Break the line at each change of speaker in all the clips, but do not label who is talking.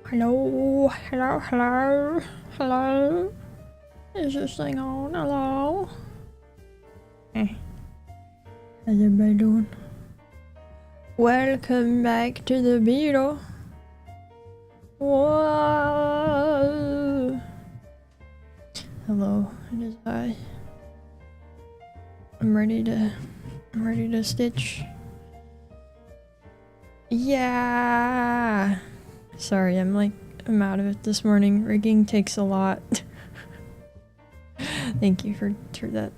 Hello, hello, hello, hello. Is this thing on? Hello? How's everybody doing? Welcome back to the beetle. Whoa. Hello, it is I. I'm ready to stitch. Yeah. Sorry, I'm out of it this morning. Rigging takes a lot. Thank you for that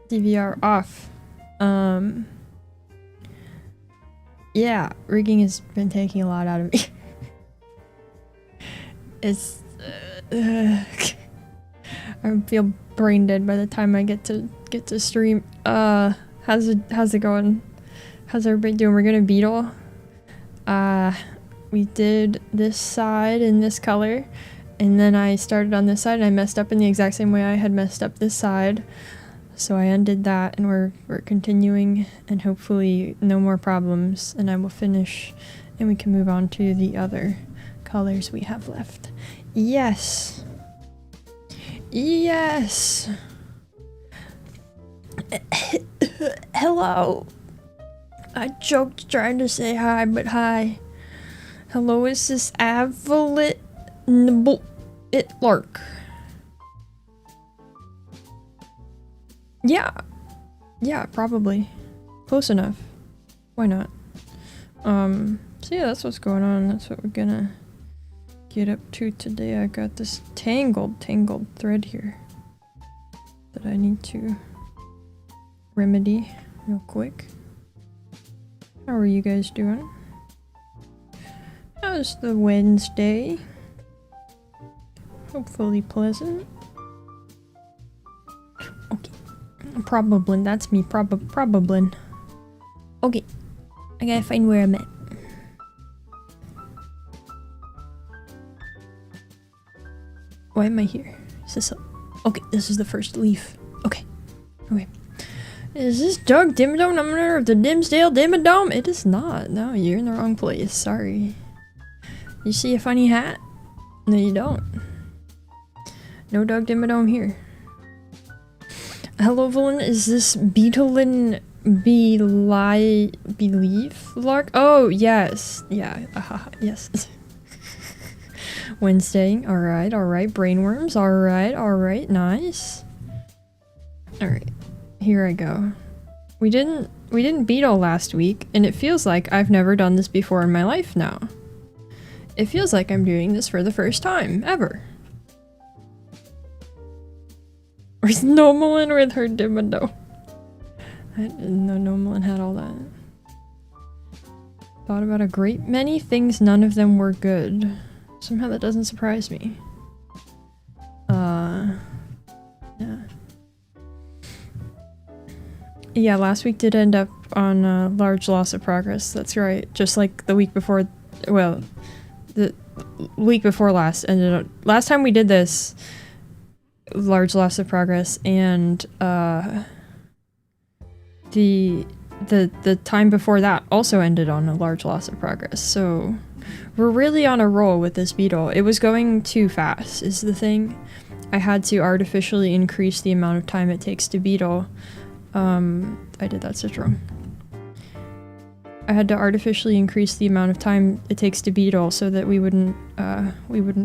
DVR off. Yeah, rigging has been taking a lot out of me. It's I feel brain dead by the time I get to stream. How's it going? How's everybody doing? We're gonna beetle. We did this side in this color, and then I started on this side and I messed up in the exact same way I had messed up this side. So I undid that, and we're continuing, and hopefully no more problems, and I will finish and we can move on to the other colors we have left. Yes. Yes. Hello. I joked trying to say hi, but hi. Hello, is this Avalit Lark? Yeah. Yeah, probably. Close enough. Why not? So yeah, that's what's going on. That's what we're gonna get up to today. I got this tangled thread here that I need to remedy real quick. How are you guys doing? How's the Wednesday? Hopefully pleasant. Okay. Probablin, that's me, probablin. Okay. I gotta find where I'm at. Why am I here? Is this okay, this is the first leaf. Okay. Okay. Is this Doug Dimmadome, number of the Dimsdale Dimmadome? It is not. No, you're in the wrong place. Sorry. You see a funny hat? No, you don't. No Doug Dimmadome here. Hello, Villain. Is this Beetlein Believe Lark? Oh, yes. Yeah. Yes. Wednesday. Alright, alright. Brainworms. Alright. Nice. Alright. Here I go. We didn't beetle last week, and it feels like I've never done this before in my life now. It feels like I'm doing this for the first time, ever. Where's Nomalin with her Dimmadome? I didn't know Nomalin had all that. Thought about a great many things, none of them were good. Somehow that doesn't surprise me. Yeah. Yeah, last week did end up on a large loss of progress, that's right. Just like the week before, well, the week before last ended up, last time we did this, large loss of progress, and the time before that also ended on a large loss of progress. So we're really on a roll with this beetle. It was going too fast is the thing. I had to artificially increase the amount of time it takes to beetle. I did that such wrong. I had to artificially increase the amount of time it takes to beetle so that we wouldn't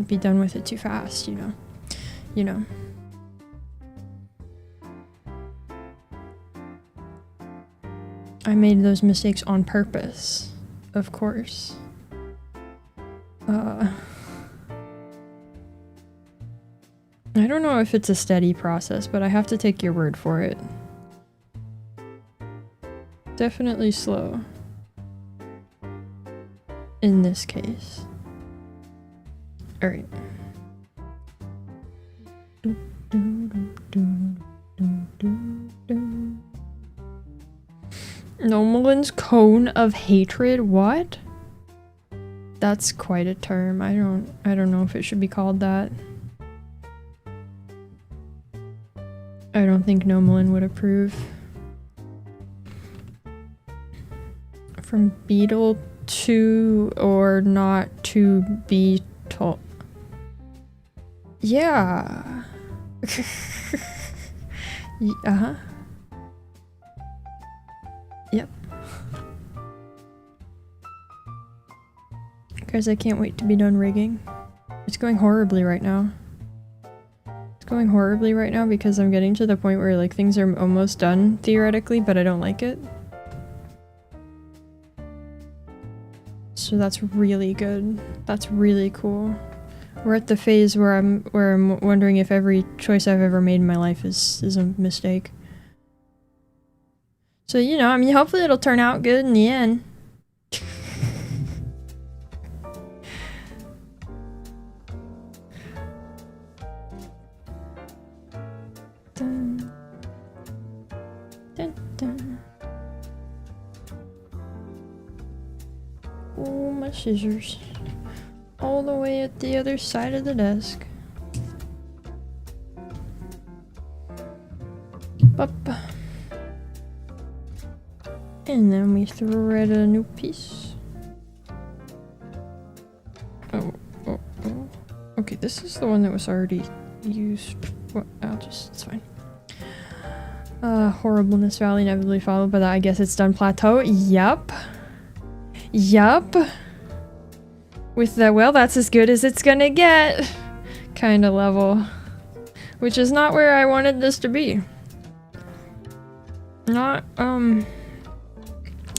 be done with it too fast, you know. I made those mistakes on purpose, of course. I don't know if it's a steady process, but I have to take your word for it. Definitely slow. In this case. Alright. Nomalin's cone of hatred? What? That's quite a term. I don't know if it should be called that. I don't think Nomalin would approve. From beetle to or not to be Yeah. Uh-huh. Yep. Guys, I can't wait to be done rigging. It's going horribly right now. It's going horribly right now because I'm getting to the point where like things are almost done theoretically, but I don't like it. So that's really good. That's really cool. We're at the phase where I'm wondering if every choice I've ever made in my life is a mistake. So, you know, I mean, hopefully it'll turn out good in the end. Dun, dun, dun. Oh, my scissors. All the way at the other side of the desk. Up. And then we thread a new piece. Oh. Okay, this is the one that was already used. What? It's fine. Horribleness Valley inevitably followed by that. I guess it's done plateau. Yup. With the, well, that's as good as it's gonna get kind of level. Which is not where I wanted this to be. Not,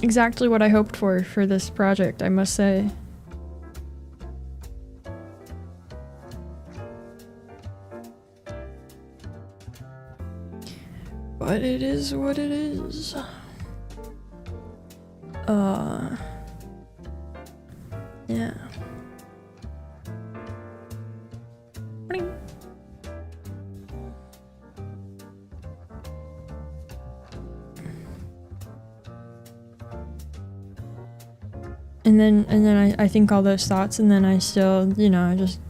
exactly what I hoped for this project, I must say. But it is what it is. Yeah. And then I think all those thoughts, and then I still, you know, I just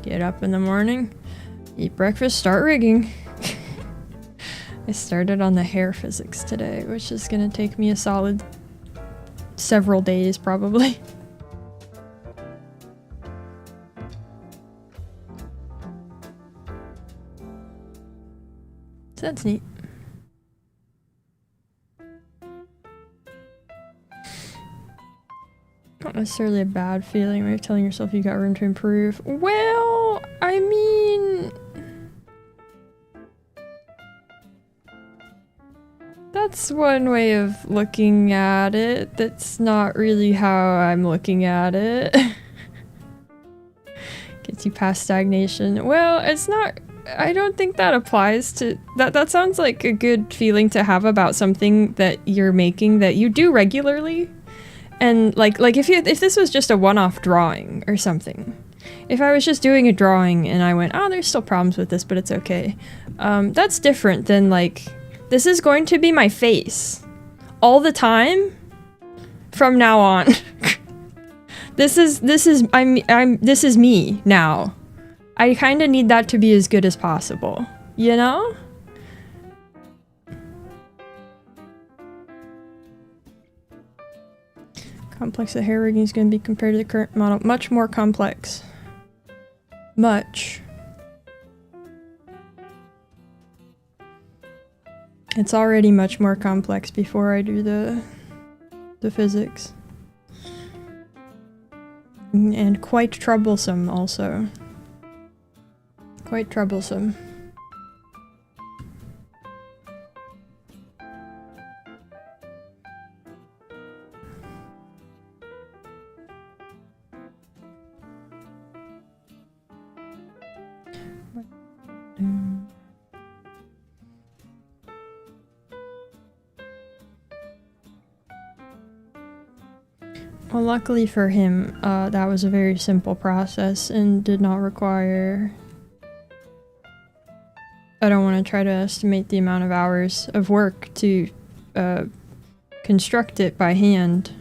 get up in the morning, eat breakfast, start rigging. I started on the hair physics today, which is gonna take me a solid several days, probably. So that's neat. Not necessarily a bad feeling when you're telling yourself you got room to improve. Well, I mean... that's one way of looking at it. That's not really how I'm looking at it. Gets you past stagnation. Well, it's not... I don't think that applies to... That sounds like a good feeling to have about something that you're making that you do regularly. And like if this was just a one-off drawing or something. If I was just doing a drawing and I went, oh, there's still problems with this, but it's okay. That's different than like, this is going to be my face all the time from now on. This is me now. I kind of need that to be as good as possible, you know? Complex the hair rigging is going to be compared to the current model. Much more complex. Much. It's already much more complex before I do the physics. And quite troublesome also. Quite troublesome. Well, luckily for him, that was a very simple process and did not require... I don't want to try to estimate the amount of hours of work to construct it by hand.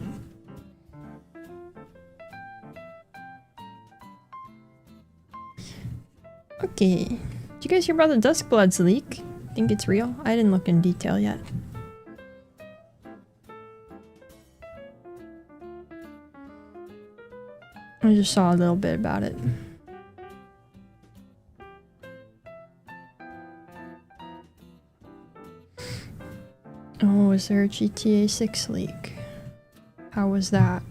Okay. Did you guys hear about the Duskbloods leak? Think it's real? I didn't look in detail yet. I just saw a little bit about it. Oh, is there a GTA 6 leak? How was that?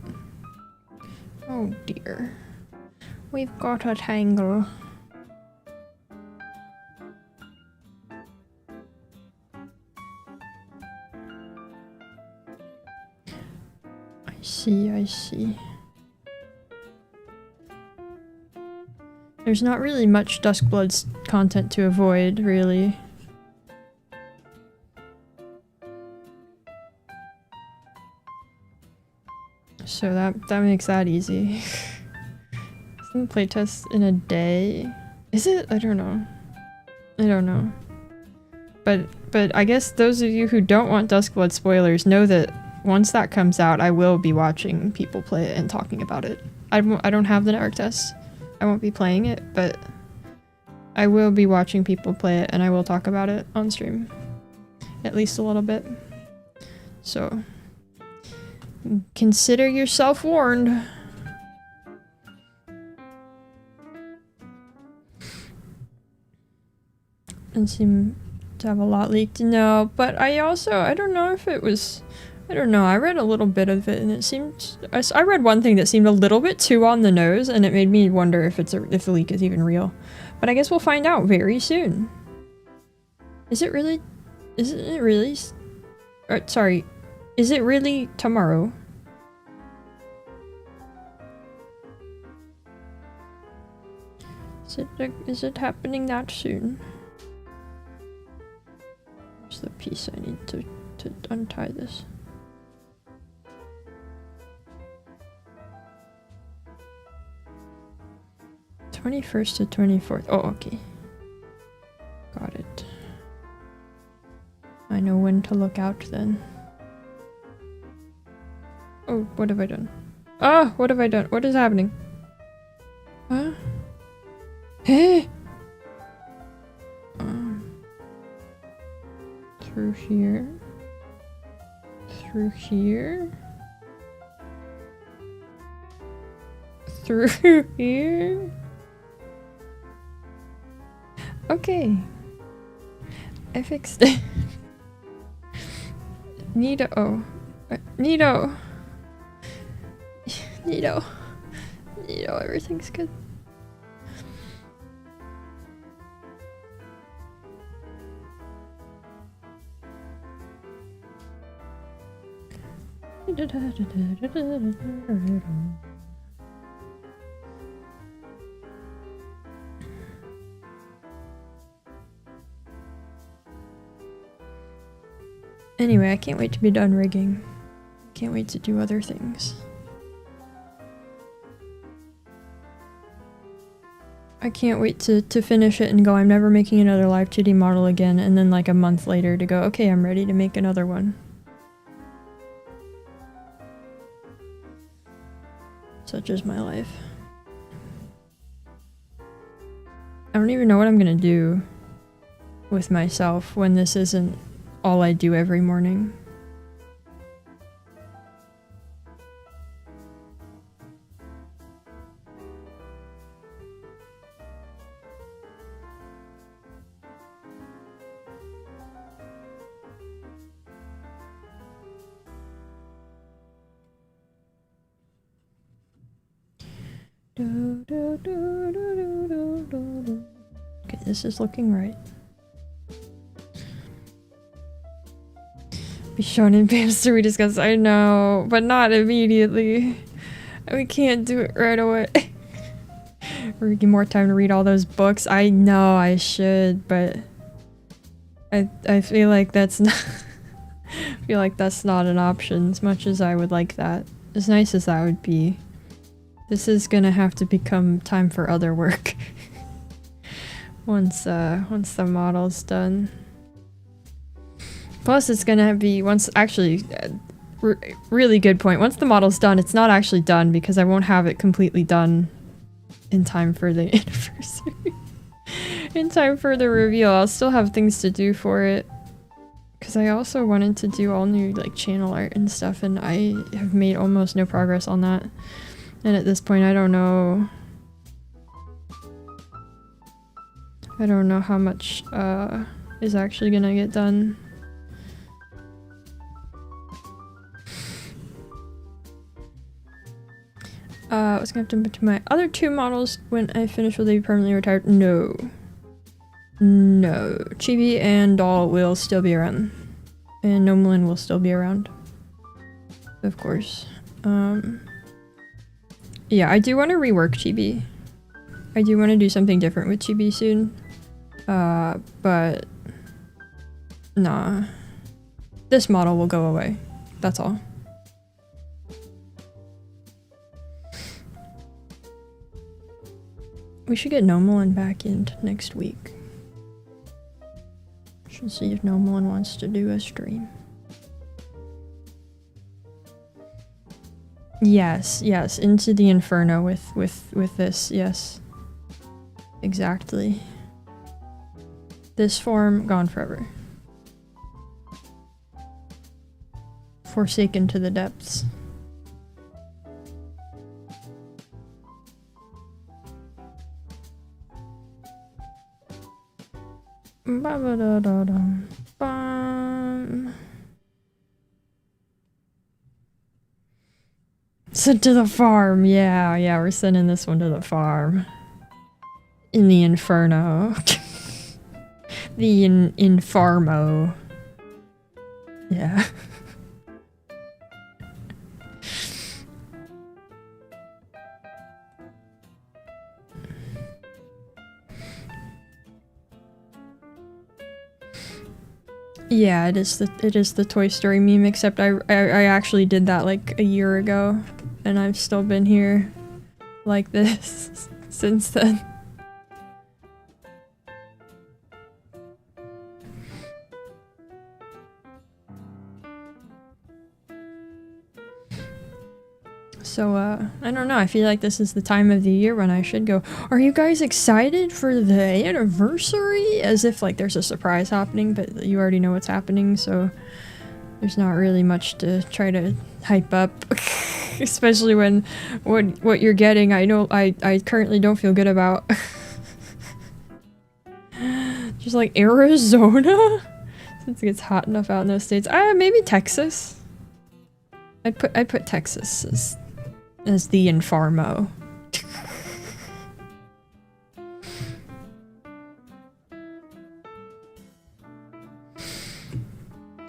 Oh dear. We've got a tangle. I see. There's not really much Duskblood's content to avoid, really. So that makes that easy. Isn't playtest in a day? Is it? I don't know. I don't know. But I guess those of you who don't want Duskblood spoilers know that once that comes out, I will be watching people play it and talking about it. I don't have the network test. I won't be playing it, but I will be watching people play it and I will talk about it on stream. At least a little bit. So consider yourself warned. Doesn't seem to have a lot leaked. No, but I don't know if it was, I don't know, I read a little bit of it and it seemed, I read one thing that seemed a little bit too on the nose and it made me wonder if if the leak is even real. But I guess we'll find out very soon. Is it really tomorrow? Is it happening that soon? Where's the piece I need to untie this? '21st to 24th. Oh, okay. Got it. I know when to look out then. Oh, what have I done? Ah, what have I done? What is happening? Huh? Hey! Through here. Through here. Through here. Okay. I fixed it. Neato. Oh. Neato. Neato. Neato, everything's good. Anyway, I can't wait to be done rigging. Can't wait to do other things. I can't wait to finish it and go, I'm never making another live 2D model again, and then like a month later to go, okay, I'm ready to make another one. Such is my life. I don't even know what I'm gonna do with myself when this isn't all I do every morning. Okay, this is looking right. Be shown in Bamster we discussed. I know, but not immediately. We can't do it right away. We're getting more time to read all those books. I know I should, but I feel like that's not I feel like that's not an option as much as I would like that. As nice as that would be. This is gonna have to become time for other work. once the model's done. Plus it's gonna be really good point. Once the model's done, it's not actually done because I won't have it completely done in time for the anniversary. In time for the reveal. I'll still have things to do for it. Because I also wanted to do all new like channel art and stuff and I have made almost no progress on that. And at this point, I don't know how much is actually gonna get done. What's gonna happen to my other 2 models when I finish? Will they be permanently retired? No. No. Chibi and Doll will still be around. And Nomelin will still be around. Of course. Yeah, I do want to rework Chibi. I do want to do something different with Chibi soon. But... nah. This model will go away. That's all. We should get Nomelin back in next week. Should see if Nomelin wants to do a stream. Yes, yes, into the inferno with this, yes. Exactly. This form, gone forever. Forsaken to the depths. Ba-ba-da-da-dum. Sent to the farm, yeah, we're sending this one to the farm. In the inferno. The infarmo. Yeah. Yeah, it is the Toy Story meme, except I actually did that like a year ago, and I've still been here like this since then. So, I don't know, I feel like this is the time of the year when I should go, are you guys excited for the anniversary? As if, like, there's a surprise happening, but you already know what's happening, so there's not really much to try to hype up. Especially when what you're getting, I know I currently don't feel good about. Just like Arizona? Since it gets hot enough out in those states. Maybe Texas. I'd put Texas as the infarmo.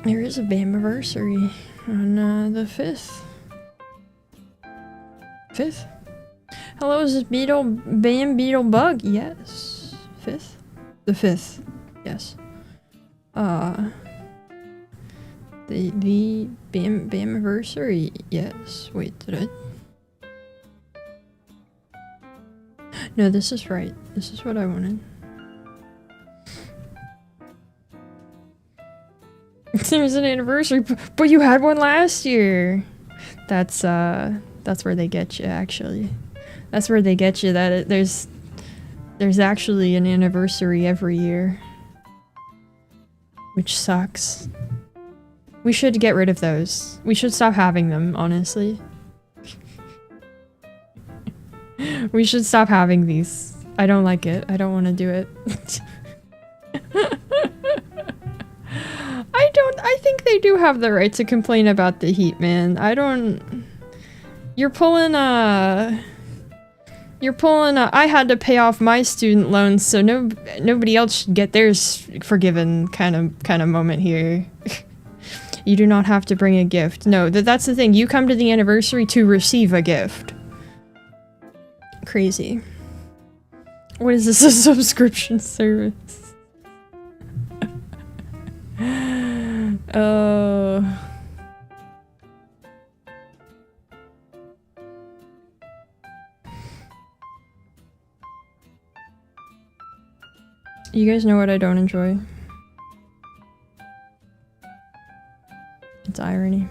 There is a Bamiversary on the 5th. 5th? Hello, is this Bam Beetle Bug? Yes. 5th? The 5th. Yes. The Bamiversary. Yes. Wait, did I? No, this is right. This is what I wanted. There's an anniversary, but you had one last year. That's where they get you, actually. That's where they get you, that there's actually an anniversary every year. Which sucks. We should get rid of those. We should stop having them, honestly. We should stop having these. I don't like it. I don't want to do it. I think they do have the right to complain about the heat, man. You're pulling a I had to pay off my student loans, so nobody else should get theirs forgiven kind of moment here. You do not have to bring a gift. No, that's the thing. You come to the anniversary to receive a gift. Crazy. What is this, a subscription service? You guys know what I don't enjoy? It's irony.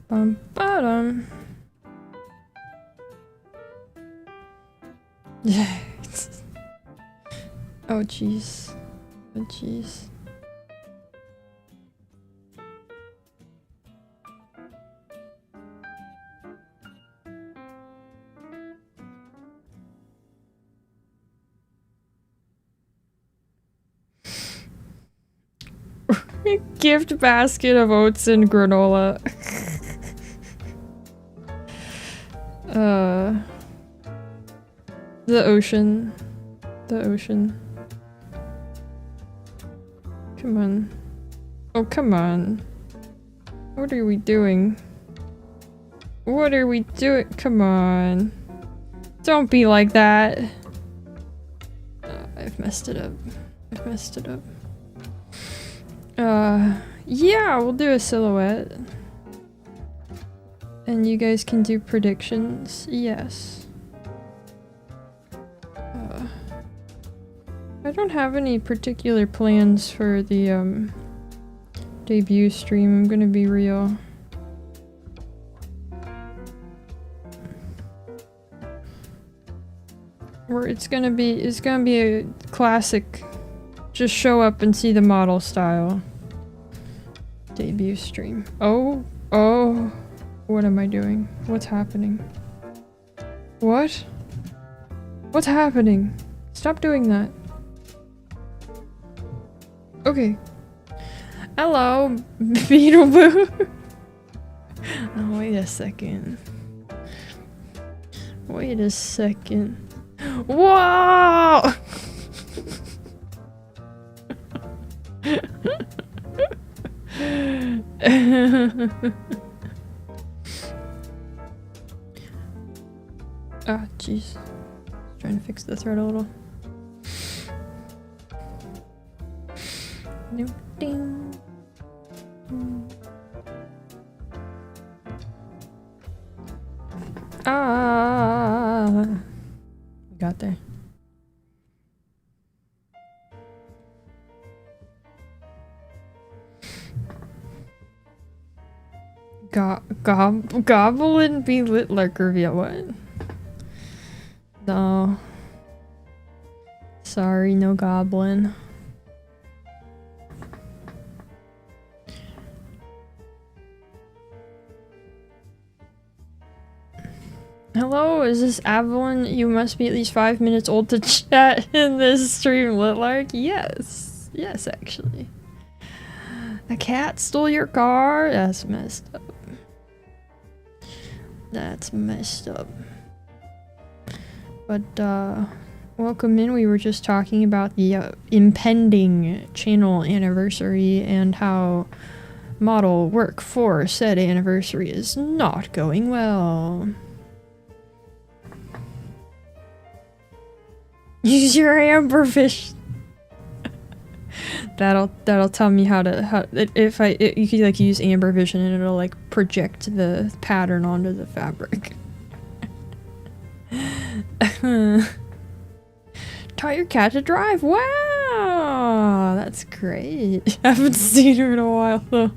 Bum bottom. Oh jeez. Oh jeez. Gift basket of oats and granola. The ocean. The ocean. Come on. Oh, come on. What are we doing? What are we doing? Come on. Don't be like that. I've messed it up. I've messed it up. Yeah, we'll do a silhouette. And you guys can do predictions. Yes. I don't have any particular plans for the, debut stream, I'm gonna be real. It's gonna be a classic, just show up and see the model style debut stream. Oh, what am I doing? What's happening? What? What's happening? Stop doing that. Okay. Hello, Beetle Boo. Oh, wait a second. Wait a second. Whoa! Ah, jeez. Trying to fix the thread a little. Ding. Ah, we got there. Goblin be lit like reveal what? No. Sorry, no goblin. Hello, is this Avalon? You must be at least 5 minutes old to chat in this stream, Litlark. Yes. Yes, actually. A cat stole your car? That's messed up. That's messed up. But, welcome in. We were just talking about the impending channel anniversary and how model work for said anniversary is not going well. Use your amberfish. That'll tell me how you could like use amber vision and it'll like project the pattern onto the fabric. Taught your cat to drive. Wow, that's great. Haven't seen her in a while though.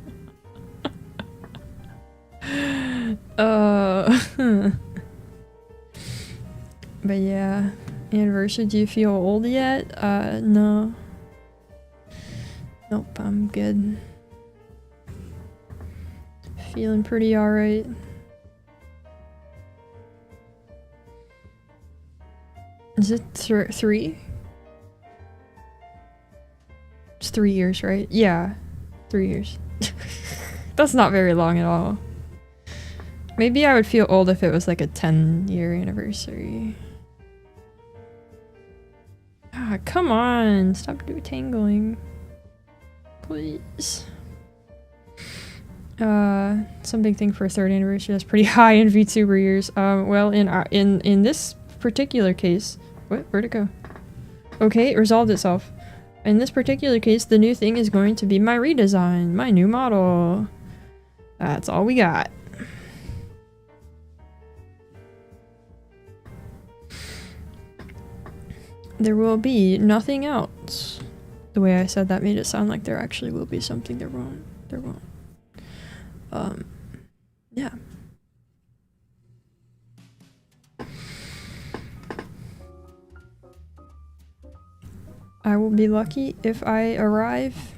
But yeah, anniversary. Do you feel old yet? No. Nope, I'm good. Feeling pretty alright. Is it 3? It's 3 years, right? Yeah, 3 years. That's not very long at all. Maybe I would feel old if it was like a 10-year anniversary. Ah, come on! Stop tangling. Please. Some big thing for a 3rd anniversary. That's pretty high in VTuber years. Well, in this particular case, where'd it go? Okay, it resolved itself. In this particular case, the new thing is going to be my redesign, my new model. That's all we got. There will be nothing else. The way I said that made it sound like there actually will be something. There won't. There won't. Yeah. I will be lucky if I arrive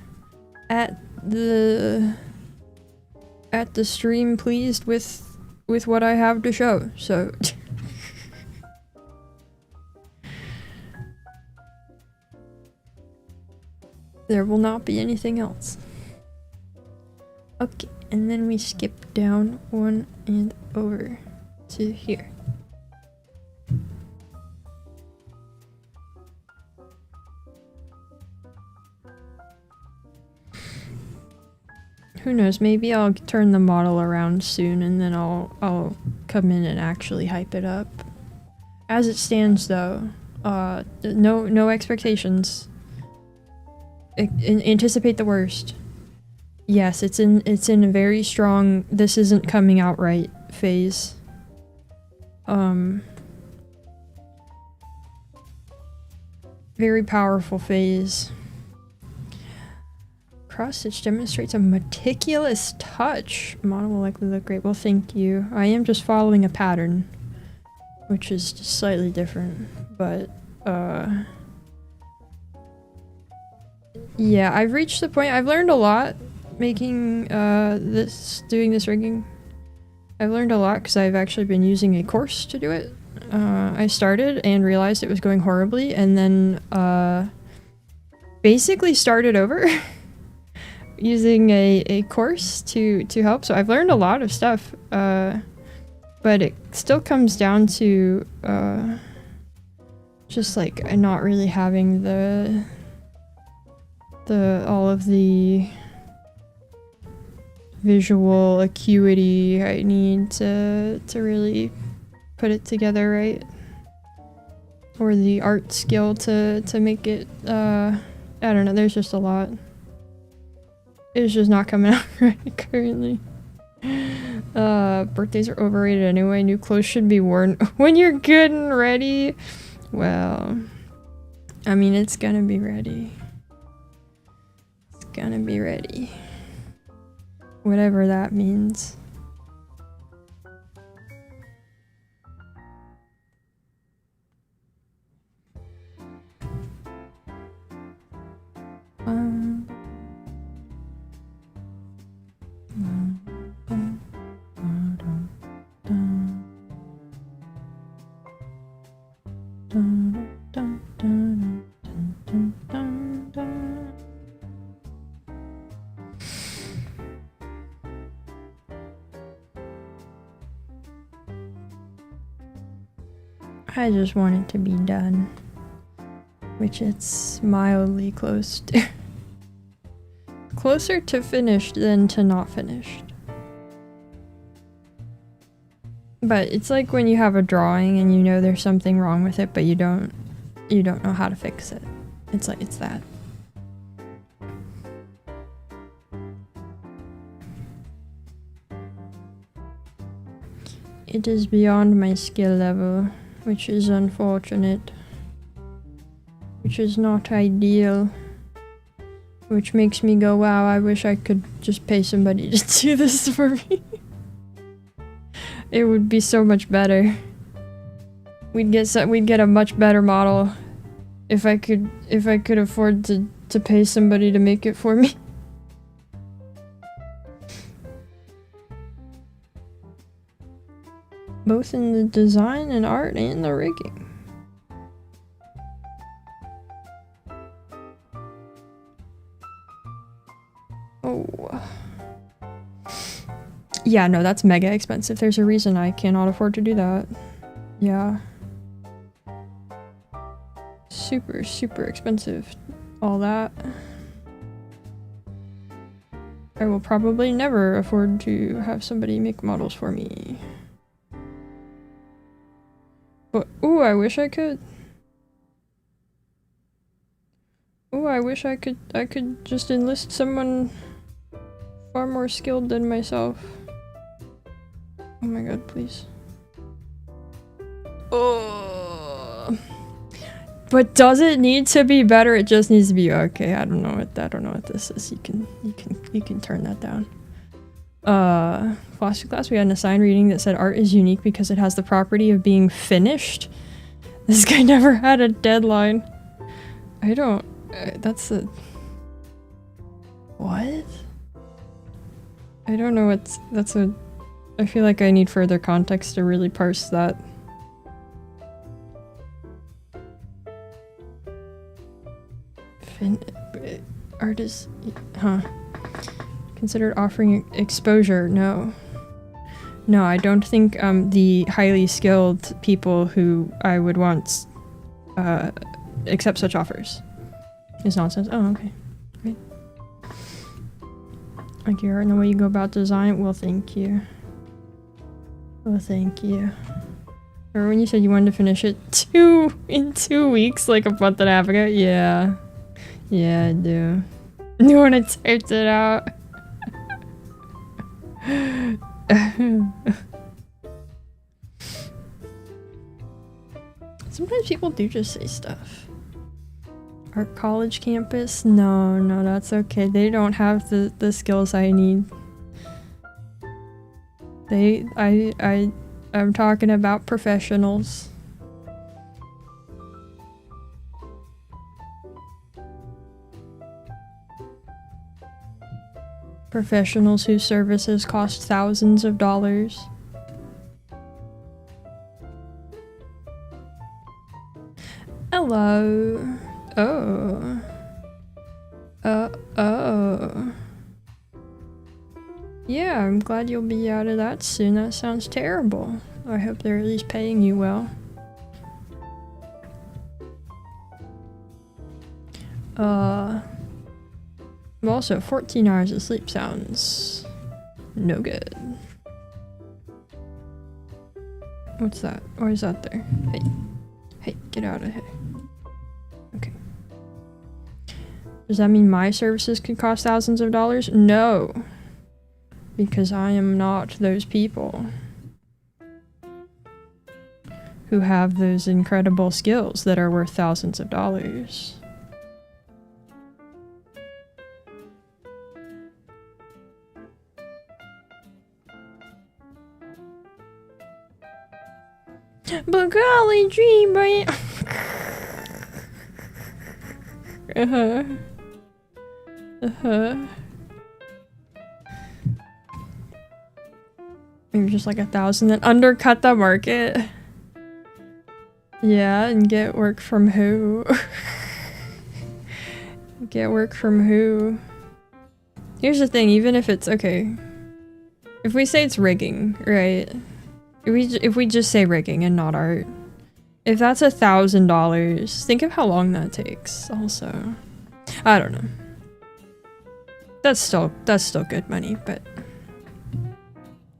at the stream pleased with what I have to show. So there will not be anything else. Okay, and then we skip down one and over to here. Who knows, maybe I'll turn the model around soon and then I'll come in and actually hype it up. As it stands though, no expectations. Anticipate the worst. Yes, it's in a very strong this isn't coming out right phase. Very powerful phase. Cross stitch demonstrates a meticulous touch. Model will likely look great. Well, thank you. I am just following a pattern, which is just slightly different, but yeah, I've reached the point. I've learned a lot making doing this rigging. I've learned a lot because I've actually been using a course to do it. I started and realized it was going horribly, and then basically started over using a course to help. So I've learned a lot of stuff, but it still comes down to just like not really having the all of the visual acuity I need to really put it together right, or the art skill to make it I don't know, there's just a lot. It's just not coming out right currently. Birthdays are overrated anyway. New clothes should be worn when you're good and ready. Well, I mean, it's gonna be ready. It's gonna be ready. Whatever that means. I just want it to be done, which it's mildly close to. Closer to finished than to not finished. But it's like when you have a drawing and you know there's something wrong with it, but you don't know how to fix it. It's like, it's that. It is beyond my skill level, which is unfortunate. Which is not ideal. Which makes me go, wow, I wish I could just pay somebody to do this for me. It would be so much better. We'd get a much better model if I could afford to pay somebody to make it for me. Both in the design and art and the rigging. Oh. Yeah, no, that's mega expensive. There's a reason I cannot afford to do that. Yeah. Super, super expensive. All that. I will probably never afford to have somebody make models for me. But, ooh, I wish I could. Ooh, I wish I could just enlist someone far more skilled than myself. Oh my god, please. Oh. But does it need to be better? It just needs to be okay. I don't know what this is. You can turn that down. Philosophy class, we had an assigned reading that said art is unique because it has the property of being finished. This guy never had a deadline. I don't. That's a. What? I don't know what's. That's a. I feel like I need further context to really parse that. Artist. Huh. Considered offering exposure. No. No, I don't think the highly skilled people who I would want accept such offers. Is nonsense. Oh, okay. Great. Like you're in the way you go about design? Well, thank you. Well, thank you. Remember when you said you wanted to finish it in 2 weeks, like a month and a half ago? Yeah. Yeah, I do. You want to typed it out? Sometimes people do just say stuff. Our college campus? No, no, that's okay. They don't have the skills I need. I'm talking about professionals. Professionals whose services cost thousands of dollars. Hello. Oh. Oh. Yeah, I'm glad you'll be out of that soon. That sounds terrible. I hope they're at least paying you well. Also, 14 hours of sleep sounds no good. What's that? Why is that there? Hey. Hey, get out of here. Okay. Does that mean my services could cost thousands of dollars? No. Because I am not those people who have those incredible skills that are worth thousands of dollars. But golly gee, man. Maybe just like 1,000, then undercut the market. Yeah, and get work from who? Get work from who? Here's the thing, even if it's okay. If we say it's rigging, right? If we just say rigging and not art, if that's $1,000, think of how long that takes. Also, I don't know. That's still good money, but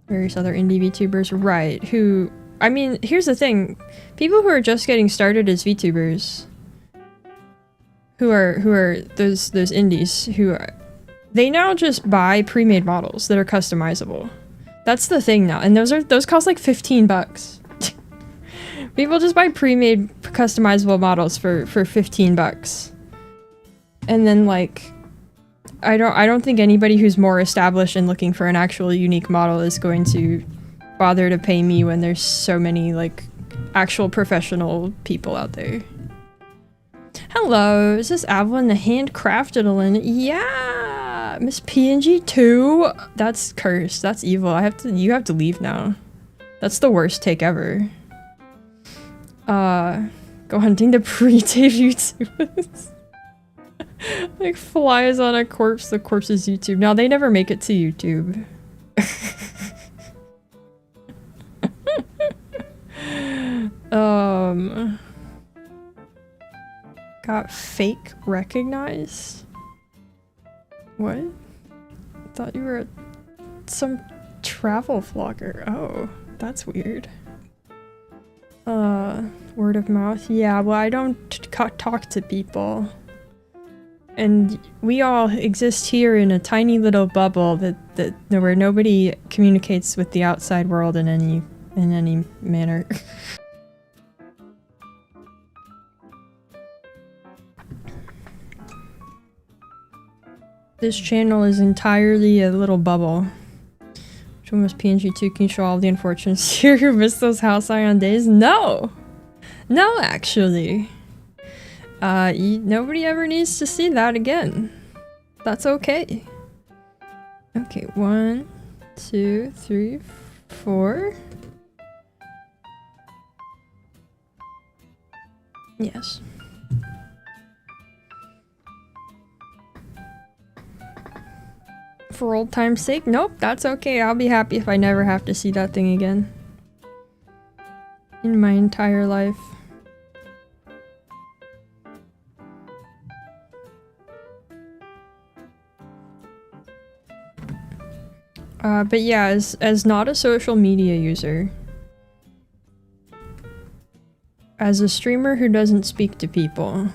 various other indie VTubers, right? Who, I mean, here's the thing: people who are just getting started as VTubers, who are those indies who are, they now just buy pre-made models that are customizable. That's the thing now, and those cost like $15. People just buy pre-made customizable models for $15. And then like I don't think anybody who's more established and looking for an actual unique model is going to bother to pay me when there's so many like actual professional people out there. Hello, is this Avalon the handcrafted Lynn? Yeah, Miss PNG 2. That's cursed. That's evil. You have to leave now. That's the worst take ever. Go hunting to pre-tape YouTubers. Like flies on a corpse, the corpse is YouTube. Now they never make it to YouTube. Got fake recognized? What? I thought you were some travel vlogger. Oh, that's weird. Word of mouth? Yeah, well, I don't talk to people. And we all exist here in a tiny little bubble that where nobody communicates with the outside world in any manner. This channel is entirely a little bubble. Which one was PNG2? Can you show all the unfortunates here who missed those House Ion days? No! No, actually. Nobody ever needs to see that again. That's okay. Okay, 1, 2, 3, 4. Yes. For old time's sake? Nope, that's okay. I'll be happy if I never have to see that thing again. In my entire life. But yeah, as not a social media user, as a streamer who doesn't speak to people,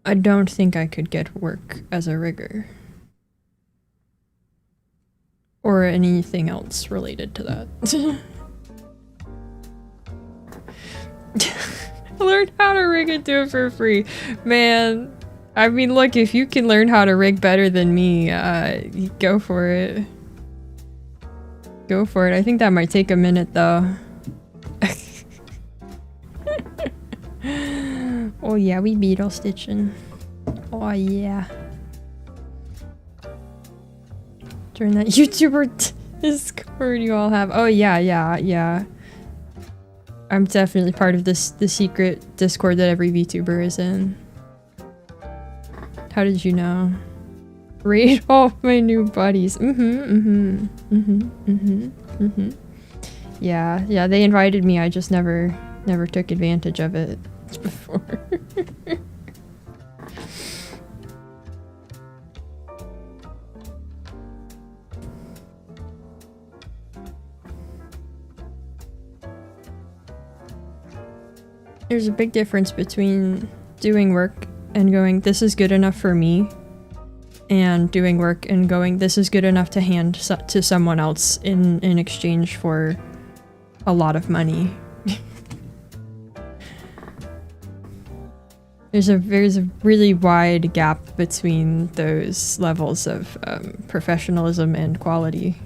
I don't think I could get work as a rigger. Or anything else related to that. Learn how to rig and do it for free. Man, I mean, look, if you can learn how to rig better than me, go for it. Go for it. I think that might take a minute, though. Oh yeah, we beetle stitching. Oh yeah. Join that YouTuber Discord you all have. Oh yeah. I'm definitely part of the secret Discord that every VTuber is in. How did you know? Raid all my new buddies. Yeah, they invited me, I just never took advantage of it before. There's a big difference between doing work and going, this is good enough for me, and doing work and going, this is good enough to hand to someone else in exchange for a lot of money. There's a really wide gap between those levels of professionalism and quality.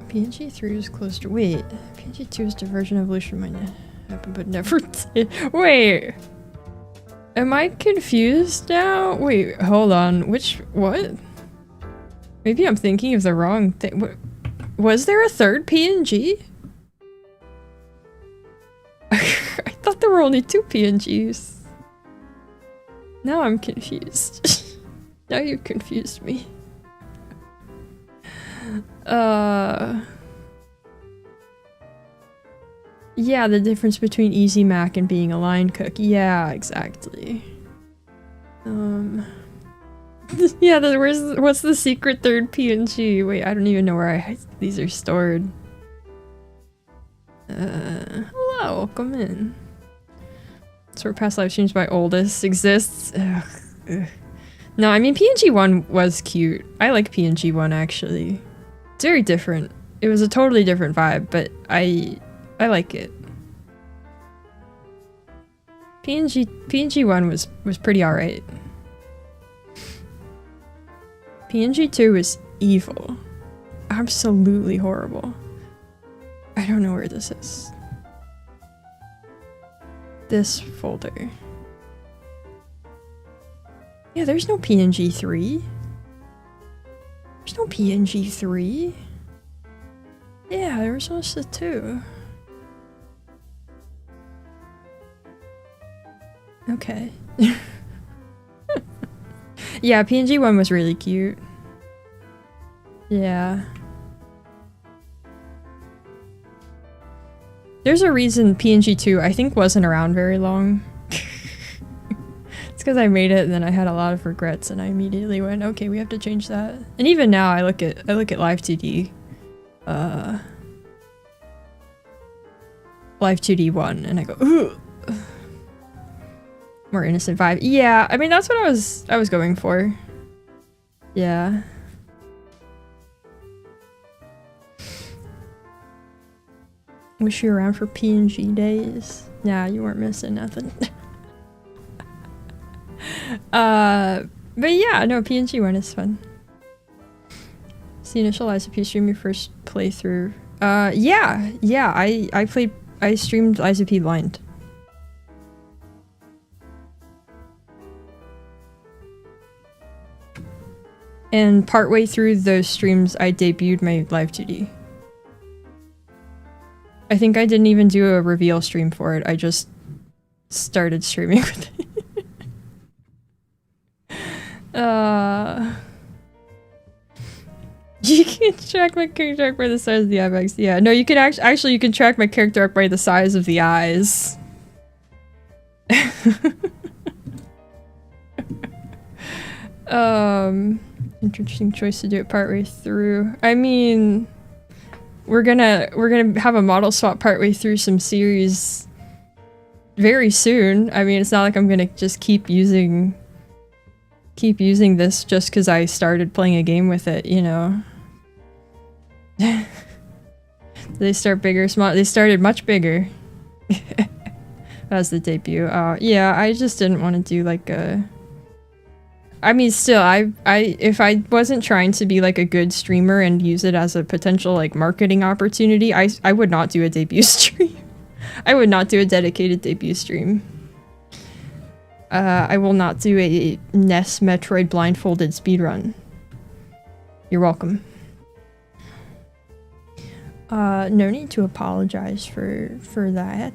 PNG 3 is close to— wait, PNG 2 is diversion evolution might happen but never did. Wait! Am I confused now? Wait, hold on. What? Maybe I'm thinking of the wrong thing. Was there a third PNG? I thought there were only 2 PNGs. Now I'm confused. Now you've confused me. Yeah, the difference between Easy Mac and being a line cook. Yeah, exactly. Yeah, what's the secret third PNG? Wait, I don't even know where these are stored. Hello, come in. That's where past live streams by oldest exists. Ugh. No, I mean PNG 1 was cute. I like PNG 1 actually. It's very different. It was a totally different vibe, but I like it. PNG 1 was pretty alright. PNG 2 is evil. Absolutely horrible. I don't know where this is. This folder. Yeah, there's no PNG 3. There's no PNG 3. Yeah, there was also 2. Okay. Yeah, PNG 1 was really cute. Yeah. There's a reason PNG 2 I think wasn't around very long. It's because I made it and then I had a lot of regrets and I immediately went, okay, we have to change that. And even now I look at Live 2D. Live 2D 1 and I go, ooh. More innocent vibe. Yeah, I mean that's what I was going for. Yeah. Wish you were around for PNG days. Nah, you weren't missing nothing. But yeah, no, PNG 1 is fun. It's the initial ISP stream, your first playthrough. Yeah, I streamed ISP blind. And partway through those streams, I debuted my Live 2D. I think I didn't even do a reveal stream for it. I just started streaming with it. You can track my character arc by the size of the eyebags. Yeah, no, you can actually you can track my character arc by the size of the eyes. Interesting choice to do it partway through. I mean, we're gonna have a model swap partway through some series very soon. I mean, it's not like I'm gonna just keep using this just because I started playing a game with it, you know. They start bigger, small. They started much bigger. As the debut. Yeah, I just didn't want to do like a. I mean, still, if I wasn't trying to be like a good streamer and use it as a potential like marketing opportunity, I would not do a debut stream. I would not do a dedicated debut stream. I will not do a NES Metroid blindfolded speedrun. You're welcome. No need to apologize for that.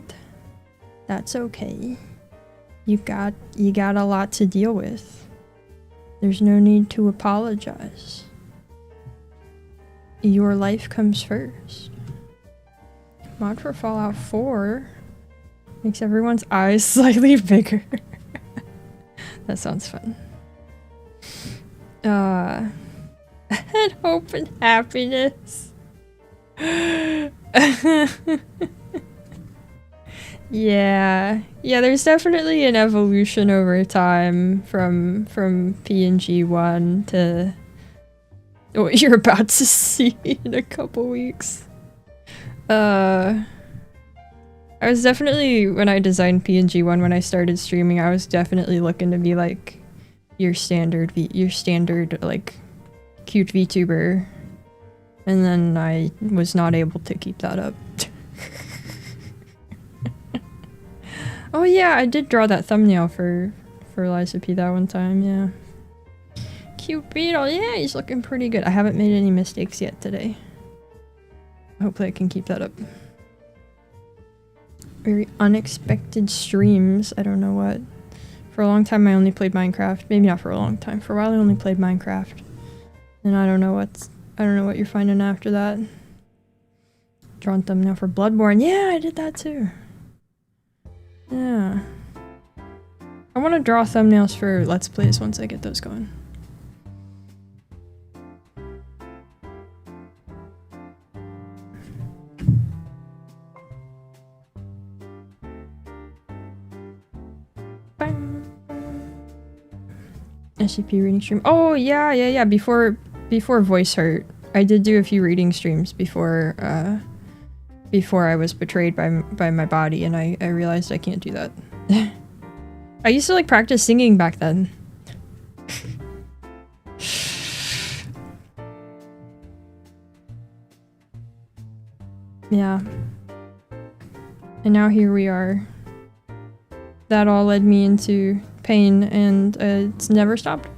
That's okay. You got a lot to deal with. There's no need to apologize. Your life comes first. Mod for Fallout 4 makes everyone's eyes slightly bigger. That sounds fun. And hope and happiness. Yeah, there's definitely an evolution over time from PNG 1 to what you're about to see in a couple weeks. I was definitely, when I designed PNG 1, when I started streaming, I was definitely looking to be like your standard like cute VTuber, and then I was not able to keep that up. Oh yeah, I did draw that thumbnail for Liza P that one time, yeah. Cute beetle, yeah, he's looking pretty good. I haven't made any mistakes yet today. Hopefully I can keep that up. Very unexpected streams, I don't know what. For a long time I only played Minecraft. Maybe not for a long time. For a while I only played Minecraft. And I don't know what you're finding after that. Drawn thumbnail for Bloodborne. Yeah, I did that too. Yeah. I want to draw thumbnails for Let's Plays once I get those going. Bang. SCP reading stream. Oh yeah. Before Voice Hurt, I did do a few reading streams before I was betrayed by my body, and I realized I can't do that. I used to like practice singing back then. Yeah. And now here we are. That all led me into pain, and it's never stopped.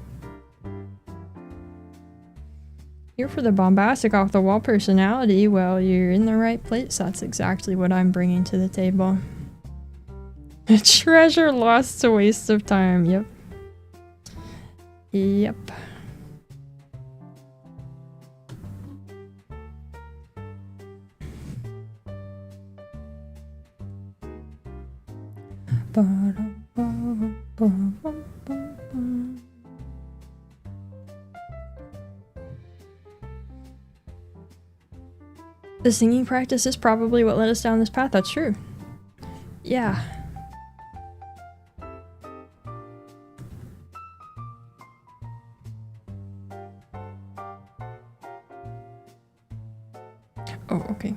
Here for the bombastic off-the-wall personality. Well, you're in the right place. That's exactly what I'm bringing to the table. A treasure lost to waste of time. Yep. Yep. The singing practice is probably what led us down this path. That's true. Yeah. Oh, okay.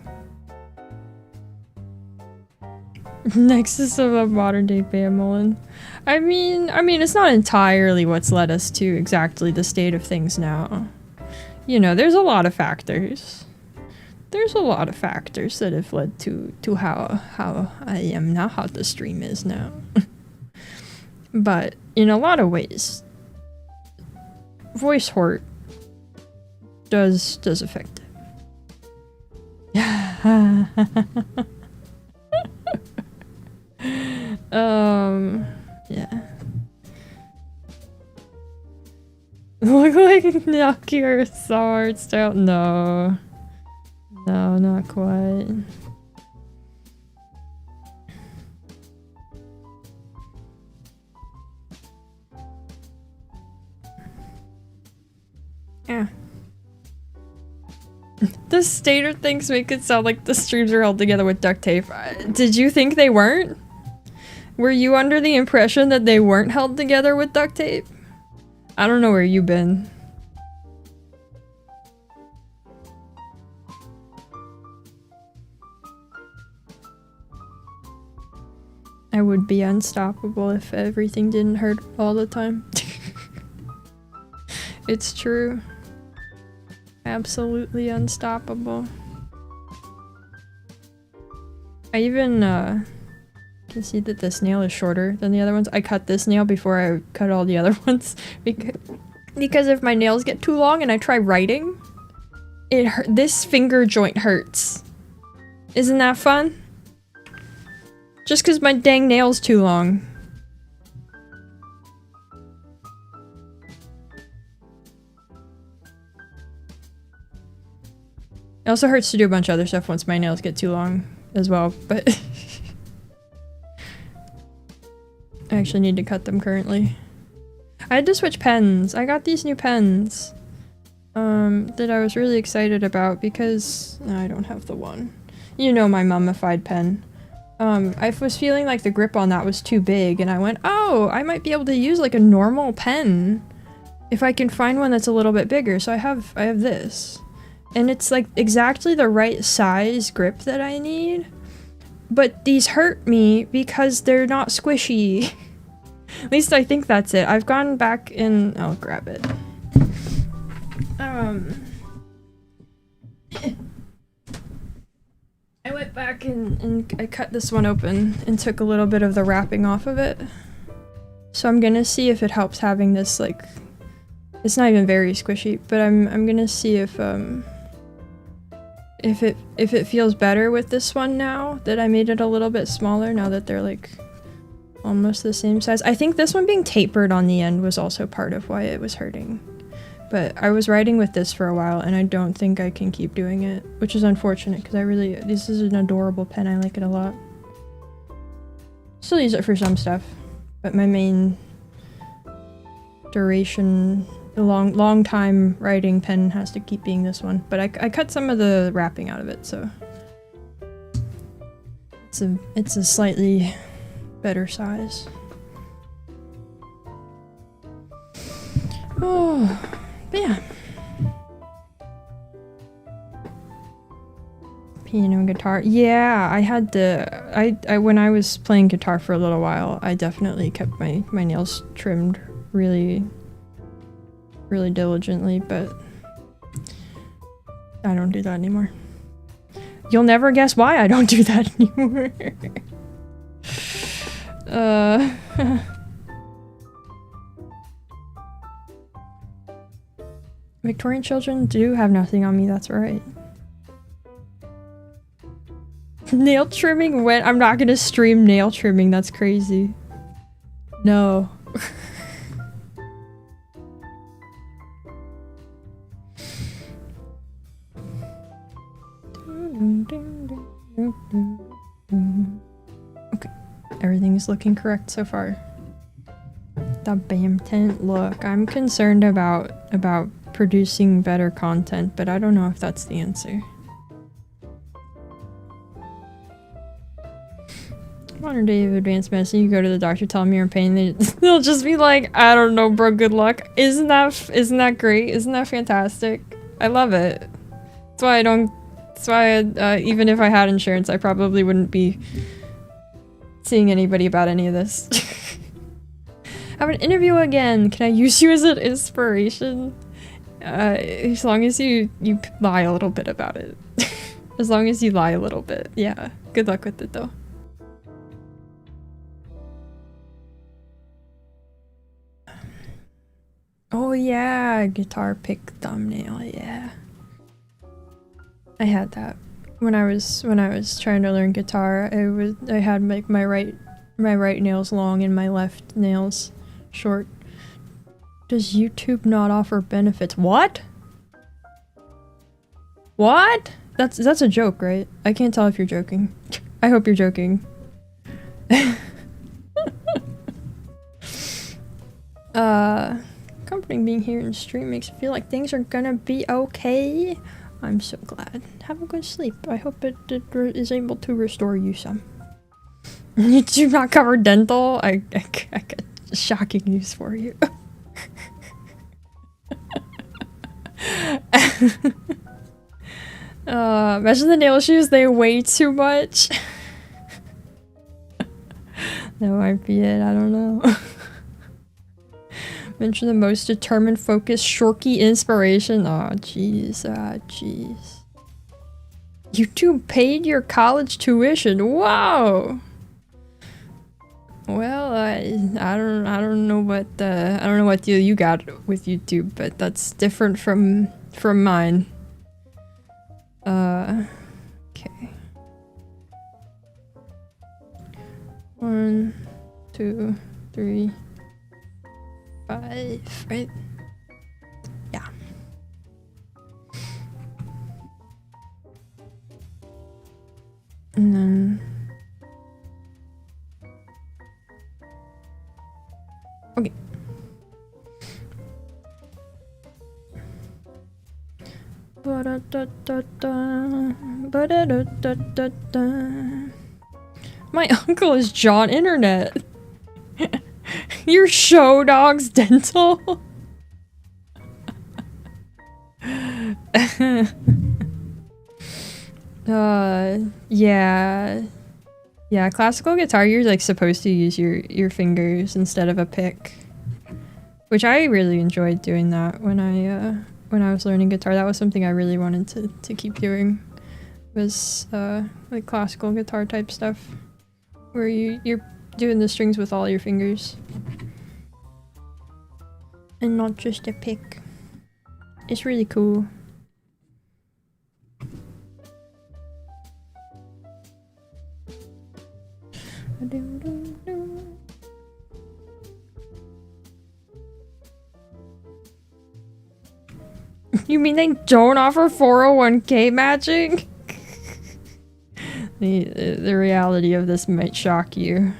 Nexus of a modern day Bamolin. I mean, it's not entirely what's led us to exactly the state of things now. You know, there's a lot of factors. There's a lot of factors that have led to how I am now, how the stream is now. But in a lot of ways, voice hort does affect it. Yeah. Look like knock your swords down. No. No, not quite. Yeah. The stater things make it sound like the streams are held together with duct tape. Did you think they weren't? Were you under the impression that they weren't held together with duct tape? I don't know where you've been. I would be unstoppable if everything didn't hurt all the time. It's true. Absolutely unstoppable. I even can see that this nail is shorter than the other ones. I cut this nail before I cut all the other ones because if my nails get too long and I try writing, this finger joint hurts. Isn't that fun? Just because my dang nail's too long. It also hurts to do a bunch of other stuff once my nails get too long as well, but I actually need to cut them currently. I had to switch pens. I got these new pens that I was really excited about because I don't have the one. You know, my mummified pen. I was feeling like the grip on that was too big and I went, oh, I might be able to use like a normal pen if I can find one that's a little bit bigger. So I have this. And it's like exactly the right size grip that I need. But these hurt me because they're not squishy. At least I think that's it. I've gone back and I'll grab it. I went back and I cut this one open and took a little bit of the wrapping off of it. So I'm gonna see if it helps having this like, it's not even very squishy, but I'm gonna see if it feels better with this one now that I made it a little bit smaller now that they're like almost the same size. I think this one being tapered on the end was also part of why it was hurting. But I was writing with this for a while and I don't think I can keep doing it, which is unfortunate because this is an adorable pen. I like it a lot. Still use it for some stuff, but my main duration, the long time writing pen has to keep being this one. But I cut some of the wrapping out of it, so it's a slightly better size. Oh. But yeah. Piano and guitar. Yeah, I had to when I was playing guitar for a little while, I definitely kept my nails trimmed really diligently, but I don't do that anymore. You'll never guess why I don't do that anymore. Victorian children do have nothing on me, that's right. Nail trimming when I'm not gonna stream nail trimming, that's crazy. No. Okay, everything's looking correct so far. The BAM tent. Look, I'm concerned about producing better content, but I don't know if that's the answer. Modern day of advanced medicine, you go to the doctor, tell them you're in pain, they'll just be like, I don't know, bro, good luck. Isn't that great? Isn't that fantastic? I love it. That's why even if I had insurance, I probably wouldn't be seeing anybody about any of this. I have an interview again. Can I use you as an inspiration? As long as you lie a little bit about it. As long as you lie a little bit. Yeah. Good luck with it though. Oh yeah, guitar pick thumbnail, yeah. I had that. when I was trying to learn guitar, I had like my right nails long and my left nails short. Does YouTube not offer benefits? What? What? That's a joke, right? I can't tell if you're joking. I hope you're joking. Comforting being here in stream makes me feel like things are gonna be okay. I'm so glad. Have a good sleep. I hope it is able to restore you some. You do not cover dental? I got shocking news for you. Imagine the nail shoes, they weigh too much. That might be it, I don't know. Mention the most determined, focused, shorky inspiration. Oh, jeez. Ah, jeez. YouTube paid your college tuition. Wow. Well, I don't know what deal you got with YouTube, but that's different from mine. Okay. 1, 2, 3, 5, right? Yeah. And then... okay. My uncle is John Internet. Your show dog's dental? Yeah. Yeah, classical guitar, you're like supposed to use your fingers instead of a pick. Which I really enjoyed doing that when I was learning guitar. That was something I really wanted to keep doing. Was like classical guitar type stuff. Where you're doing the strings with all your fingers. And not just a pick. It's really cool. You mean they don't offer 401k matching? The reality of this might shock you.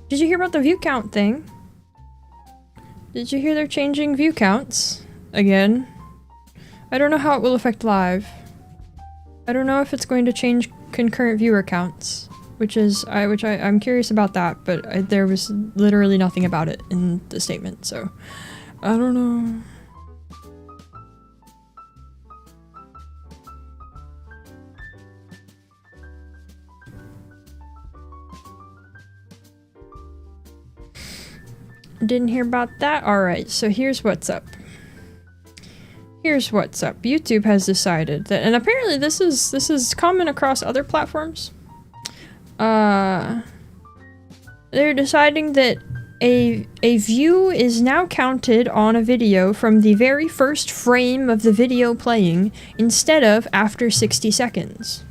Did you hear about the view count thing? Did you hear they're changing view counts again? I don't know how it will affect live. I don't know if it's going to change concurrent viewer counts, I'm curious about that, but there was literally nothing about it in the statement, so I don't know. Didn't hear about that? Alright, so here's what's up. Here's what's up. YouTube has decided that, and apparently this is common across other platforms. They're deciding that a view is now counted on a video from the very first frame of the video playing instead of after 60 seconds.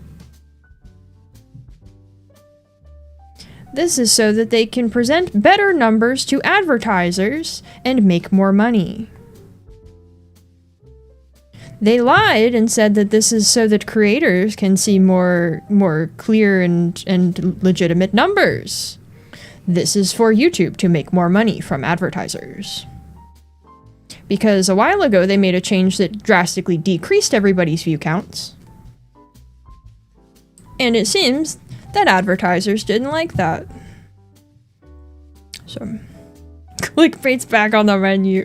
This is so that they can present better numbers to advertisers and make more money. They lied and said that this is so that creators can see more clear and legitimate numbers. This is for YouTube to make more money from advertisers. Because a while ago they made a change that drastically decreased everybody's view counts. And it seems that advertisers didn't like that. So, clickbait's back on the menu.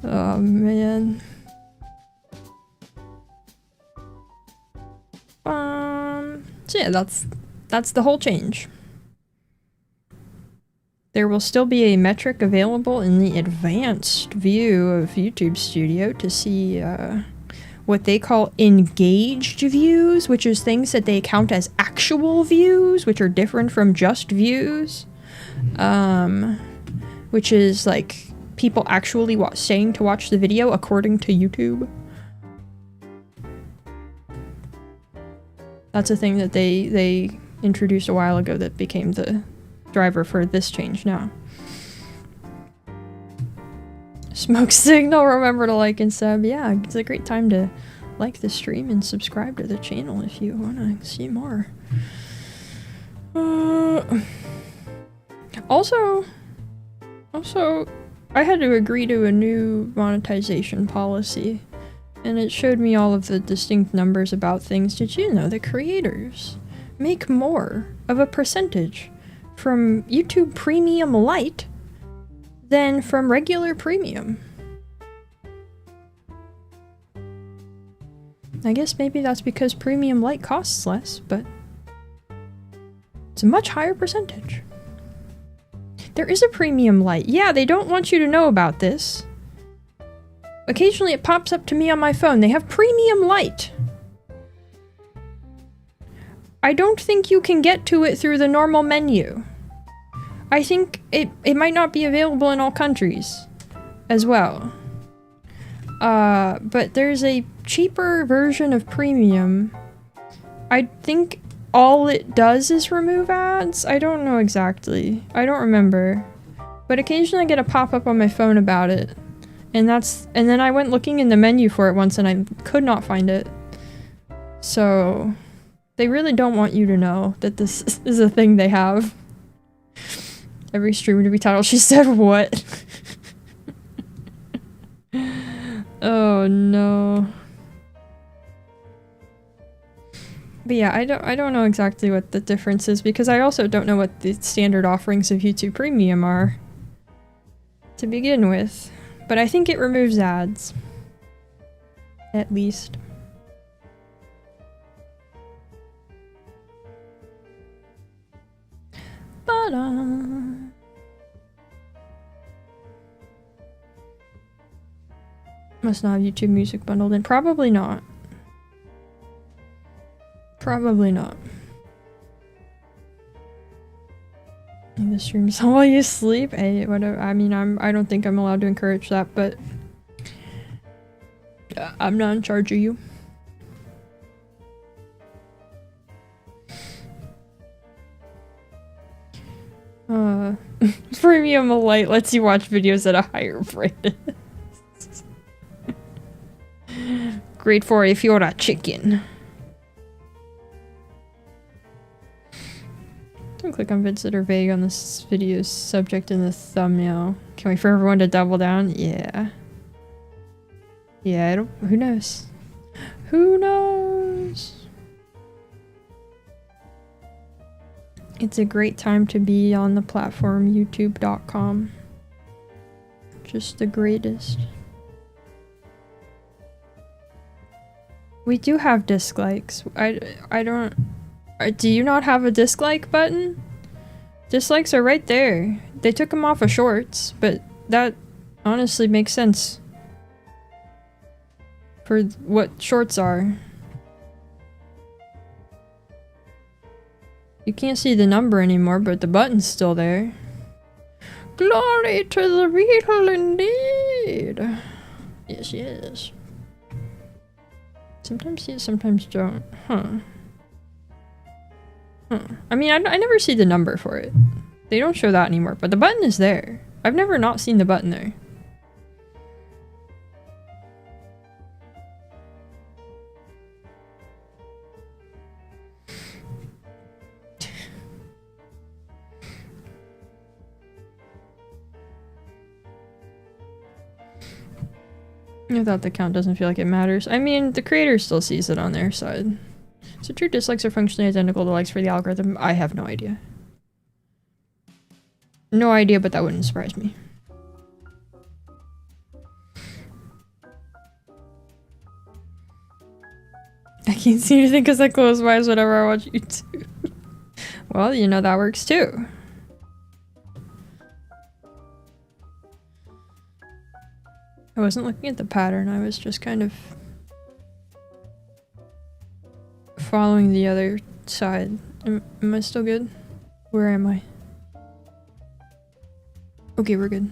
Oh man. So yeah, that's the whole change. There will still be a metric available in the advanced view of YouTube Studio to see what they call engaged views, which is things that they count as actual views, which are different from just views. Which is like people actually staying to watch the video according to YouTube. That's a thing that they introduced a while ago that became the driver for this change now. Smoke signal, remember to like and sub. Yeah, it's a great time to like the stream and subscribe to the channel if you want to see more. Also, I had to agree to a new monetization policy, and it showed me all of the distinct numbers about things. Did you know that creators make more of a percentage from YouTube Premium Lite than from regular Premium? I guess maybe that's because Premium Lite costs less, but it's a much higher percentage. There is a Premium Lite. Yeah, they don't want you to know about this. Occasionally it pops up to me on my phone. They have Premium Lite. I don't think you can get to it through the normal menu. I think it might not be available in all countries as well. But there's a cheaper version of Premium. I think all it does is remove ads? I don't know exactly. I don't remember. But occasionally I get a pop-up on my phone about it. And then I went looking in the menu for it once and I could not find it. So they really don't want you to know that this is a thing they have. Every streamer to be titled, she said what? Oh no. But yeah, I don't know exactly what the difference is because I also don't know what the standard offerings of YouTube Premium are to begin with. But I think it removes ads. At least. Must not have YouTube Music bundled in. Probably not. Probably not. The streams while you sleep. Hey, whatever. I mean, I don't think I'm allowed to encourage that, but I'm not in charge of you. Premium Lite lets you watch videos at a higher brightness. Great for if you're a chicken. Don't click on vids that are vague on this video's subject in the thumbnail. Can we wait for everyone to double down? Yeah. Yeah, who knows? Who knows? It's a great time to be on the platform youtube.com. Just the greatest. We do have dislikes. I don't... Do you not have a dislike button? Dislikes are right there. They took them off of shorts, but that honestly makes sense for what shorts are. You can't see the number anymore, but the button's still there. Glory to the beetle indeed. Yes, yes. Sometimes see it, sometimes don't. Huh. I mean, I never see the number for it. They don't show that anymore, but the button is there. I've never not seen the button there. I thought the count doesn't feel like it matters. I mean, the creator still sees it on their side. So true dislikes are functionally identical to likes for the algorithm? I have no idea. No idea, but that wouldn't surprise me. I can't see anything because I close my eyes whenever I watch YouTube. Well, you know that works too. I wasn't looking at the pattern, I was just kind of following the other side. Am I still good? Where am I? Okay, we're good.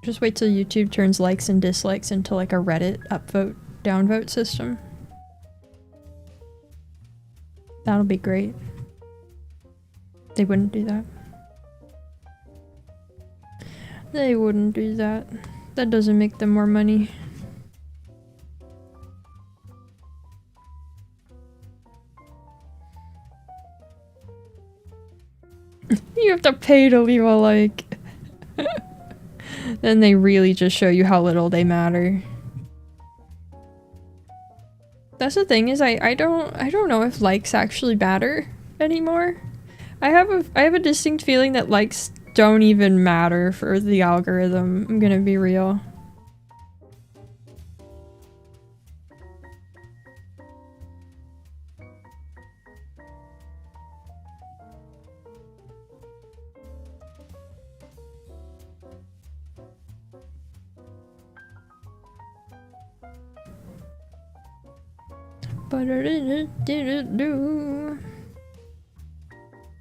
Just wait till YouTube turns likes and dislikes into like a Reddit upvote, downvote system. That'll be great. They wouldn't do that. They wouldn't do that. That doesn't make them more money. You have to pay to leave a like. Then they really just show you how little they matter. That's the thing is I don't know if likes actually matter anymore. I have a distinct feeling that likes don't even matter for the algorithm. I'm gonna be real.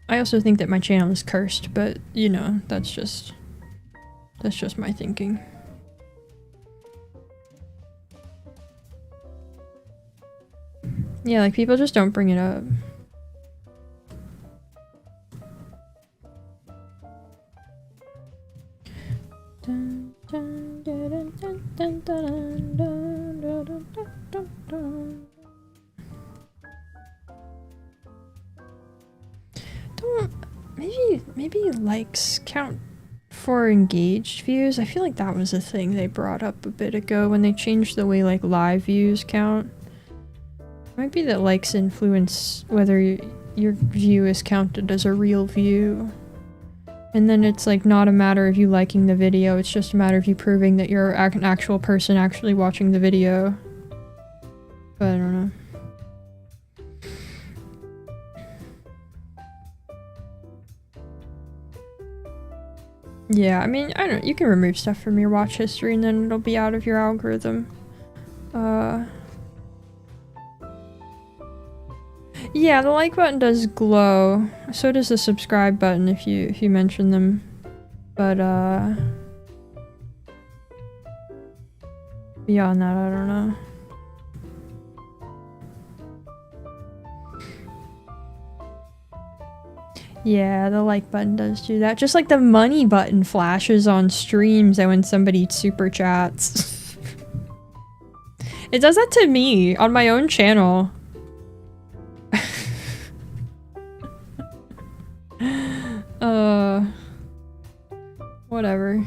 I also think that my channel is cursed, but you know, that's just my thinking. Yeah, like people just don't bring it up. Maybe likes count for engaged views. I feel like that was a thing they brought up a bit ago when they changed the way like live views count. It might be that likes influence whether your view is counted as a real view. And then it's like not a matter of you liking the video, it's just a matter of you proving that you're an actual person actually watching the video. But I don't know. Yeah, I mean, I don't know, you can remove stuff from your watch history and then it'll be out of your algorithm. Yeah, the like button does glow. So does the subscribe button if you mention them. But beyond that, I don't know. Yeah, the like button does do that. Just like the money button flashes on streams and when somebody super chats. It does that to me on my own channel. Whatever.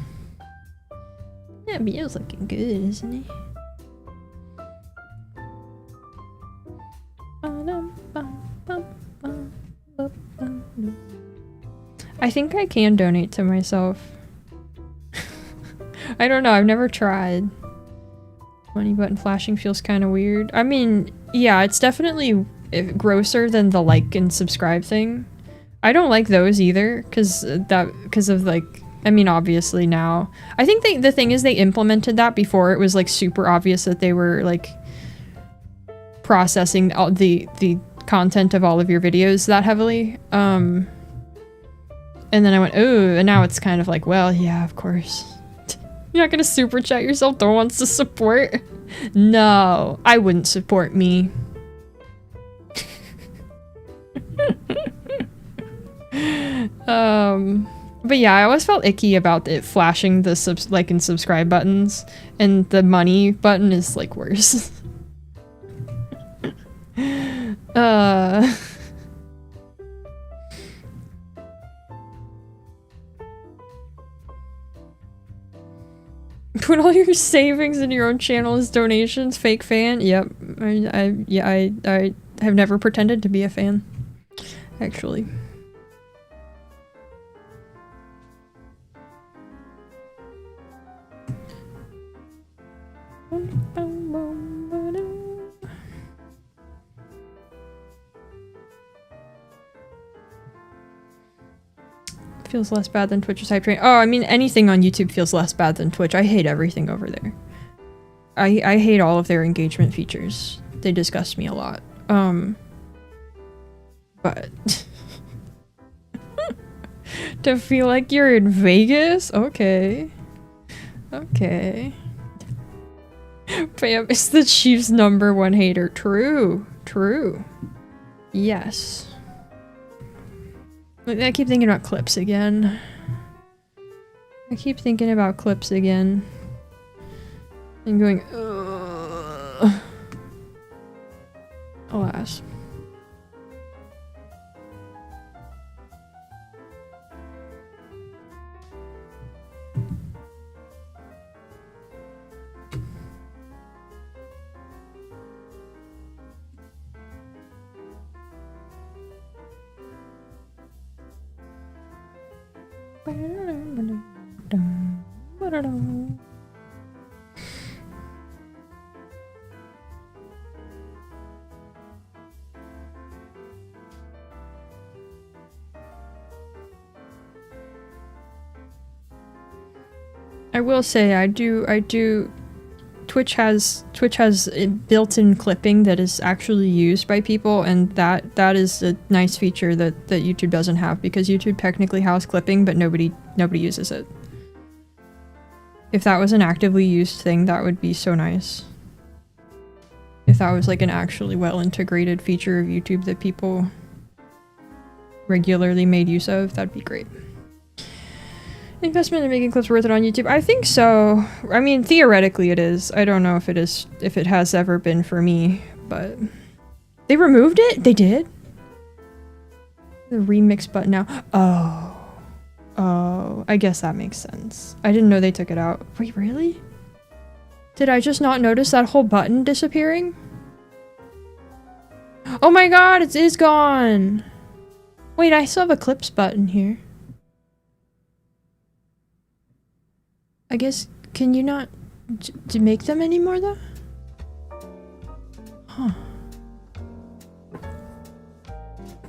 Yeah, Beetle's looking good, isn't he? I think I can donate to myself. I don't know, I've never tried. Money button flashing feels kind of weird. I mean, yeah, it's definitely grosser than the like and subscribe thing. I don't like those either, because of like, I mean, obviously now. I think the thing is they implemented that before it was like super obvious that they were like processing all the content of all of your videos that heavily. And then I went, ooh, and now it's kind of like, well, yeah, of course. You're not gonna super chat yourself, the one wants to support? No, I wouldn't support me. But yeah, I always felt icky about it flashing the like and subscribe buttons, and the money button is like worse. Put all your savings in your own channel as donations. Fake fan. Yep. I have never pretended to be a fan. Actually. feels less bad than Twitch's hype train. Oh, I mean, anything on YouTube feels less bad than Twitch. I hate everything over there. I hate all of their engagement features. They disgust me a lot. But to feel like you're in Vegas? Okay. Okay. Bam is the Chief's #1 hater. True. True. Yes. I keep thinking about clips again. I keep thinking about clips again. And going, ugh. Alas. I will say Twitch has built-in clipping that is actually used by people, and that is a nice feature that YouTube doesn't have, because YouTube technically has clipping, but nobody uses it. If that was an actively used thing, that would be so nice. If that was like an actually well-integrated feature of YouTube that people regularly made use of, that'd be great. Investment in making clips worth it on YouTube? I think so. I mean, theoretically it is. I don't know if it has ever been for me, but they removed it? They did? The remix button now. Oh, I guess that makes sense. I didn't know they took it out. Wait, really? Did I just not notice that whole button disappearing? Oh my god, it is gone! Wait, I still have a clips button here. I guess, can you not make them anymore though? Huh.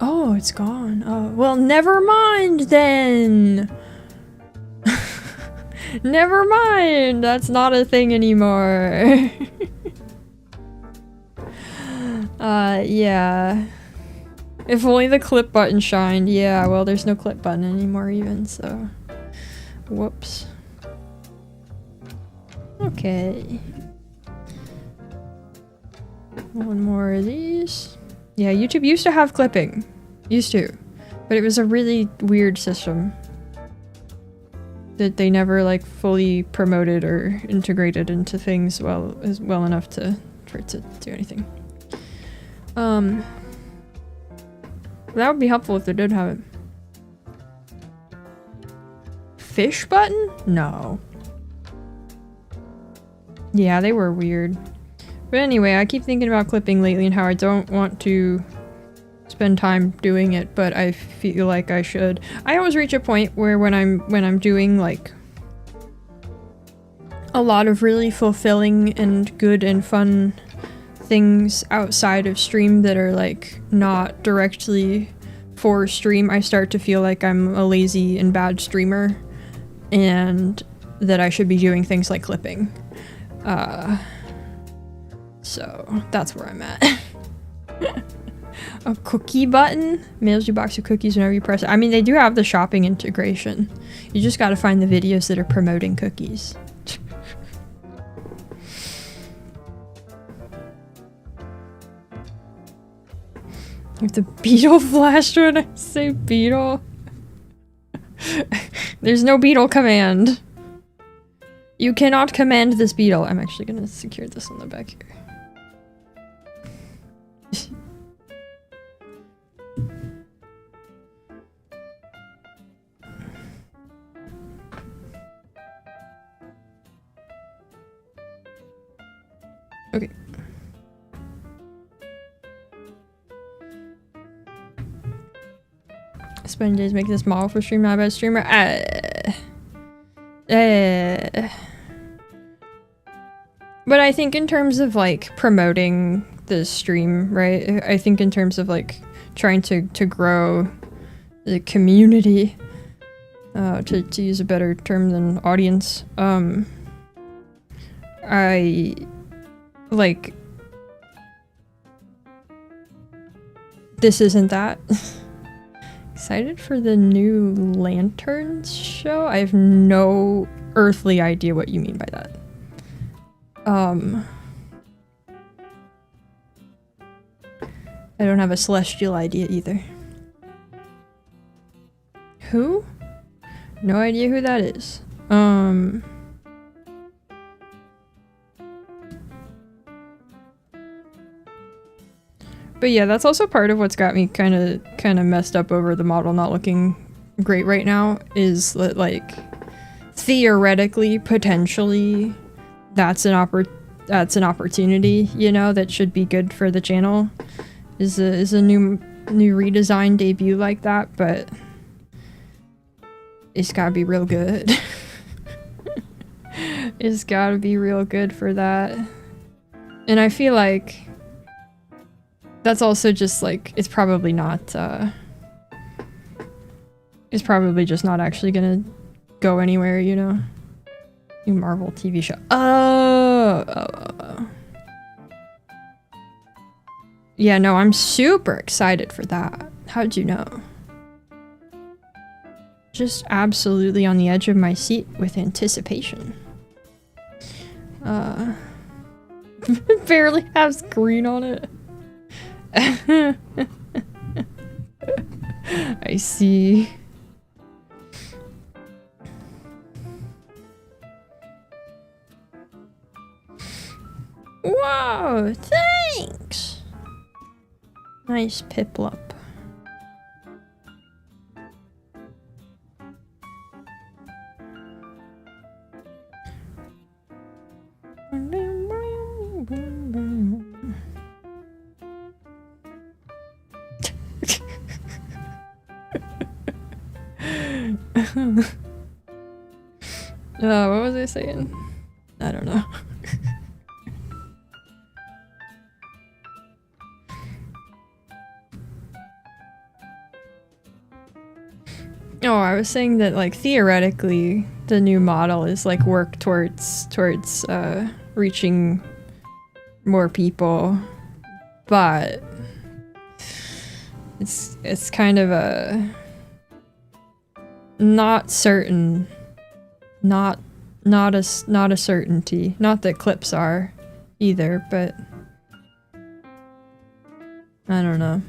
Oh, it's gone. Oh, well, never mind then! Never mind! That's not a thing anymore. Yeah. If only the clip button shined. Yeah, well, there's no clip button anymore even, so... Whoops. Okay. One more of these. Yeah, YouTube used to have clipping. Used to. But it was a really weird system that they never like fully promoted or integrated into things well enough for it to do anything. That would be helpful if they did have it. Fish button? No. Yeah, they were weird. But anyway, I keep thinking about clipping lately and how I don't want to spend time doing it, but I feel like I should. I always reach a point where when I'm doing like a lot of really fulfilling and good and fun things outside of stream that are like not directly for stream, I start to feel like I'm a lazy and bad streamer and that I should be doing things like clipping. So that's where I'm at. A cookie button mails you a box of cookies whenever you press it. I mean, they do have the shopping integration. You just gotta find the videos that are promoting cookies. If the beetle flashed when I say beetle. There's no beetle command. You cannot command this beetle. I'm actually gonna secure this on the back here. Okay. Spend days making this model for stream, not about streamer. But I think in terms of like promoting the stream, right? I think in terms of like trying to grow the community, To use a better term than audience. I like this isn't that. Excited for the new Lanterns show? I have no earthly idea what you mean by that. I don't have a celestial idea either. Who? No idea who that is. But yeah, that's also part of what's got me kind of messed up over the model not looking great right now, is that, like, theoretically, potentially, that's an opportunity, you know, that should be good for the channel. Is a new redesign debut like that, but it's gotta be real good. It's gotta be real good for that. And I feel like that's also just like, it's probably not, it's probably just not actually gonna go anywhere, you know? New Marvel TV show. Oh. Yeah, no, I'm super excited for that. How'd you know? Just absolutely on the edge of my seat with anticipation. Barely has green on it. I see. Whoa, thanks! Nice piplup. What was I saying? I don't know. Oh, I was saying that, like, theoretically, the new model is like work towards reaching more people, but it's kind of a not certain, not a certainty. Not that clips are either, but I don't know.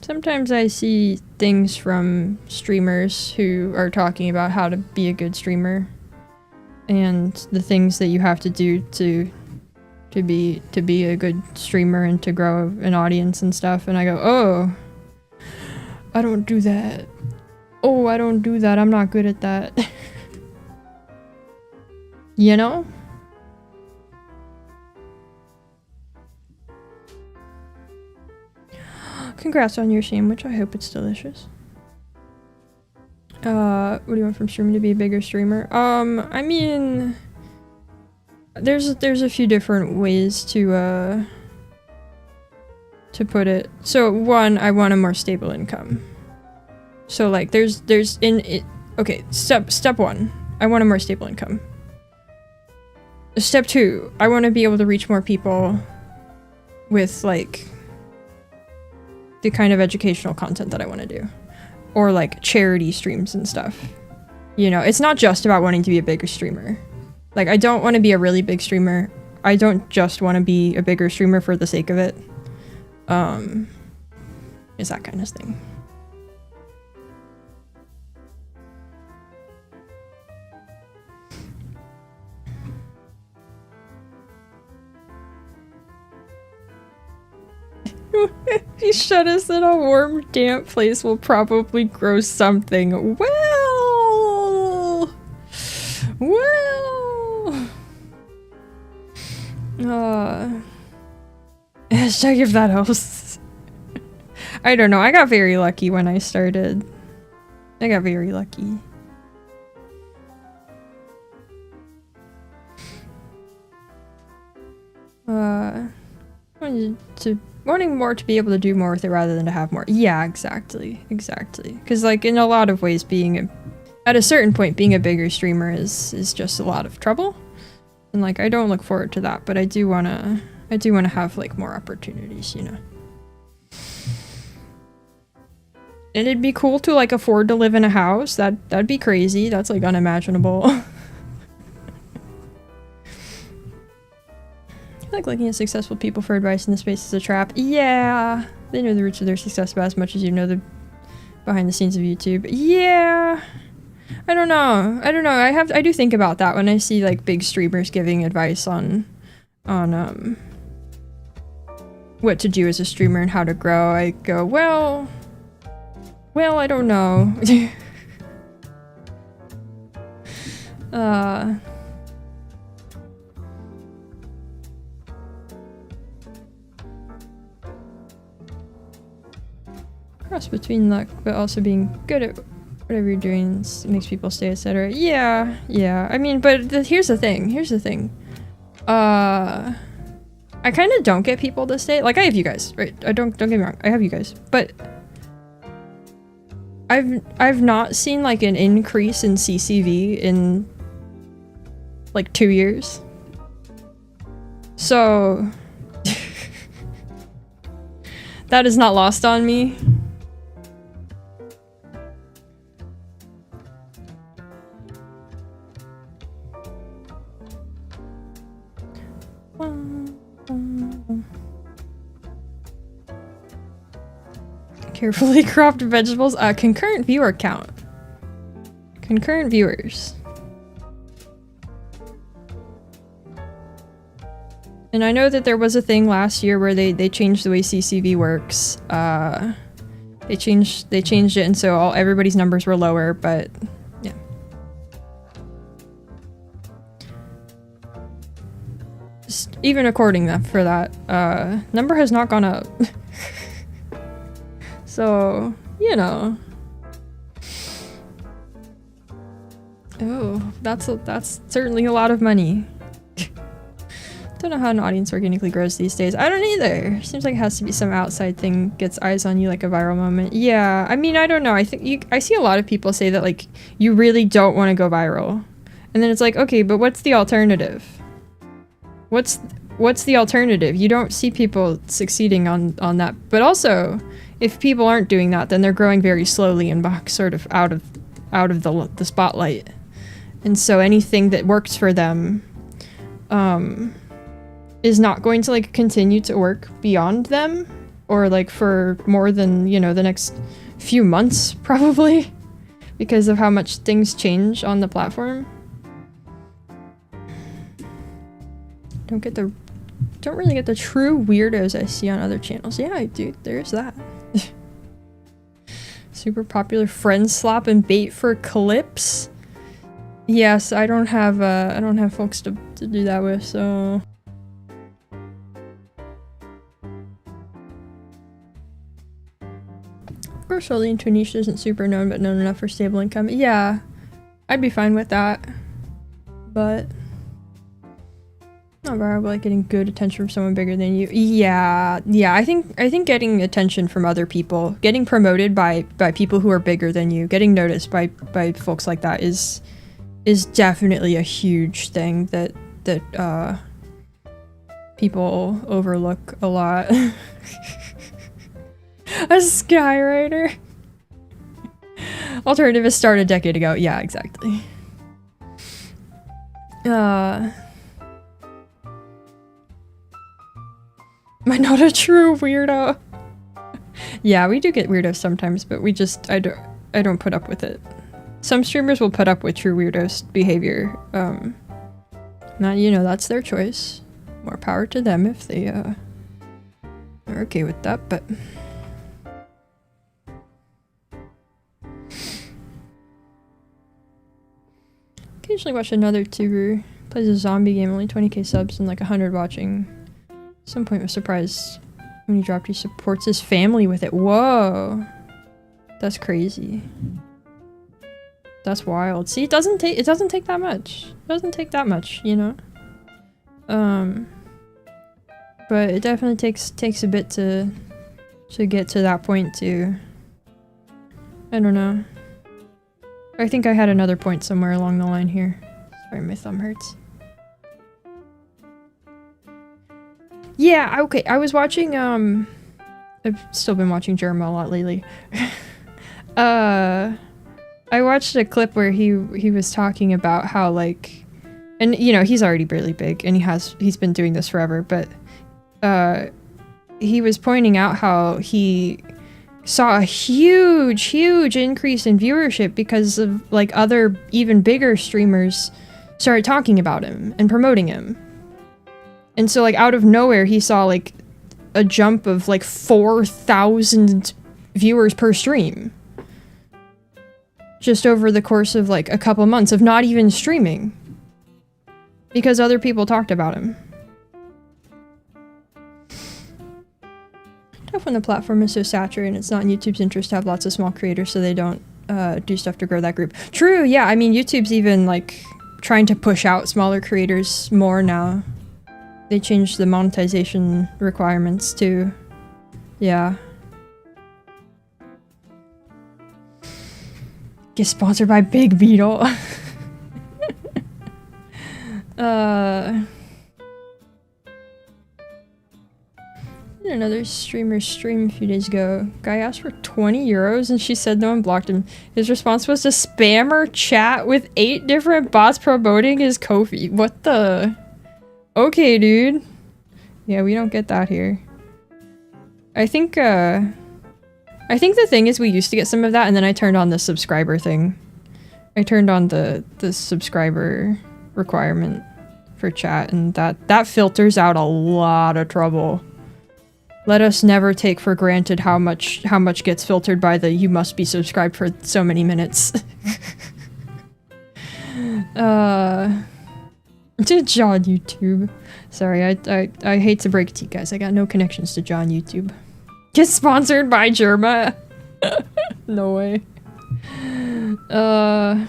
Sometimes I see things from streamers who are talking about how to be a good streamer and the things that you have to do to be a good streamer and to grow an audience and stuff, and I go, oh, I don't do that. Oh, I don't do that. I'm not good at that. You know? Congrats on your sandwich. I hope it's delicious. What do you want from streaming to be a bigger streamer? I mean, there's a few different ways to put it. So one, I want a more stable income. So like okay, step one, I want a more stable income. Step two, I want to be able to reach more people with like the kind of educational content that I want to do, or like charity streams and stuff. You know, it's not just about wanting to be a bigger streamer. Like, I don't want to be a really big streamer. I don't just want to be a bigger streamer for the sake of it. Is that kind of thing. If you shut us in a warm, damp place, we'll probably grow something. Well... Hashtag if that helps. I don't know, I got very lucky when I started. I got very lucky. wanting more to be able to do more with it rather than to have more. Yeah, exactly. Exactly. Because, like, in a lot of ways, at a certain point, being a bigger streamer is just a lot of trouble. And, like, I don't look forward to that, but I do want to have, like, more opportunities, you know? And it'd be cool to, like, afford to live in a house. That'd be crazy. That's, like, unimaginable. I feel like looking at successful people for advice in the space is a trap. Yeah, they know the roots of their success about as much as you know the behind the scenes of YouTube. Yeah, I don't know. I do think about that when I see like big streamers giving advice on what to do as a streamer and how to grow. I go, well, I don't know. Cross between luck, but also being good at whatever you're doing makes people stay, etc. Yeah. I mean, but here's the thing. I kind of don't get people to stay. Like, I have you guys, right? Don't get me wrong. I have you guys, but I've not seen like an increase in CCV in like 2 years. So that is not lost on me. Carefully cropped vegetables. Concurrent viewer count. Concurrent viewers. And I know that there was a thing last year where they changed the way CCV works. They changed it, and so everybody's numbers were lower, but yeah. Just even according for that, number has not gone up. So, you know. Oh, that's certainly a lot of money. Don't know how an audience organically grows these days. I don't either. Seems like it has to be some outside thing gets eyes on you, like a viral moment. Yeah, I mean, I don't know. I think I see a lot of people say that like you really don't want to go viral, and then it's like, okay, but what's the alternative? What's the alternative? You don't see people succeeding on that, but also, if people aren't doing that, then they're growing very slowly and back sort of out of the spotlight. And so anything that works for them is not going to like continue to work beyond them or like for more than, you know, the next few months probably because of how much things change on the platform. Don't really get the true weirdos I see on other channels. Yeah, dude, there's that. Super popular friend slap and bait for clips. Yes, I don't have folks to do that with, so. Grow slowly into a niche that isn't super known but known enough for stable income. Yeah, I'd be fine with that, but not viral, but like getting good attention from someone bigger than you. Yeah. I think getting attention from other people, getting promoted by people who are bigger than you, getting noticed by folks like that is definitely a huge thing that people overlook a lot. A skywriter. Alternative is start a decade ago. Yeah, exactly. Am I not a true weirdo? Yeah, we do get weirdos sometimes, but I don't put up with it. Some streamers will put up with true weirdos behavior. Not, you know, that's their choice. More power to them if they are okay with that, but occasionally watch another tuber plays a zombie game, only 20k subs and like 100 watching. At some point was surprised when he dropped he supports his family with it. Whoa. That's crazy. That's wild. See, it doesn't take that much. It doesn't take that much, you know? But it definitely takes a bit to get to that point too. I don't know. I think I had another point somewhere along the line here. Sorry, my thumb hurts. Yeah, okay, I was watching, I've still been watching Jerma a lot lately. I watched a clip where he was talking about how, like, and you know, he's already really big and he's been doing this forever, but he was pointing out how he saw a huge increase in viewership because of, like, other even bigger streamers started talking about him and promoting him. And so, like, out of nowhere, he saw, like, a jump of, like, 4,000 viewers per stream. Just over the course of, like, a couple months of not even streaming. Because other people talked about him. Tough when the platform is so saturated and it's not in YouTube's interest to have lots of small creators so they don't do stuff to grow that group. True, yeah, I mean, YouTube's even, like, trying to push out smaller creators more now. They changed the monetization requirements too. Yeah. Get sponsored by Big Beetle. Another streamer stream a few days ago. Guy asked for 20 euros and she said no one blocked him. His response was to spam her chat with 8 different bots promoting his Ko-fi. What the? Okay, dude. Yeah, we don't get that here. I think the thing is we used to get some of that and then I turned on the subscriber thing. I turned on the subscriber requirement for chat and that filters out a lot of trouble. Let us never take for granted how much gets filtered by the you must be subscribed for so many minutes. To John YouTube. Sorry, I hate to break it to you guys. I got no connections to John YouTube. Get sponsored by Jerma. No way. But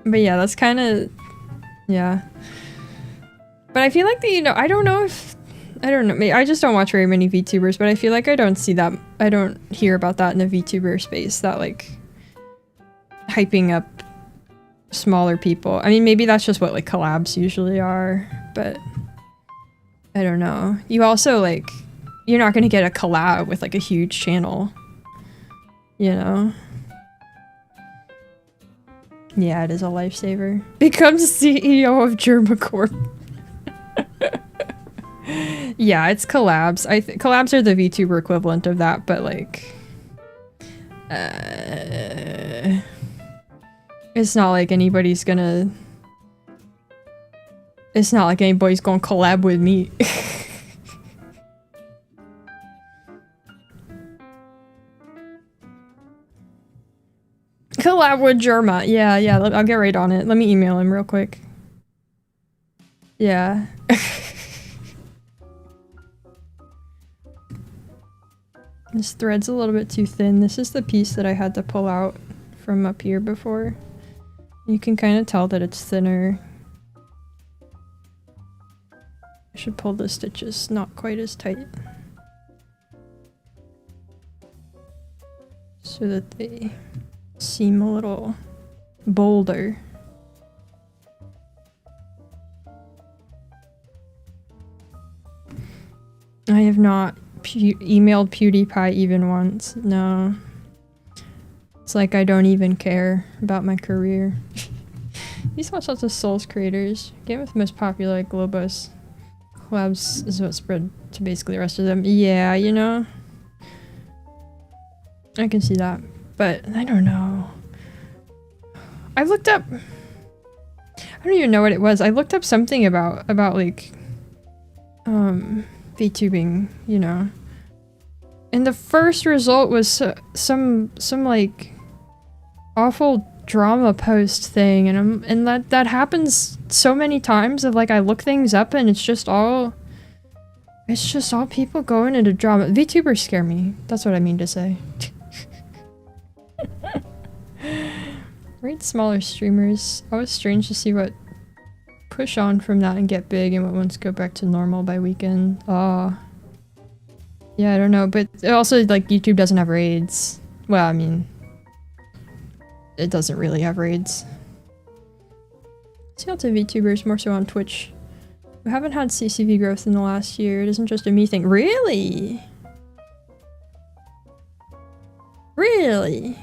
yeah, that's kind of, yeah. But I feel like that, you know, I don't know. I just don't watch very many VTubers, but I feel like I don't see that. I don't hear about that in the VTuber space. That, like, hyping up smaller people. I mean, maybe that's just what, like, collabs usually are, but I don't know. You also, like, you're not gonna get a collab with, like, a huge channel, you know? Yeah, it is a lifesaver. Become CEO of Germa Corp. Yeah, it's collabs. Collabs are the VTuber equivalent of that, but, like, it's not like anybody's gonna... It's not like anybody's gonna collab with me. Collab with Jerma. Yeah, I'll get right on it. Let me email him real quick. Yeah. This thread's a little bit too thin. This is the piece that I had to pull out from up here before. You can kind of tell that it's thinner. I should pull the stitches not quite as tight. So that they seem a little bolder. I have not emailed PewDiePie even once. No. It's like I don't even care about my career. These watch lots of Souls creators. Game with the most popular, like Globus. Collabs is what spread to basically the rest of them. Yeah, you know? I can see that. But I don't know. I looked up... I don't even know what it was. I looked up something about like... VTubing, you know. And the first result was some like awful drama post thing, and that happens so many times of like I look things up and it's just all people going into drama. VTubers scare me. That's what I mean to say. Rate smaller streamers. Always strange to see what push on from that and get big and once go back to normal by weekend. Yeah, I don't know, but also like YouTube doesn't have raids. Well, I mean, it doesn't really have raids. See lots of VTubers more so on Twitch. We haven't had CCV growth in the last year. It isn't just a me thing. Really? Really?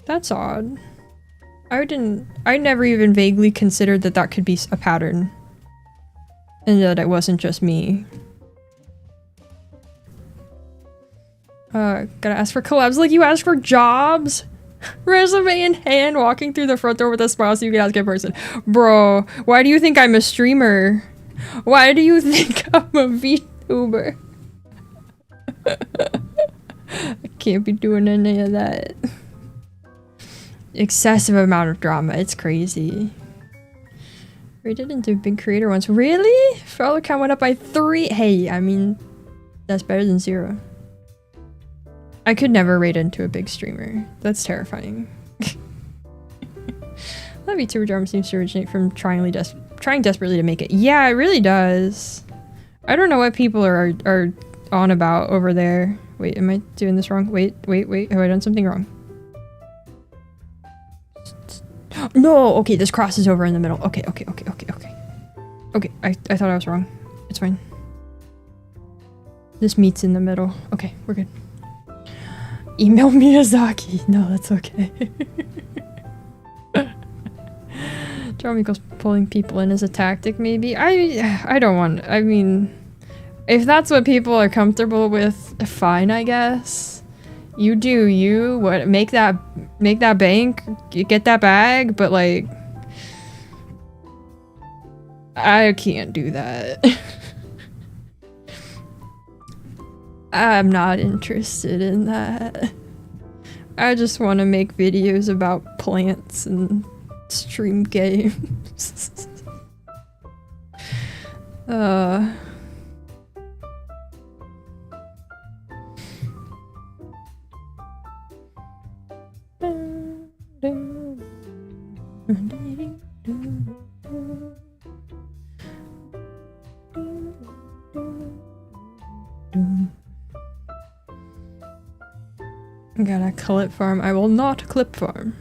That's odd. I never even vaguely considered that that could be a pattern. And that it wasn't just me. Gotta ask for collabs like you ask for jobs? Resume in hand, walking through the front door with a smile so you can ask in person. Bro, why do you think I'm a streamer? Why do you think I'm a VTuber? I can't be doing any of that. Excessive amount of drama, it's crazy. Rated into big creator ones. Really? Follower count went up by 3. Hey, I mean, that's better than 0. I could never rate into a big streamer. That's terrifying. That VTuber drama seems to originate from trying desperately to make it. Yeah, it really does. I don't know what people are on about over there. Wait, am I doing this wrong? Wait. Have I done something wrong? No! Okay, this crosses over in the middle. Okay. Okay, I thought I was wrong. It's fine. This meets in the middle. Okay, we're good. Email Miyazaki. No, that's okay. Drama equals pulling people in as a tactic, maybe? I don't want... I mean... If that's what people are comfortable with, fine, I guess. You do you. What? Make that bank. Get that bag, but like... I can't do that. I'm not interested in that. I just want to make videos about plants and stream games. Gotta clip farm. I will not clip farm.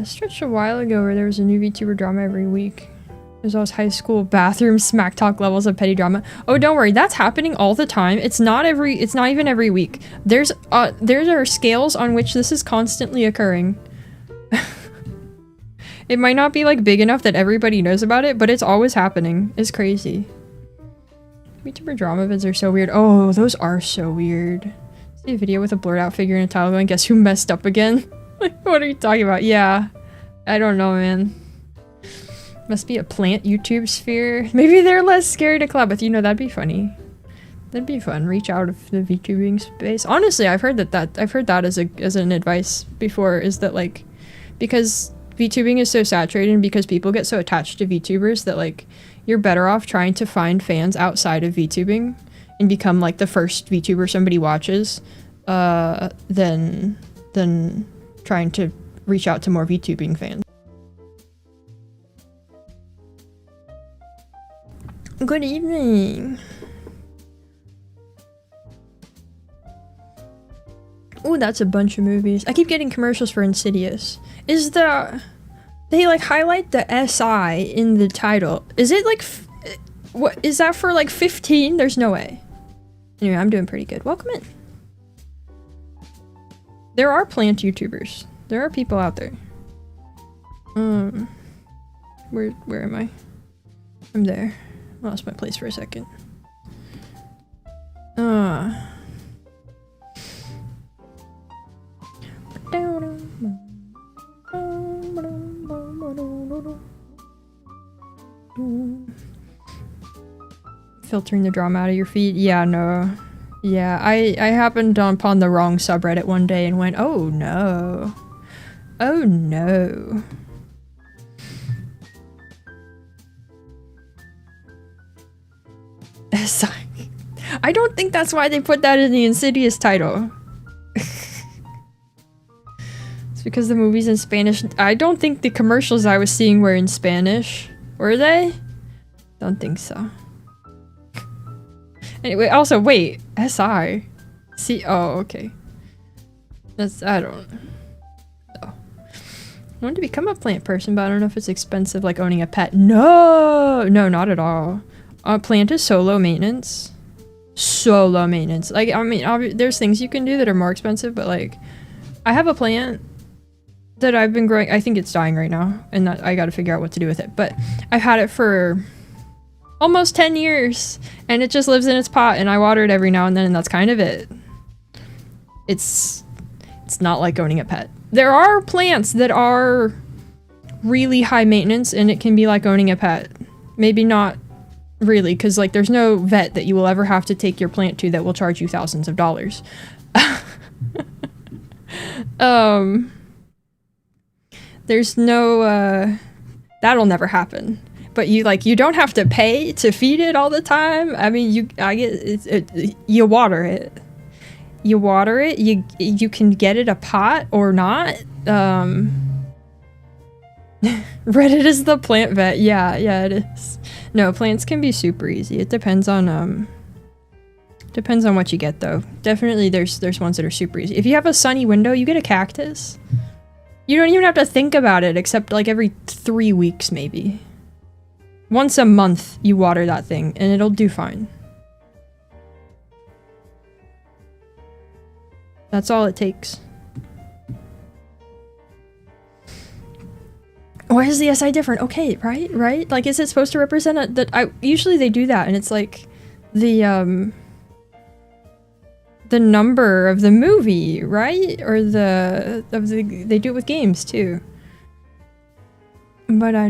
Stretched a while ago where there was a new VTuber drama every week. There's always high school bathroom smack talk levels of petty drama. Oh, don't worry, that's happening all the time. It's not even every week. There are scales on which this is constantly occurring. It might not be like big enough that everybody knows about it, but it's always happening. It's crazy. VTuber drama vids are so weird. Oh, those are so weird. See a video with a blurred out figure in a tile going, guess who messed up again? Like, what are you talking about? Yeah. I don't know, man. Must be a plant YouTube sphere. Maybe they're less scary to collab with. You know, that'd be funny. That'd be fun. Reach out of the VTubing space. Honestly, I've heard that as an advice before, is that like, because VTubing is so saturated and because people get so attached to VTubers that like you're better off trying to find fans outside of VTubing and become like the first VTuber somebody watches than trying to reach out to more VTubing fans. Good evening. Oh, that's a bunch of movies. I keep getting commercials for Insidious. They like highlight the SI in the title. Is it like, what is that for, like 15? There's no way. Anyway, I'm doing pretty good. Welcome in. There are plant YouTubers. There are people out there. Where am I? I'm there. Lost my place for a second. Filtering the drama out of your feed? Yeah, no. Yeah, I happened upon the wrong subreddit one day and went, oh no. Oh no. I don't think that's why they put that in the Insidious title. It's because the movie's in Spanish. I don't think the commercials I was seeing were in Spanish. Were they? Don't think so. Anyway, also, wait. SI? See, oh, okay. That's, I don't know. I want to become a plant person, but I don't know if it's expensive like owning a pet. No! No, not at all. A plant is so low maintenance. So low maintenance. Like, I mean, there's things you can do that are more expensive, but like, I have a plant that I've been growing. I think it's dying right now, and that I gotta figure out what to do with it. But I've had it for almost 10 years, and it just lives in its pot, and I water it every now and then, and that's kind of it. It's not like owning a pet. There are plants that are really high maintenance, and it can be like owning a pet. Maybe not really, because like there's no vet that you will ever have to take your plant to that will charge you thousands of dollars. There's no that'll never happen. But you don't have to pay to feed it all the time. I mean, you water it. You water it, you can get it a pot or not. Reddit is the plant vet. Yeah, it is. No, plants can be super easy. It depends on what you get though. Definitely there's ones that are super easy. If you have a sunny window, you get a cactus. You don't even have to think about it except like every 3 weeks maybe. Once a month you water that thing and it'll do fine. That's all it takes. Why is the SI different? Okay, right? Like, is it supposed to represent usually they do that, and it's like the number of the movie, right? Or they do it with games too. But I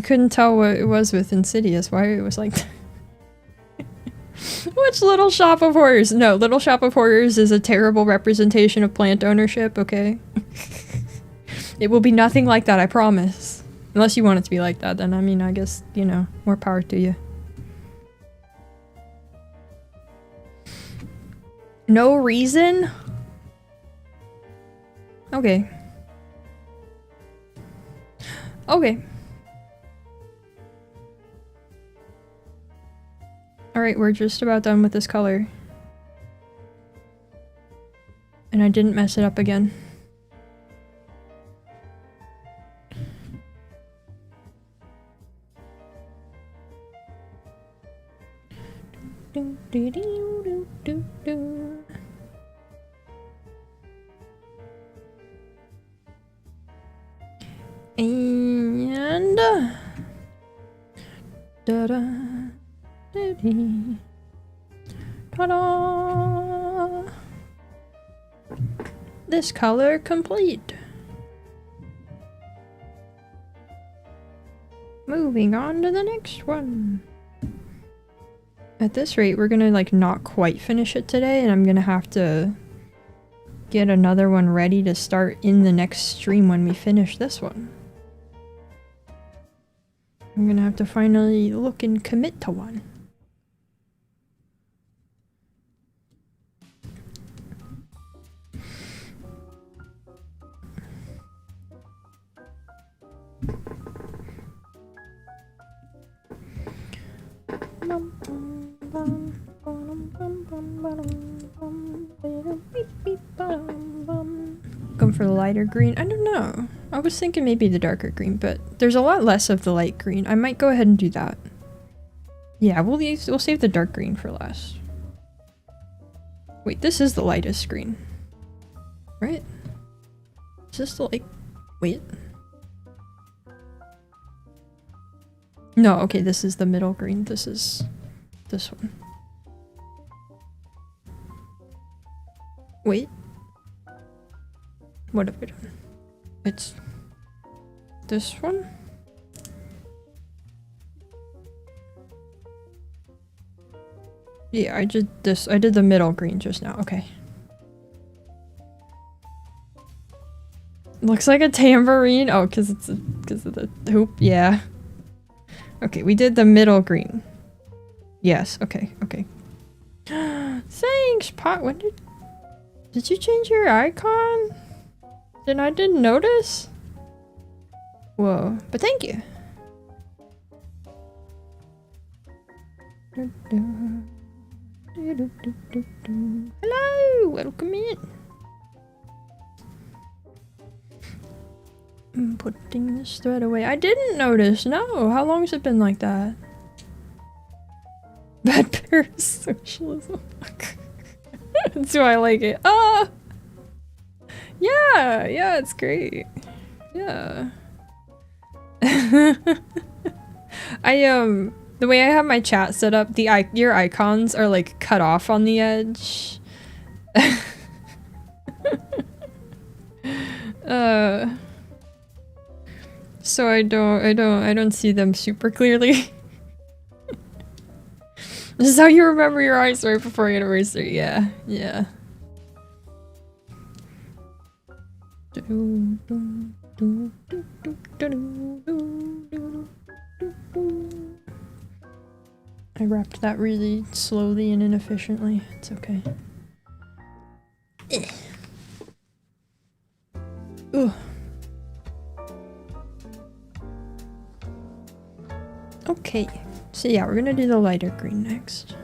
couldn't tell what it was with Insidious, why it was like that. Which Little Shop of Horrors? No, Little Shop of Horrors is a terrible representation of plant ownership, okay? It will be nothing like that, I promise. Unless you want it to be like that, then I mean, I guess, you know, more power to you. No reason? Okay. Okay. Alright, we're just about done with this color. And I didn't mess it up again. And ta-da, ta-da! This color complete. Moving on to the next one. At this rate, we're gonna like not quite finish it today, and I'm gonna have to get another one ready to start in the next stream when we finish this one. I'm gonna have to finally look and commit to one. Going for the lighter green? I don't know. I was thinking maybe the darker green, but there's a lot less of the light green. I might go ahead and do that. Yeah, we'll save the dark green for last. Wait, this is the lightest green. Right? Is this the like... Wait. No, okay, this is the middle green. This is this one. Wait. What have I done? It's this one? Yeah, I did this. I did the middle green just now. Okay. Looks like a tambourine. Oh, because of the hoop. Yeah. Okay, we did the middle green. Yes, okay, okay. Thanks, Pot. When did you change your icon? Then I didn't notice? Whoa, but thank you. Hello, welcome in. I'm putting this thread away. I didn't notice, no. How long has it been like that? Bad parasocialism. That's why I like it. Ah! Yeah, yeah, it's great. Yeah. The way I have my chat set up, your icons are like cut off on the edge. So I don't see them super clearly. This is how you remember your eyes right before anniversary. Yeah, yeah. I wrapped that really slowly and inefficiently. It's okay. Ugh. Okay, so yeah, we're gonna do the lighter green next.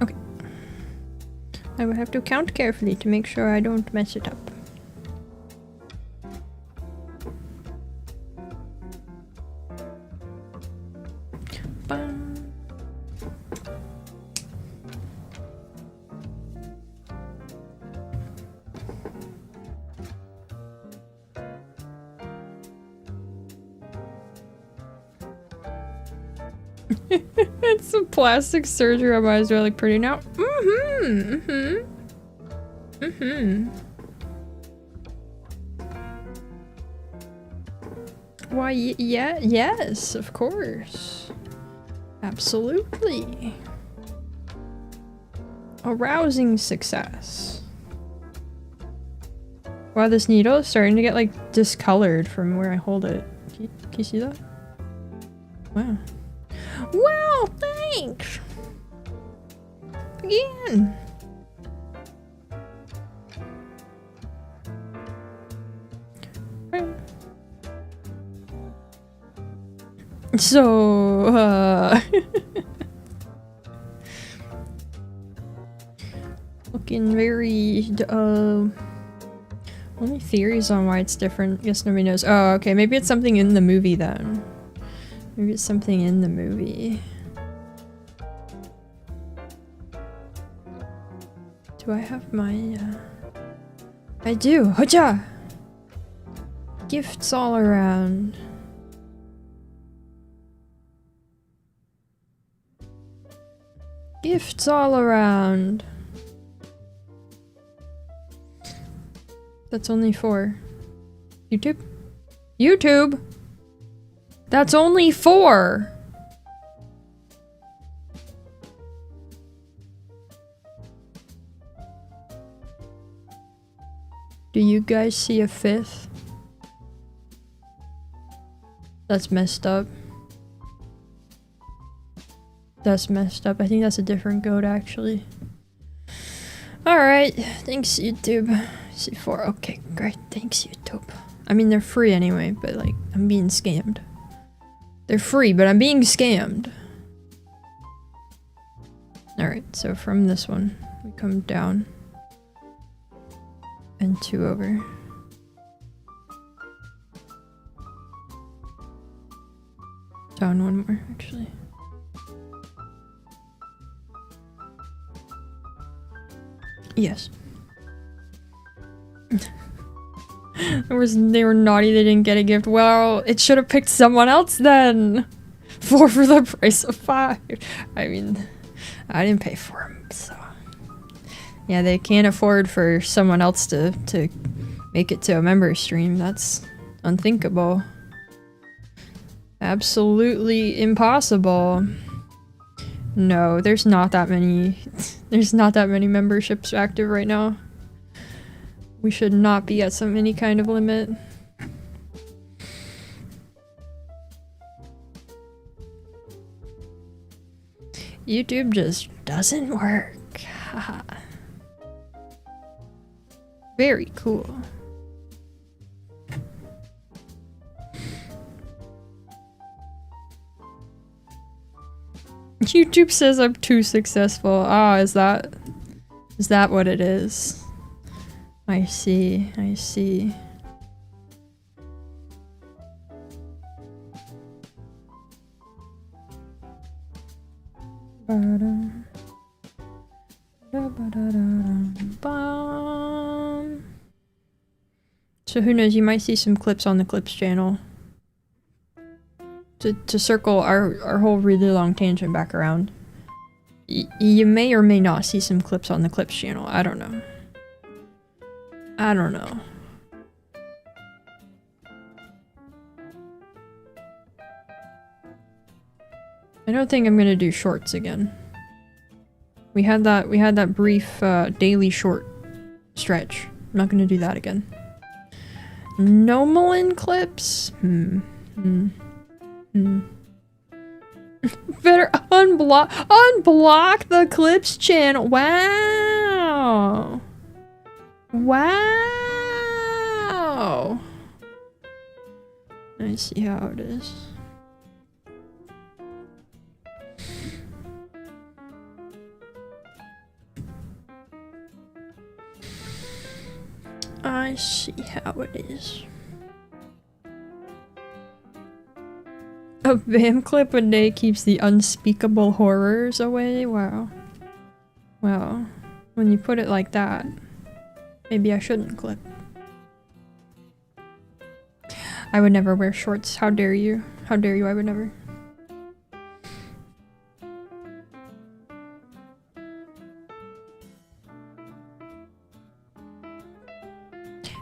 Okay. I will have to count carefully to make sure I don't mess it up. It's some plastic surgery on my eyes. Do I look pretty now? Why, yeah, yes, of course. Absolutely. Arousing success. Wow, this needle is starting to get like discolored from where I hold it. Can you see that? Wow. Wow, thanks! Again! So, looking very, only theories on why it's different. Guess nobody knows. Oh, okay, maybe it's something in the movie then. Maybe it's something in the movie. Do I have my, I do! Hoja! Gifts all around. Gifts all around. That's only 4. YouTube? YouTube! That's only 4! Do you guys see a 5th? That's messed up. That's messed up. I think that's a different goat, actually. Alright, thanks YouTube. C4, okay, great, thanks YouTube. I mean, they're free anyway, but like, I'm being scammed. They're free, but I'm being scammed. Alright, so from this one, we come down. And 2 over. Down 1 more, actually. Yes. They were naughty, they didn't get a gift. Well, it should have picked someone else then. 4 for the price of 5. I mean, I didn't pay for them, so. Yeah, they can't afford for someone else to make it to a member stream. That's unthinkable. Absolutely impossible. No, there's not that many memberships active right now. We should not be at any kind of limit. YouTube just doesn't work. Haha. Very cool. YouTube says I'm too successful. Ah, is that what it is? I see, I see. So who knows, you might see some clips on the Clips channel. To circle our whole really long tangent back around. You may or may not see some clips on the Clips channel. I don't know. I don't know. I don't think I'm gonna do shorts again. We had that brief daily short stretch. I'm not gonna do that again. No Mullen clips? Better unblock the Clips channel. Wow. Wow. I see how it is. I see how it is. A BAM clip a day keeps the unspeakable horrors away? Wow. Well, when you put it like that, maybe I shouldn't clip. I would never wear shorts. How dare you? How dare you? I would never.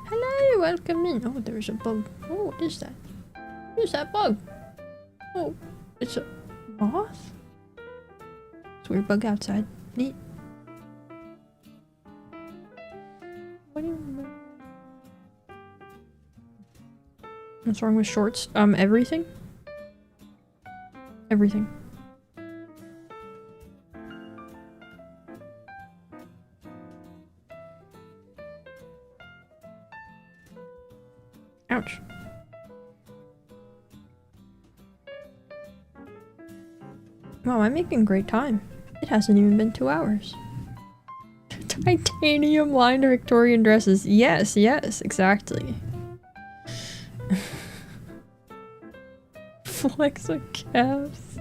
Hello, welcome in. Oh, there's a bug. Oh, what is that? What is that bug? Oh, it's a moth? It's a weird bug outside. Neat. What do you mean? What's wrong with shorts? Everything? Everything. Ouch. Wow, I'm making great time. It hasn't even been 2 hours. Titanium lined Victorian dresses. Yes, yes, exactly. Flex with calves.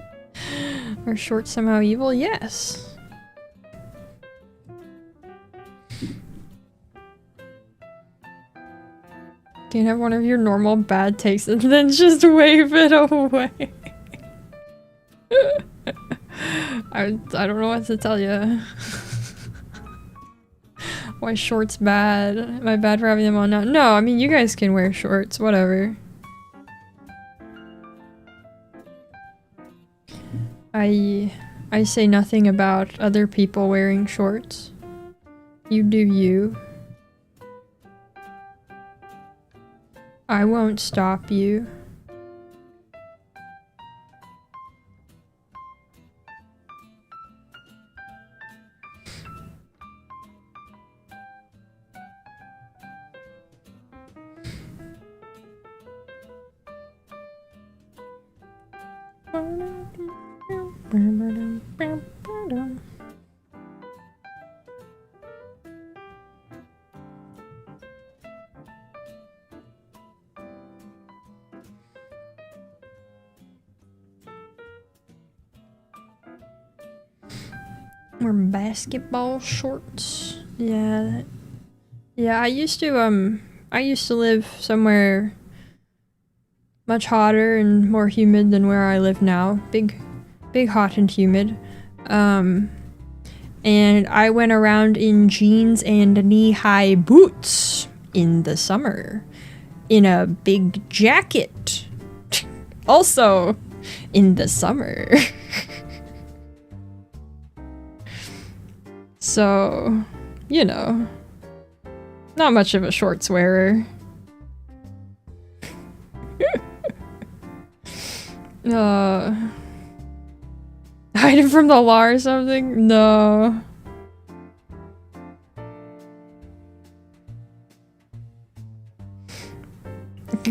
Are shorts somehow evil? Yes. Can't have one of your normal bad takes and then just wave it away. I don't know what to tell you. Why shorts bad? Am I bad for having them on now? No, I mean you guys can wear shorts, whatever. I say nothing about other people wearing shorts. You do you. I won't stop you. Or basketball shorts. Yeah. Yeah, I used to live somewhere much hotter and more humid than where I live now. Big hot and humid. And I went around in jeans and knee-high boots in the summer. In a big jacket. Also in the summer. So, you know, not much of a shorts wearer. hiding from the law or something? No.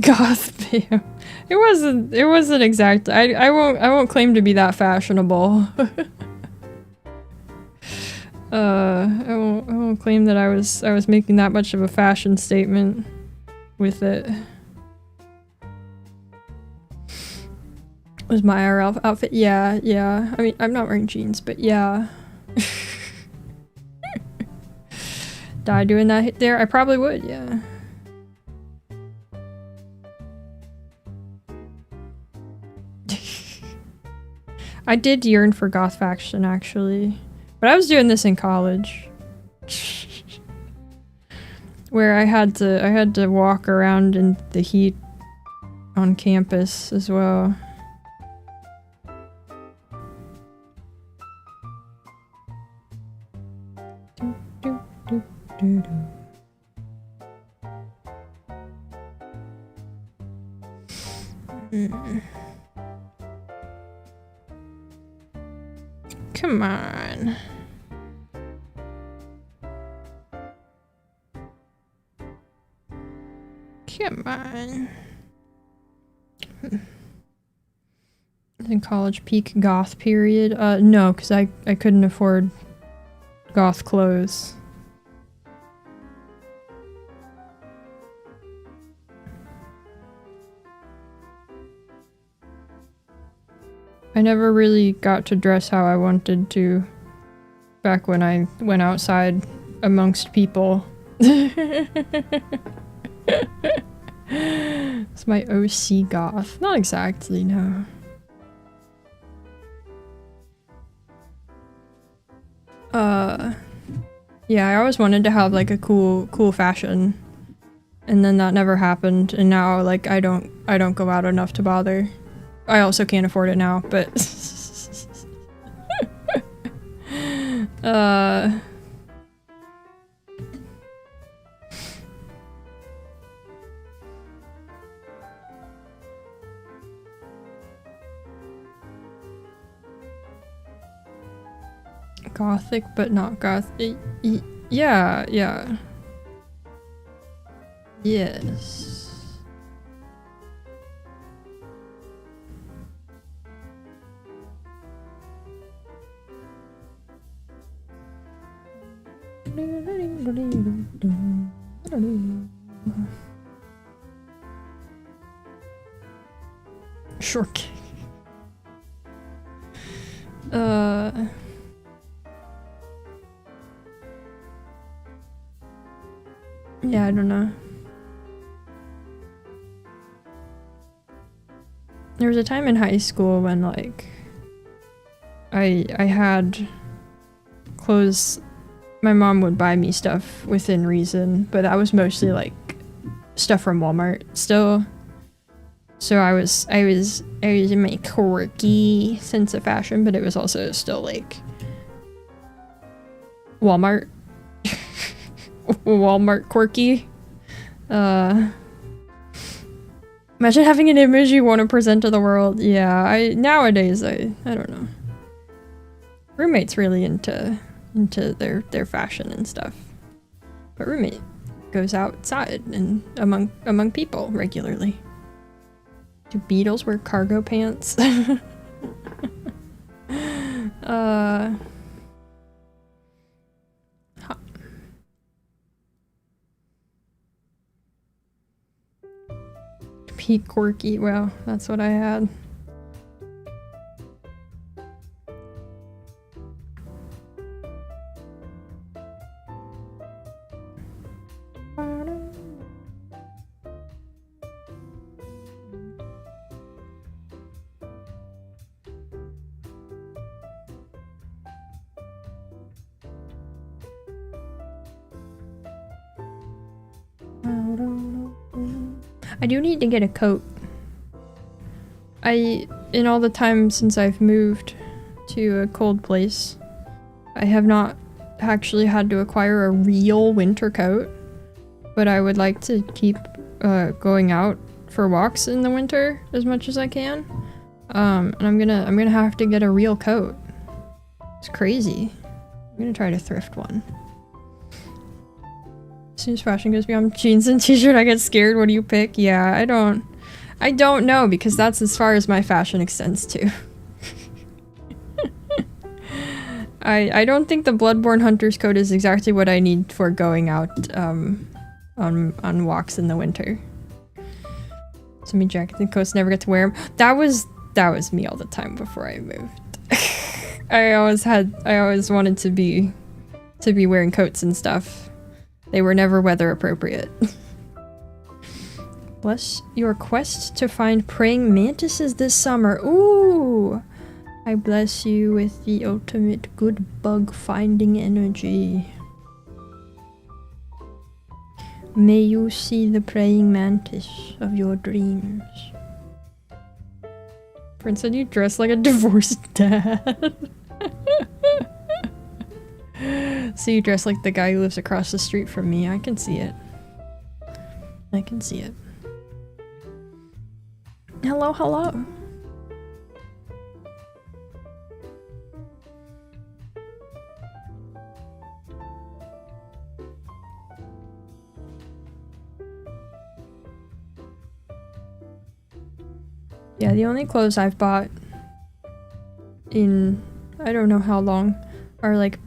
Goth bam. It wasn't exact. I won't claim to be that fashionable. I won't claim that I was making that much of a fashion statement with it. Was my IRL outfit? Yeah, yeah. I mean, I'm not wearing jeans, but yeah. Die doing that there? I probably would, yeah. I did yearn for goth faction, actually. But I was doing this in college. Where I had to walk around in the heat on campus as well. Come on. Come on. In college, peak goth period? No, because I couldn't afford goth clothes. I never really got to dress how I wanted to back when I went outside amongst people. It's my OC goth. Not exactly, no. Yeah, I always wanted to have like a cool fashion. And then that never happened, and now like I don't go out enough to bother. I also can't afford it now, but Gothic but not goth. Yeah, yeah. Yes. Short. Yeah, I don't know. There was a time in high school when like I had clothes. My mom would buy me stuff within reason, but that was mostly like stuff from Walmart still. So I was in my quirky sense of fashion, but it was also still like Walmart. Walmart quirky. Imagine having an image you want to present to the world. Yeah, nowadays I don't know. Roommate's really into their fashion and stuff. But roommate goes outside and among people regularly. Do beetles wear cargo pants? Peak quirky. Well, that's what I had. I do need to get a coat. In all the time since I've moved to a cold place, I have not actually had to acquire a real winter coat, but I would like to keep going out for walks in the winter as much as I can. And I'm gonna have to get a real coat. It's crazy. I'm gonna try to thrift one. As soon as fashion goes beyond jeans and t-shirt, I get scared. What do you pick? Yeah, I don't know, because that's as far as my fashion extends to. I don't think the Bloodborne Hunter's coat is exactly what I need for going out on walks in the winter. So me jackets and coats, never get to wear them. That was me all the time before I moved. I always wanted to be wearing coats and stuff. They were never weather appropriate. Bless your quest to find praying mantises this summer. Ooh! I bless you with the ultimate good bug finding energy. May you see the praying mantis of your dreams. Prince said you dress like a divorced dad. So you dress like the guy who lives across the street from me. I can see it. I can see it. Hello, hello. Yeah, the only clothes I've bought in I don't know how long are like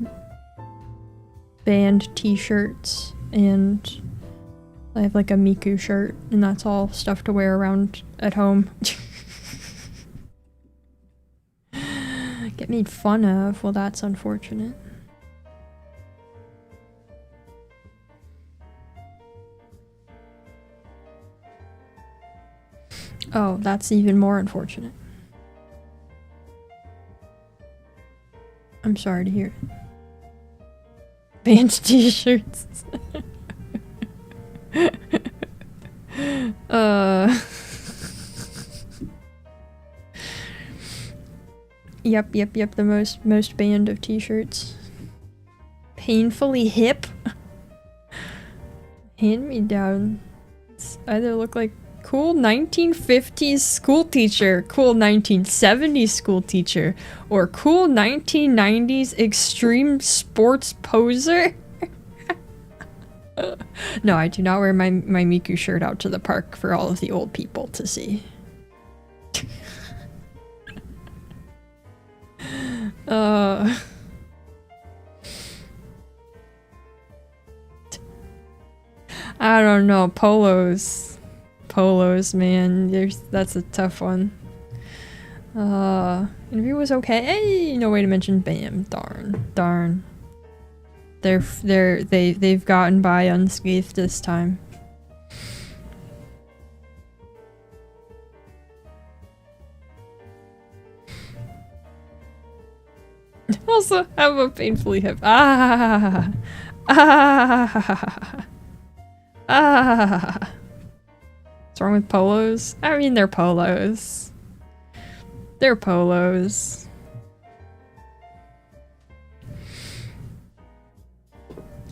band t-shirts, and I have like a Miku shirt, and that's all stuff to wear around at home. Get made fun of. Well, that's unfortunate. Oh, that's even more unfortunate. I'm sorry to hear it. Band t-shirts. Yep, the most band of t-shirts. Painfully hip. Hand me down. It's either look like cool 1950s school teacher, cool 1970s school teacher, or cool 1990s extreme sports poser. No, I do not wear my Miku shirt out to the park for all of the old people to see. I don't know, polos, man. That's a tough one. Interview was okay. Hey, no way to mention Bam. Darn. They've gotten by unscathed this time. Also have a painfully hip. What's wrong with polos? I mean, they're polos. They're polos.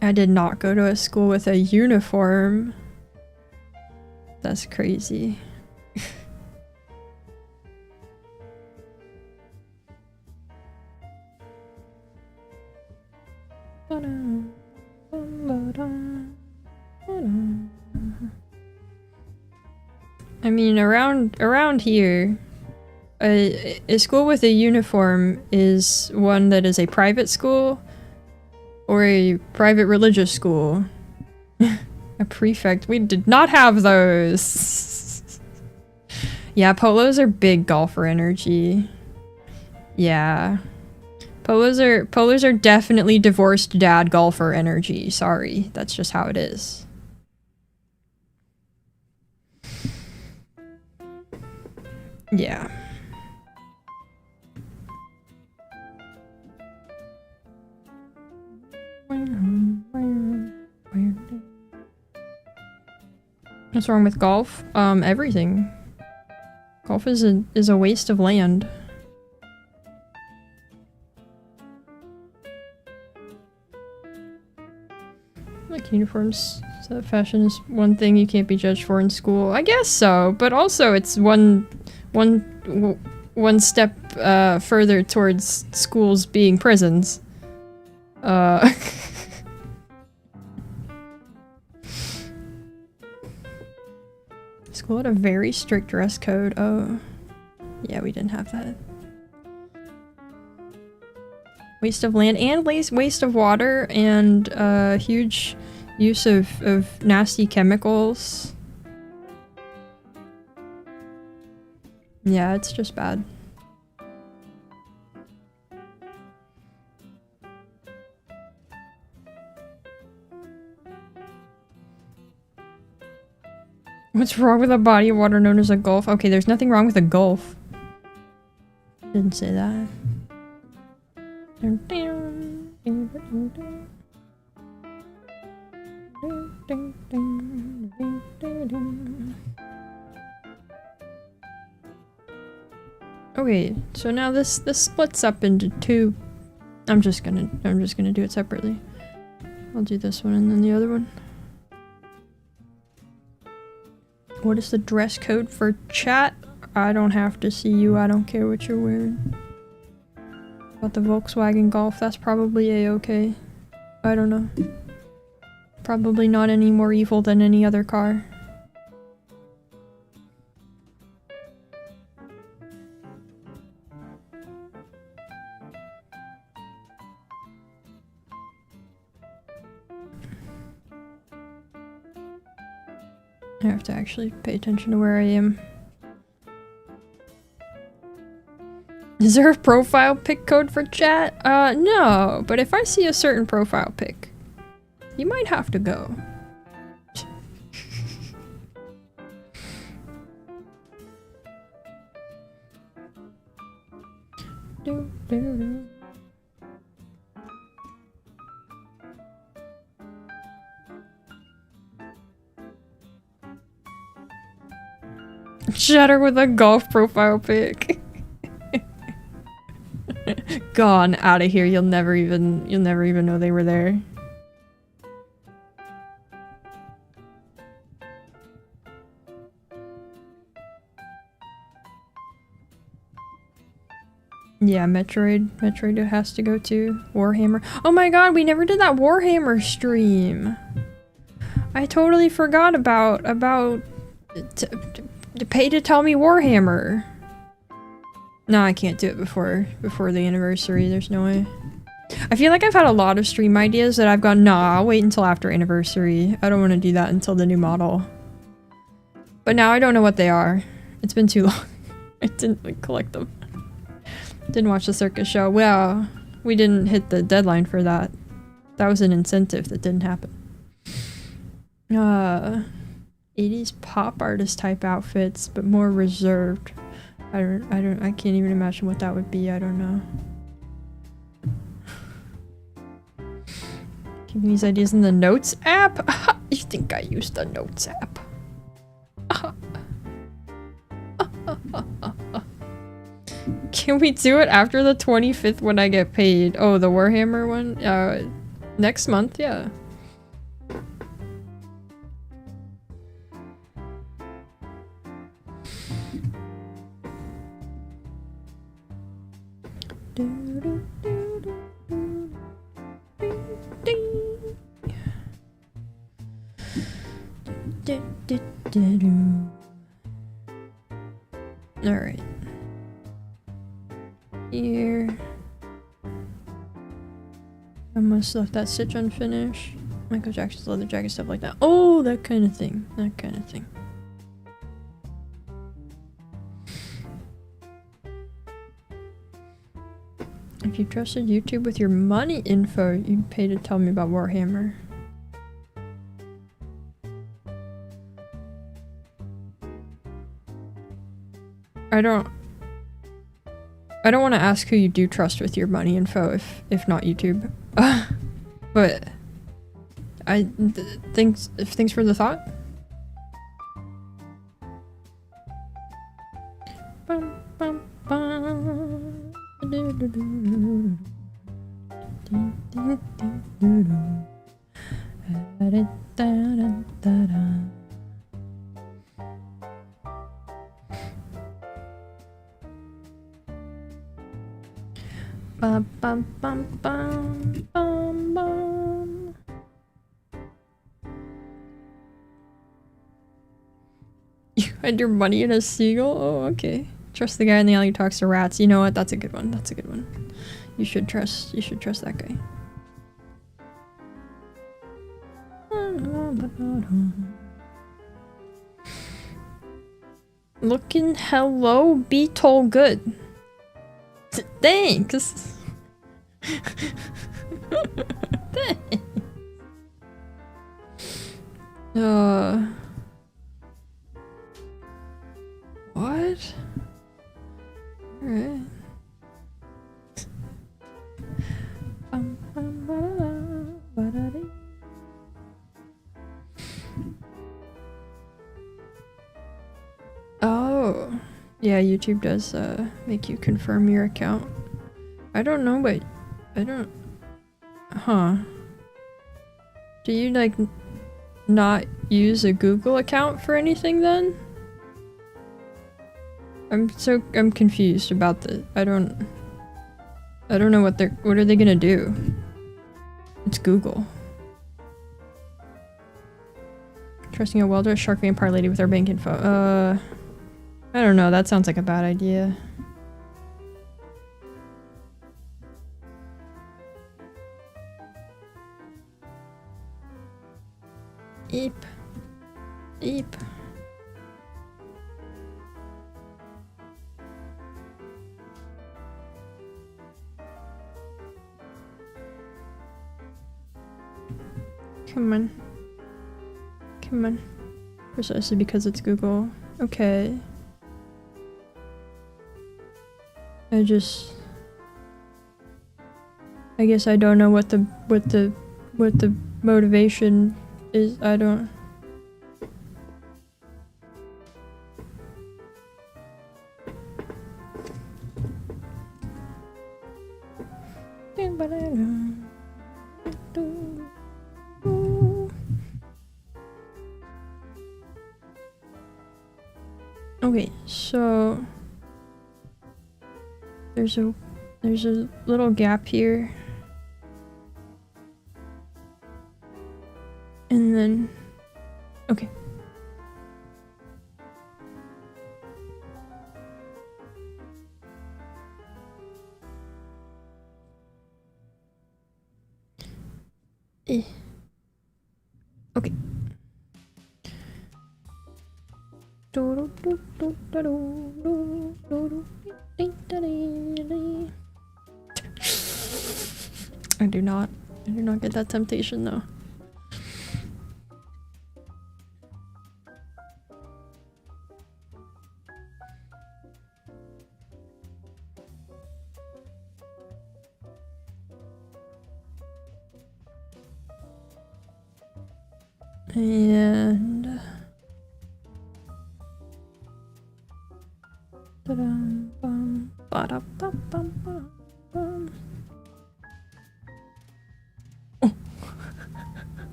I did not go to a school with a uniform. That's crazy. I mean, around here, a school with a uniform is one that is a private school or a private religious school. A prefect. We did not have those. Yeah, polos are big golfer energy. Yeah. Polos are definitely divorced dad golfer energy. Sorry, that's just how it is. Yeah. What's wrong with golf? Everything. Golf is a waste of land. Like uniforms, so fashion is one thing you can't be judged for in school. I guess so, but also it's one one step further towards schools being prisons. School had a very strict dress code. Oh, yeah, we didn't have that. Waste of land and waste of water and huge use of nasty chemicals. Yeah, it's just bad. What's wrong with a body of water known as a gulf? Okay, there's nothing wrong with a gulf. Didn't say that. Okay, so now this splits up into two. I'm just gonna do it separately. I'll do this one and then the other one. What is the dress code for chat? I don't have to see you. I don't care what you're wearing. About the Volkswagen Golf, that's probably a-okay. I don't know. Probably not any more evil than any other car. I have to actually pay attention to where I am. Is there a profile pic code for chat? No, but if I see a certain profile pic, you might have to go. Shatter with a golf profile pic. Gone out of here. You'll never even know they were there. Yeah, Metroid has to go to Warhammer. Oh my god, we never did that Warhammer stream. I totally forgot about to pay to tell me Warhammer. No, I can't do it before the anniversary. There's no way. I feel like I've had a lot of stream ideas that I've gone, nah, I'll wait until after anniversary. I don't want to do that until the new model. But now I don't know what they are. It's been too long. I didn't like, collect them. Didn't watch the circus show. Well, we didn't hit the deadline for that. That was an incentive that didn't happen. 80s pop artist type outfits, but more reserved. I can't even imagine what that would be. I don't know. Keeping these ideas in the notes app? You think I use the notes app? Can we do it after the 25th when I get paid? Oh, the Warhammer one? Next month, yeah. Alright. Here. I must have left that stitch unfinished. Michael Jackson's leather jacket, stuff like that. Oh, that kind of thing. That kind of thing. If you trusted YouTube with your money info, you'd pay to tell me about Warhammer. I don't want to ask who you do trust with your money info if not YouTube. But thanks for the thought. Bum, bum, bum. Bum, bum, bum, bum, bum, bum. You had your money in a seagull? Oh, okay. Trust the guy in the alley who talks to rats. You know what? That's a good one. That's a good one. You should trust that guy. Looking hello, beetle good. Thanks. Thanks. What? Alright. Oh. Yeah, YouTube does make you confirm your account. I don't know, but I don't... Huh. Do you, like, not use a Google account for anything then? I'm confused about the... I don't know what are they gonna do? It's Google. Trusting a well-dressed shark vampire lady with our bank info. I don't know, that sounds like a bad idea. Eep. Eep. Come on. Come on. Precisely because it's Google. Okay. I guess I don't know what the motivation is. I don't. Okay, so there's a little gap here. And then okay. Okay. I do not get that temptation though. And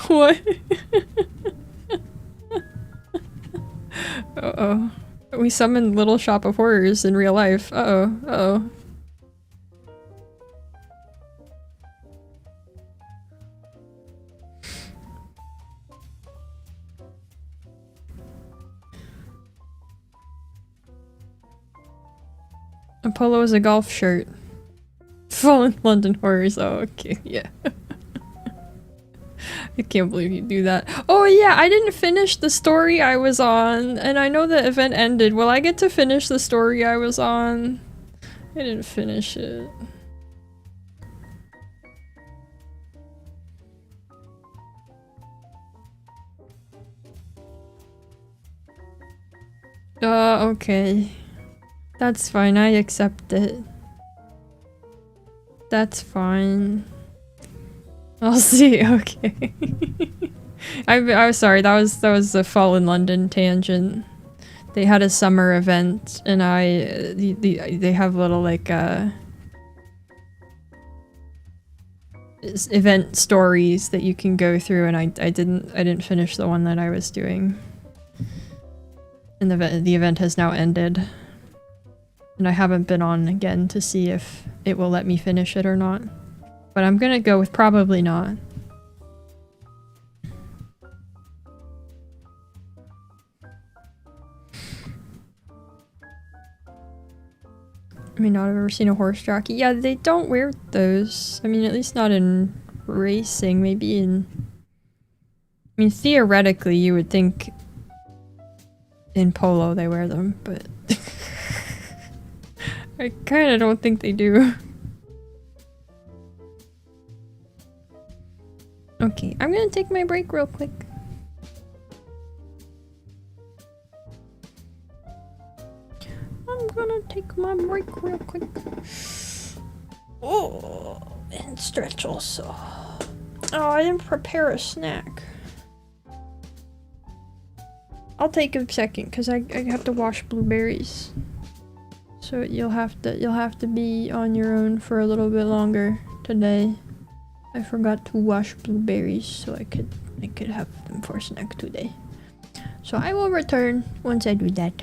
what? Uh-oh. We summoned Little Shop of Horrors in real life. Uh-oh. Uh-oh. A polo is a golf shirt. Fallen London Horrors. Oh, okay. Yeah. I can't believe you do that. Oh yeah, I didn't finish the story I was on, and I know the event ended. Will I get to finish the story I was on? I didn't finish it. Okay. That's fine, I accept it. That's fine. I'll see, okay. I was sorry, that was a Fallen London tangent. They had a summer event, and they have little, like, event stories that you can go through, and I didn't finish the one that I was doing. And the event has now ended. And I haven't been on again to see if it will let me finish it or not. But I'm gonna go with probably not. I mean, not I've ever seen a horse jockey. Yeah, they don't wear those. I mean, at least not in racing. Maybe in... I mean, theoretically, you would think in polo they wear them, but... I kinda don't think they do. Okay, I'm gonna take my break real quick. I'm gonna take my break real quick. Oh, and stretch also. Oh, I didn't prepare a snack. I'll take a second because I have to wash blueberries. So you'll have to be on your own for a little bit longer today. I forgot to wash blueberries so I could have them for a snack today. So I will return once I do that.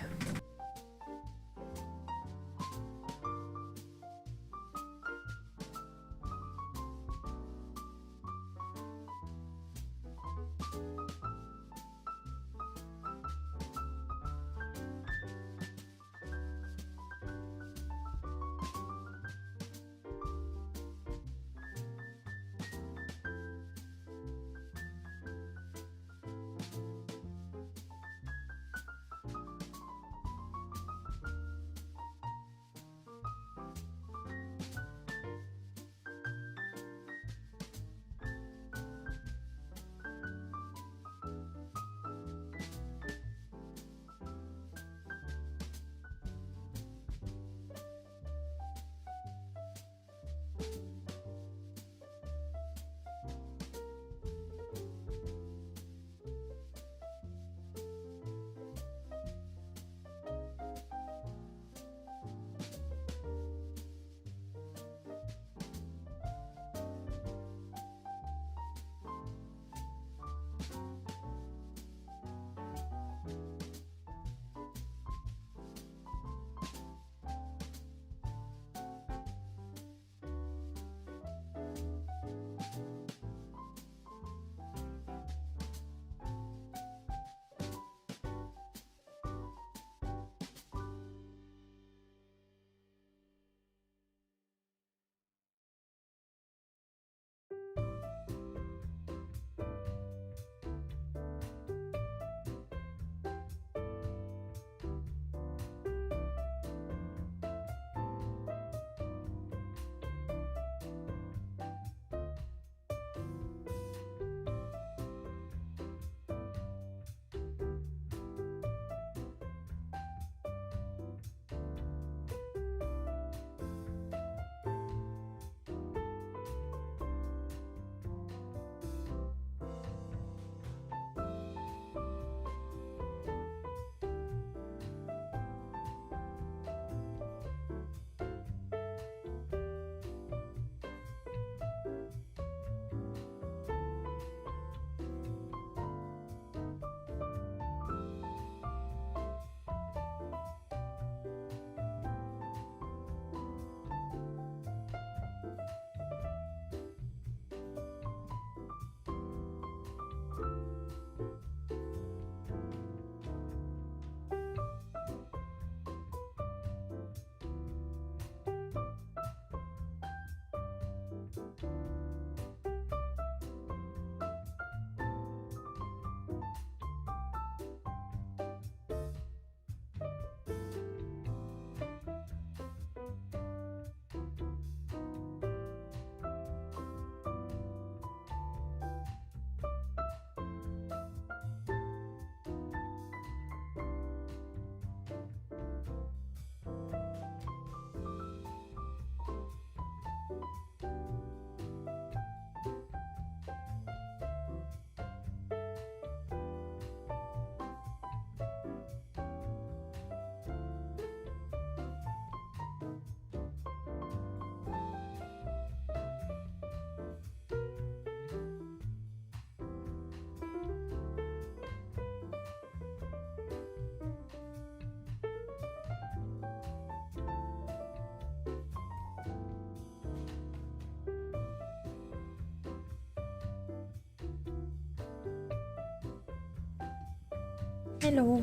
Hello.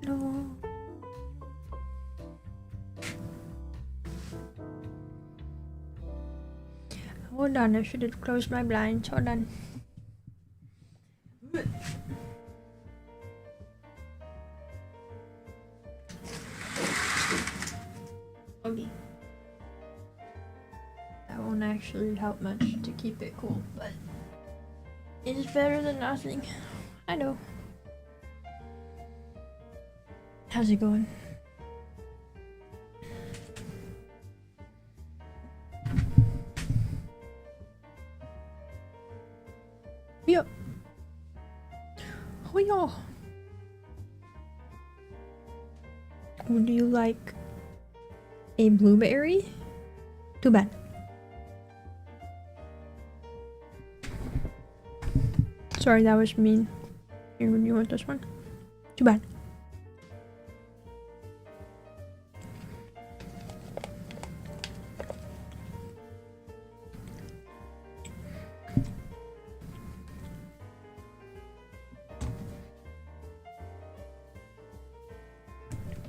Hello. Hold on, I should have closed my blinds. Hold on. Okay. That won't actually help much to keep it cool, but it's better than nothing. I know. How's it going? Yep. Oh yeah. Would you like a blueberry? Too bad. Sorry, that was mean. Here, would you want this one? Too bad.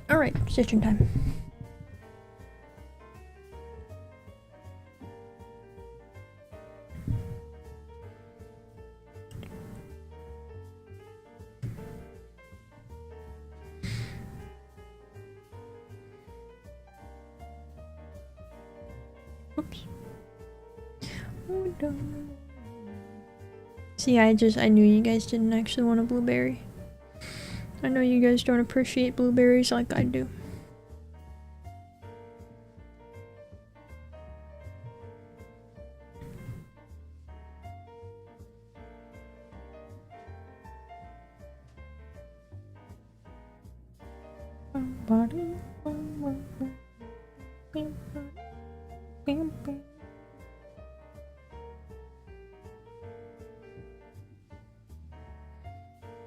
Alright, stitching time. Oops. Oh, no. See, I knew you guys didn't actually want a blueberry. I know you guys don't appreciate blueberries like I do.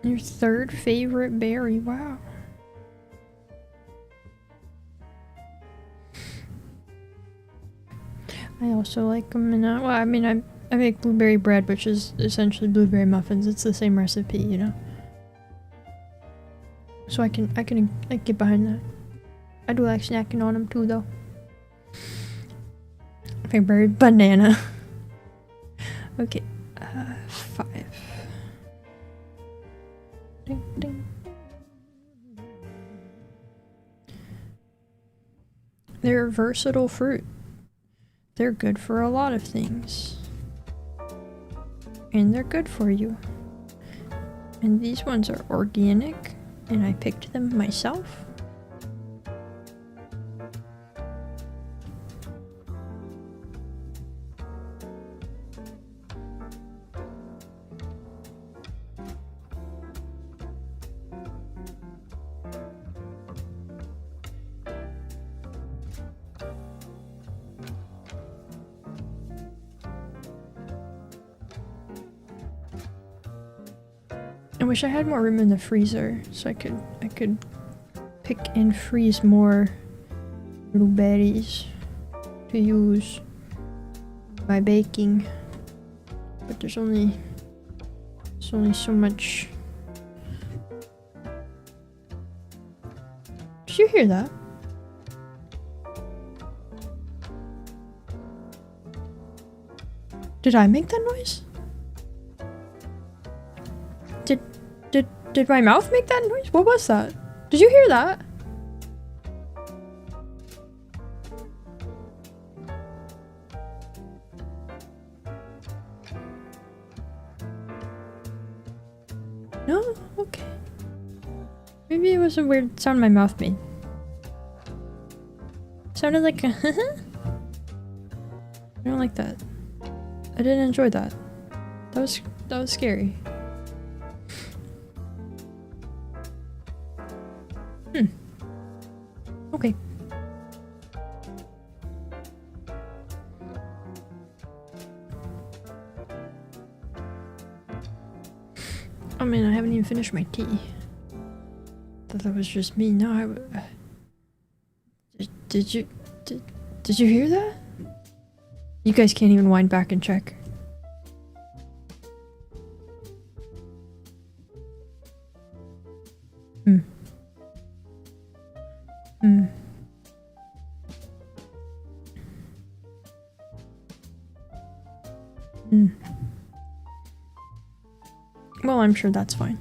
Your third favorite berry, wow. I also like them in well, I mean, I make blueberry bread, which is essentially blueberry muffins. It's the same recipe, you know. So I can like get behind that. I do like snacking on them too, though. Favorite banana. Okay, 5. Ding, ding. They're a versatile fruit. They're good for a lot of things. And they're good for you. And these ones are organic, and I picked them myself. I wish I had more room in the freezer so I could pick and freeze more blueberries to use by baking. But there's only so much. Did you hear that? Did I make that noise? Did my mouth make that noise? What was that? Did you hear that? No? Okay. Maybe it was a weird sound my mouth made. Sounded like a I don't like that. I didn't enjoy that. That was scary. Okay. I mean, I haven't even finished my tea. Thought that was just me. No, did you hear that? You guys can't even wind back and check. Hmm. Hmm. Hmm. Well, I'm sure that's fine.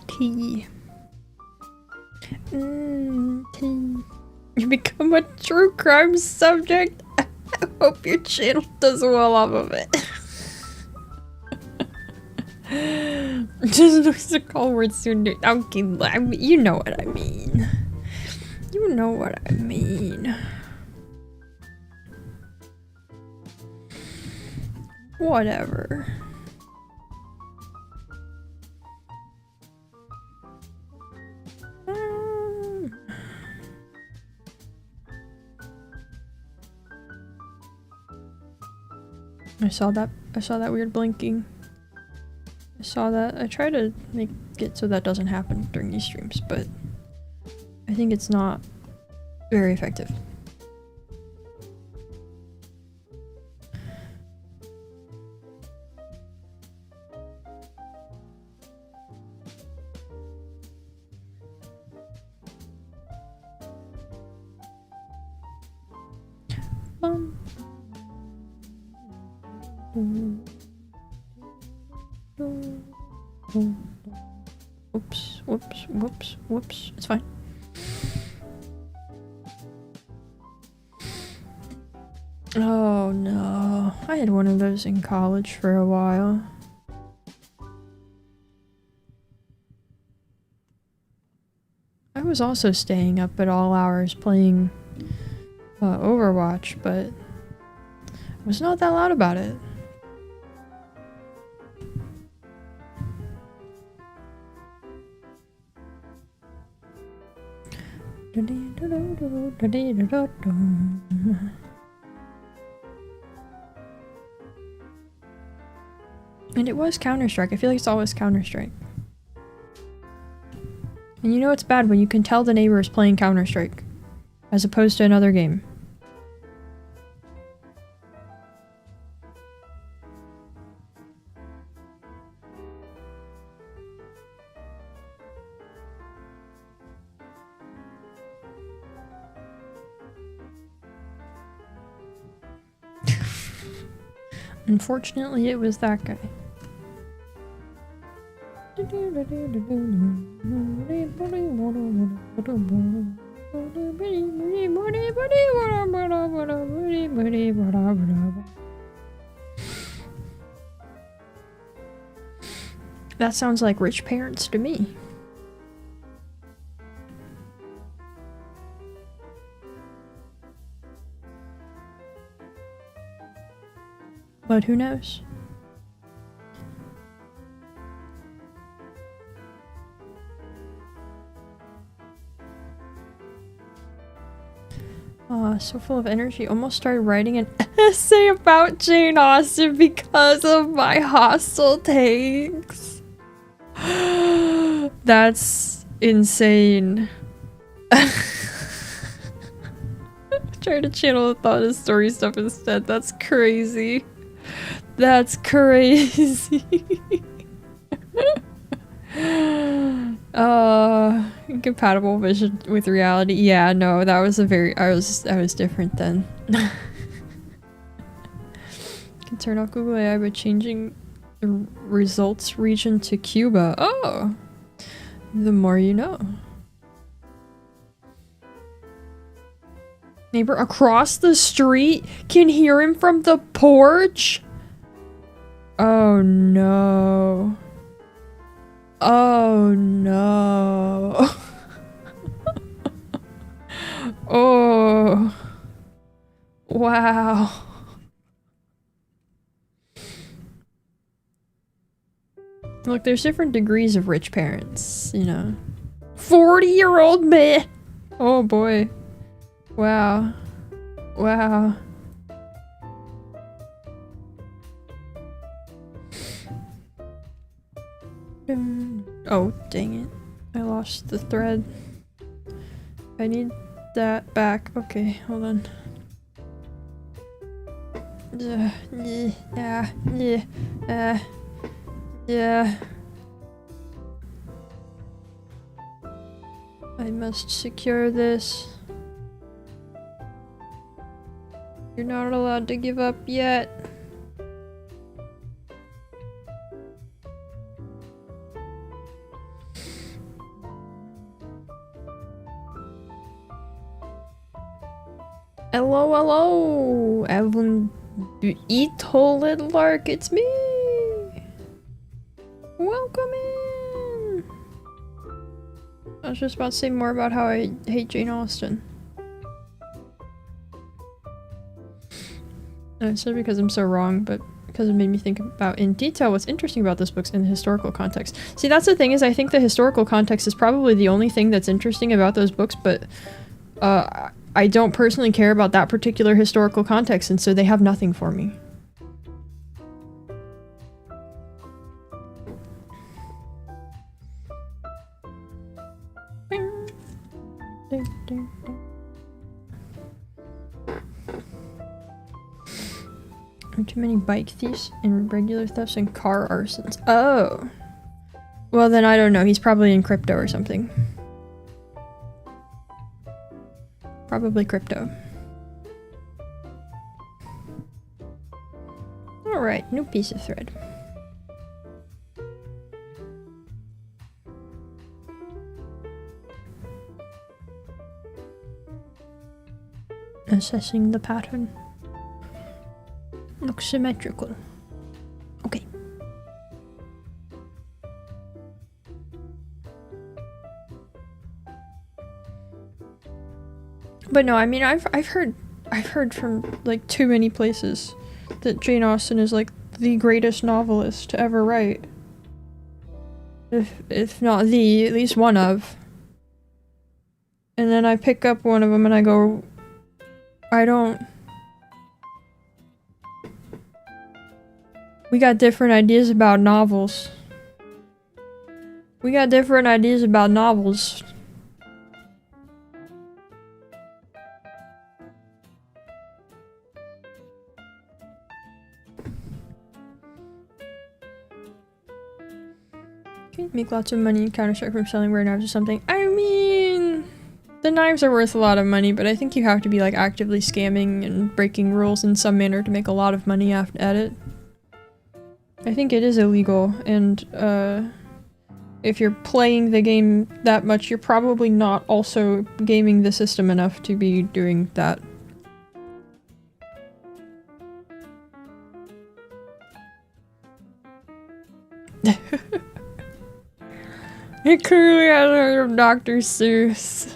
Tea. Tea. You become a true crime subject? I hope your channel does well off of it. Just looks to call words soon. Okay, you know what I mean. You know what I mean. Whatever. I saw that weird blinking. I saw that. I try to make it so that doesn't happen during these streams, but I think it's not very effective. Whoops. It's fine. Oh no. I had one of those in college for a while. I was also staying up at all hours playing Overwatch, but I was not that loud about it. And it was Counter-Strike. I feel like it's always Counter-Strike. And you know it's bad when you can tell the neighbor is playing Counter-Strike as opposed to another game. Unfortunately, it was that guy. That sounds like rich parents to me. But who knows? So full of energy. Almost started writing an essay about Jane Austen because of my hostile takes. That's insane. Try to channel the thought of story stuff instead. That's crazy. That's crazy. Incompatible vision with reality. Yeah, no, that was I was different then. Can turn off Google AI by changing the results region to Cuba. Oh, the more you know. Neighbor across the street can hear him from the porch. Oh no. Oh no. Oh. Wow. Look, there's different degrees of rich parents, you know. 40-year-old man! Oh boy. Wow. Wow. Oh, dang it. I lost the thread. I need that back. Okay, hold on. Yeah. I must secure this. You're not allowed to give up yet. Hello, Evelyn Beetle Little Lark, it's me! Welcome in! I was just about to say more about how I hate Jane Austen. And it's not because I'm so wrong, but because it made me think about in detail what's interesting about this book in the historical context. See, that's the thing, is I think the historical context is probably the only thing that's interesting about those books, but I don't personally care about that particular historical context, and so they have nothing for me. Too many bike thieves and regular thefts and car arsons. Oh. Well, then I don't know. He's probably in crypto or something. Probably crypto. Alright, new piece of thread. Assessing the pattern. Looks symmetrical. Okay. But no, I mean, I've heard from like too many places that Jane Austen is like the greatest novelist to ever write. If not the, at least one of. And then I pick up one of them and I go, I don't. We got different ideas about novels. We got different ideas about novels. Can you make lots of money in Counter-Strike from selling rare knives or something? I mean, the knives are worth a lot of money, but I think you have to be like actively scamming and breaking rules in some manner to make a lot of money at it. I think it is illegal, and if you're playing the game that much, you're probably not also gaming the system enough to be doing that. It clearly has heard of Dr. Seuss.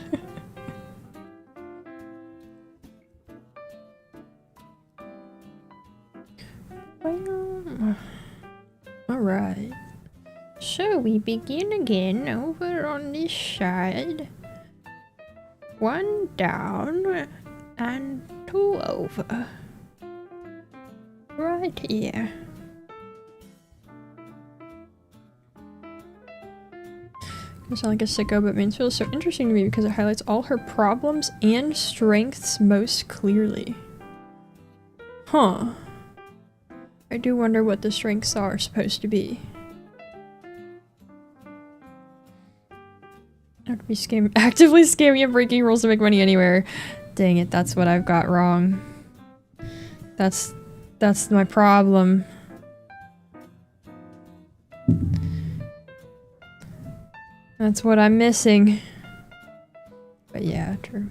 Alright. So we begin again over on this side. 1 down and 2 over. Right here. I sound like a sicko, but Mansfield is so interesting to me because it highlights all her problems and strengths most clearly. Huh. I do wonder what the strengths are supposed to be. I have to be actively scamming and breaking rules to make money anywhere. Dang it, that's what I've got wrong. That's my problem. That's what I'm missing. But yeah, true.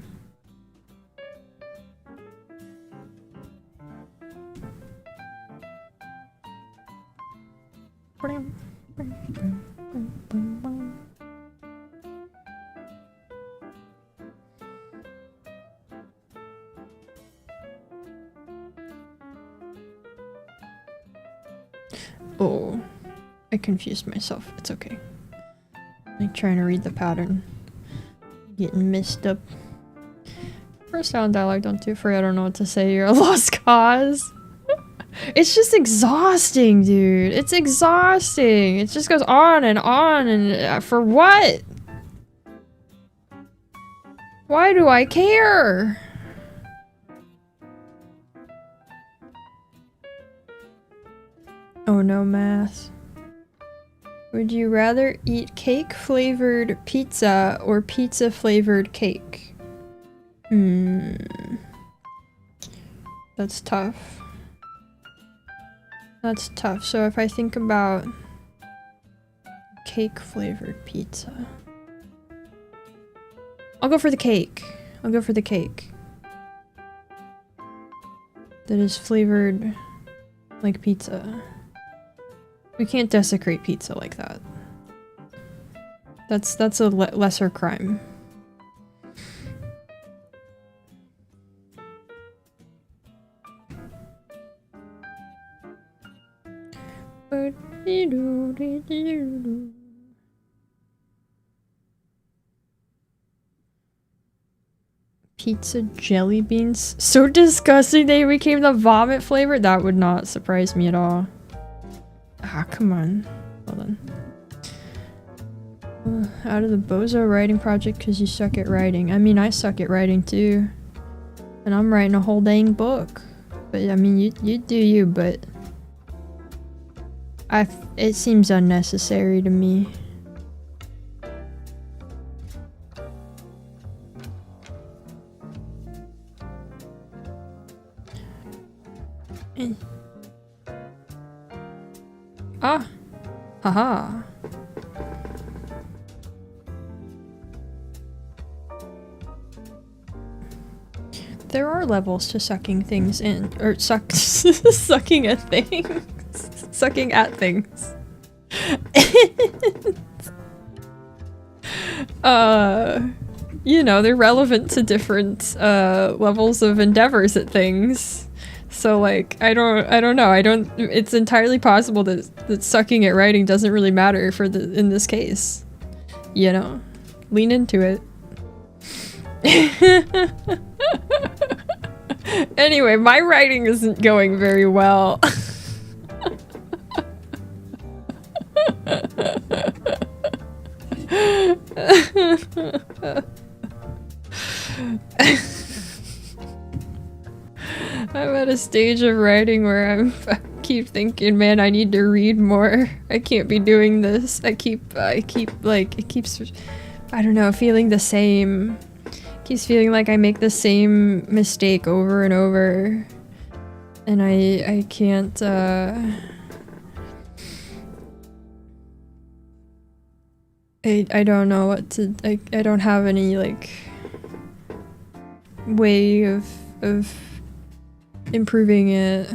Oh, I confused myself. It's okay. I'm trying to read the pattern. Getting messed up. First down dialogue, don't do free, I don't know what to say, you're a lost cause. It's just exhausting, dude. It's exhausting. It just goes on and for what? Why do I care? Oh no, math. Would you rather eat cake-flavored pizza or pizza-flavored cake? That's tough. That's tough. So if I think about cake-flavored pizza... I'll go for the cake. I'll go for the cake. That is flavored like pizza. We can't desecrate pizza like that. That's a lesser crime. Pizza jelly beans? So disgusting they became the vomit flavor? That would not surprise me at all. Ah, come on. Hold on. Out of the bozo writing project because you suck at writing. I mean, I suck at writing too. And I'm writing a whole dang book. But I mean, you do you, but... it seems unnecessary to me. Ah! Haha! There are levels to sucking things in, or sucking at things. Sucking at things. You know, they're relevant to different levels of endeavors at things. So like, I don't know. It's entirely possible that sucking at writing doesn't really matter in this case. You know? Lean into it. Anyway, my writing isn't going very well. I'm at a stage of writing where I keep thinking, man, I need to read more. I can't be doing this. I keep like, it keeps, I don't know, feeling the same. Keeps feeling like I make the same mistake over and over. And I can't, I don't know what to, I don't have any, like, way of improving it.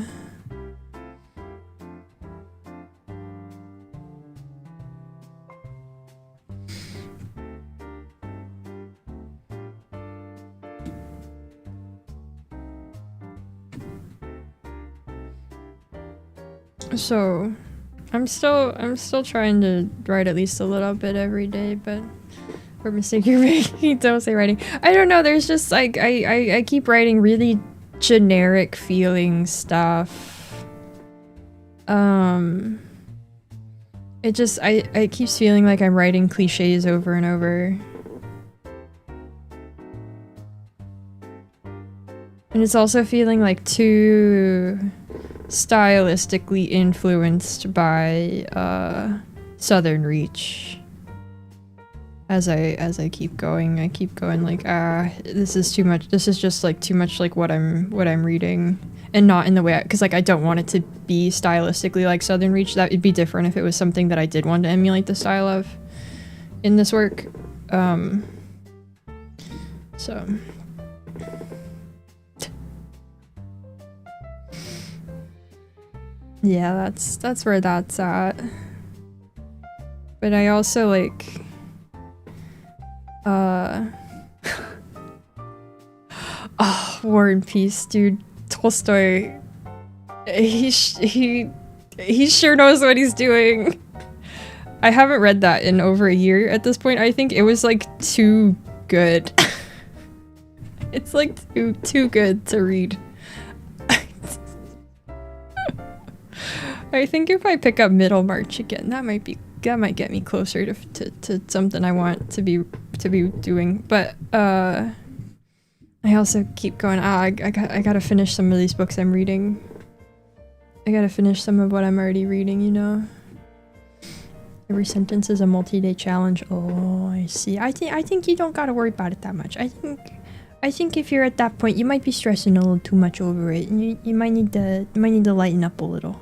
So, I'm still trying to write at least a little bit every day, but for mistake you're making, don't say writing. I don't know, there's just like, I keep writing really generic feeling stuff. It just, I keeps feeling like I'm writing cliches over and over. And it's also feeling like too stylistically influenced by Southern Reach. As I keep going, like, this is too much. This is just like too much like what I'm reading, and not in the way because like I don't want it to be stylistically like Southern Reach. That would be different if it was something that I did want to emulate the style of in this work. So. Yeah, that's where that's at. But I also like oh, War and Peace, dude. Tolstoy, he sure knows what he's doing. I haven't read that in over a year at this point. I think it was like too good. It's like too good to read. I think if I pick up Middlemarch again, that might get me closer to something I want to be doing. But I also keep going. I gotta finish some of these books I'm reading. I gotta finish some of what I'm already reading, you know. Every sentence is a multi-day challenge. Oh, I see. I think you don't gotta worry about it that much. I think if you're at that point, you might be stressing a little too much over it, and you might need to lighten up a little.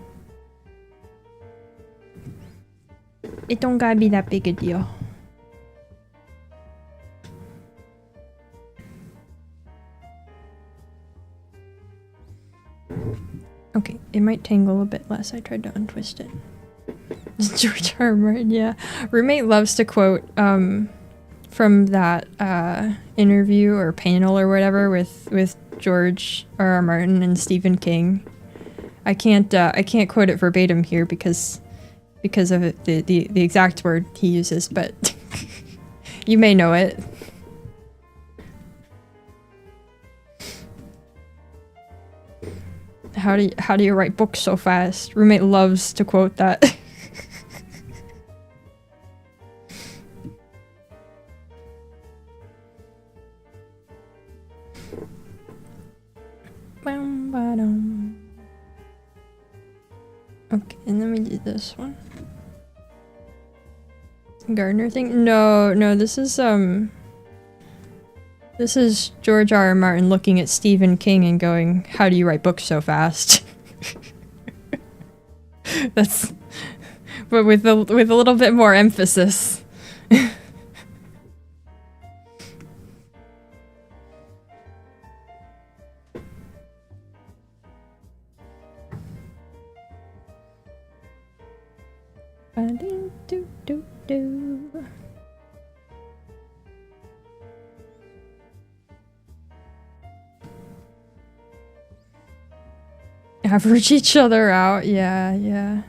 It don't gotta be that big a deal. Okay, it might tangle a bit less. I tried to untwist it. George R. R. Martin, yeah. Roommate loves to quote from that interview or panel or whatever with George R. R. Martin and Stephen King. I can't quote it verbatim here because of it, the exact word he uses, but you may know it. How do you write books so fast? Roommate loves to quote that. Okay, and let me do this one. Gardener thing? No, this is George R. R. Martin looking at Stephen King and going, "How do you write books so fast?" That's, but with a little bit more emphasis. Average each other out, yeah.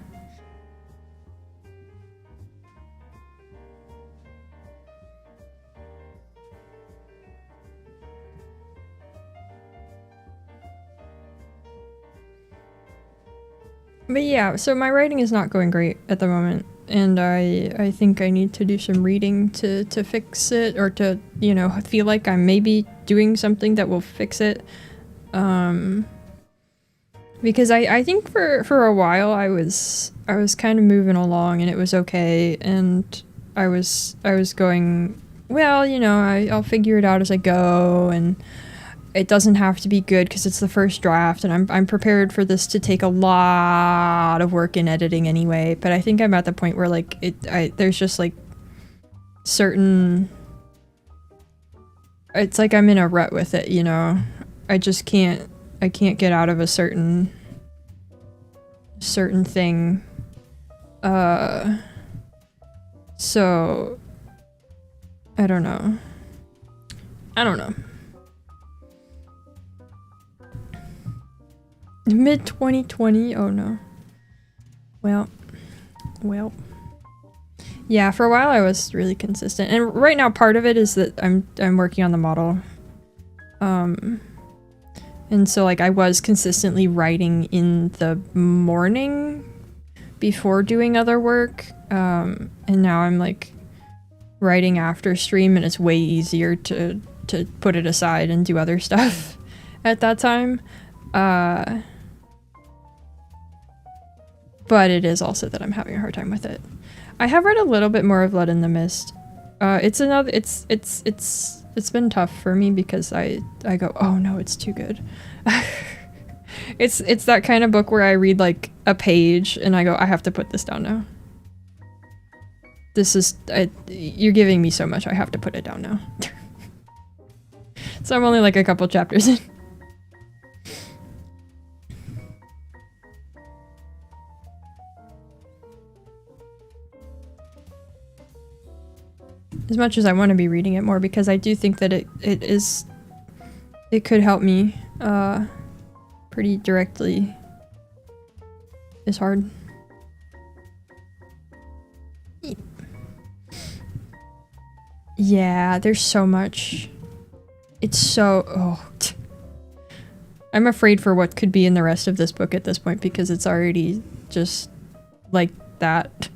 But yeah, so my writing is not going great at the moment, and I think I need to do some reading to fix it, or to, you know, feel like I'm maybe doing something that will fix it. Because I think for a while I was kind of moving along and it was okay, and I was going, well, you know, I'll figure it out as I go, and it doesn't have to be good because it's the first draft, and I'm prepared for this to take a lot of work in editing anyway. But I think I'm at the point where like there's just like certain, it's like I'm in a rut with it, you know. I can't get out of a certain thing. So I don't know. Mid 2020? Oh no. Well. Yeah, for a while I was really consistent. And right now part of it is that I'm working on the model. And so like I was consistently writing in the morning before doing other work. And now I'm like writing after stream, and it's way easier to put it aside and do other stuff at that time. But it is also that I'm having a hard time with it. I have read a little bit more of Blood in the Mist. It's been tough for me because I go, oh no, it's too good. It's that kind of book where I read like a page and I go, I have to put this down now. This is, you're giving me so much, I have to put it down now. So I'm only like a couple chapters in. As much as I want to be reading it more, because I do think that it could help me pretty directly, is hard. Yeah, there's so much. It's so... Oh. I'm afraid for what could be in the rest of this book at this point because it's already just like that.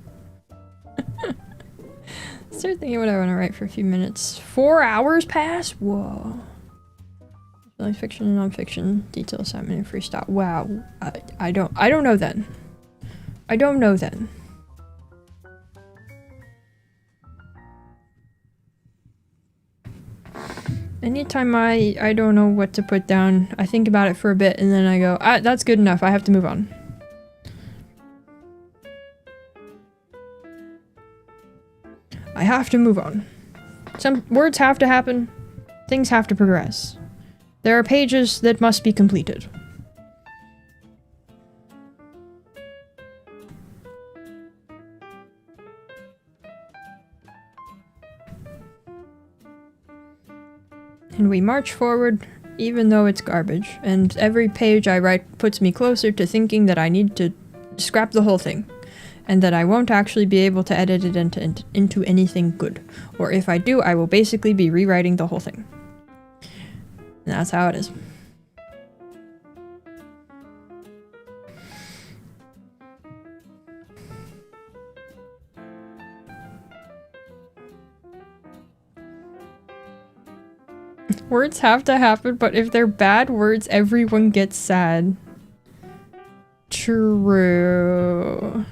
Start thinking what I want to write for a few minutes. 4 hours pass? Whoa. Like fiction and nonfiction, detail assignment and freestyle. Wow. I don't know then. I don't know then. Anytime I don't know what to put down, I think about it for a bit and then I go, that's good enough, I have to move on. I have to move on. Some words have to happen, things have to progress. There are pages that must be completed. And we march forward, even though it's garbage, and every page I write puts me closer to thinking that I need to scrap the whole thing, and that I won't actually be able to edit it into anything good. Or if I do, I will basically be rewriting the whole thing. And that's how it is. Words have to happen, but if they're bad words, everyone gets sad. True.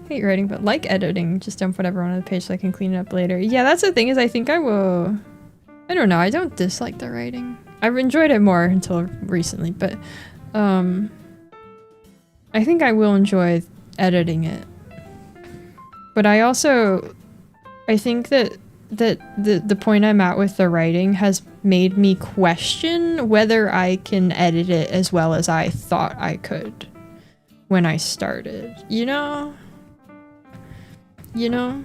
Hate writing, but like editing. Just dump whatever on the page so I can clean it up later. Yeah, that's the thing is I think I will... I don't know, I don't dislike the writing. I've enjoyed it more until recently, but I think I will enjoy editing it. But I also... I think that the point I'm at with the writing has made me question whether I can edit it as well as I thought I could when I started. You know? You know?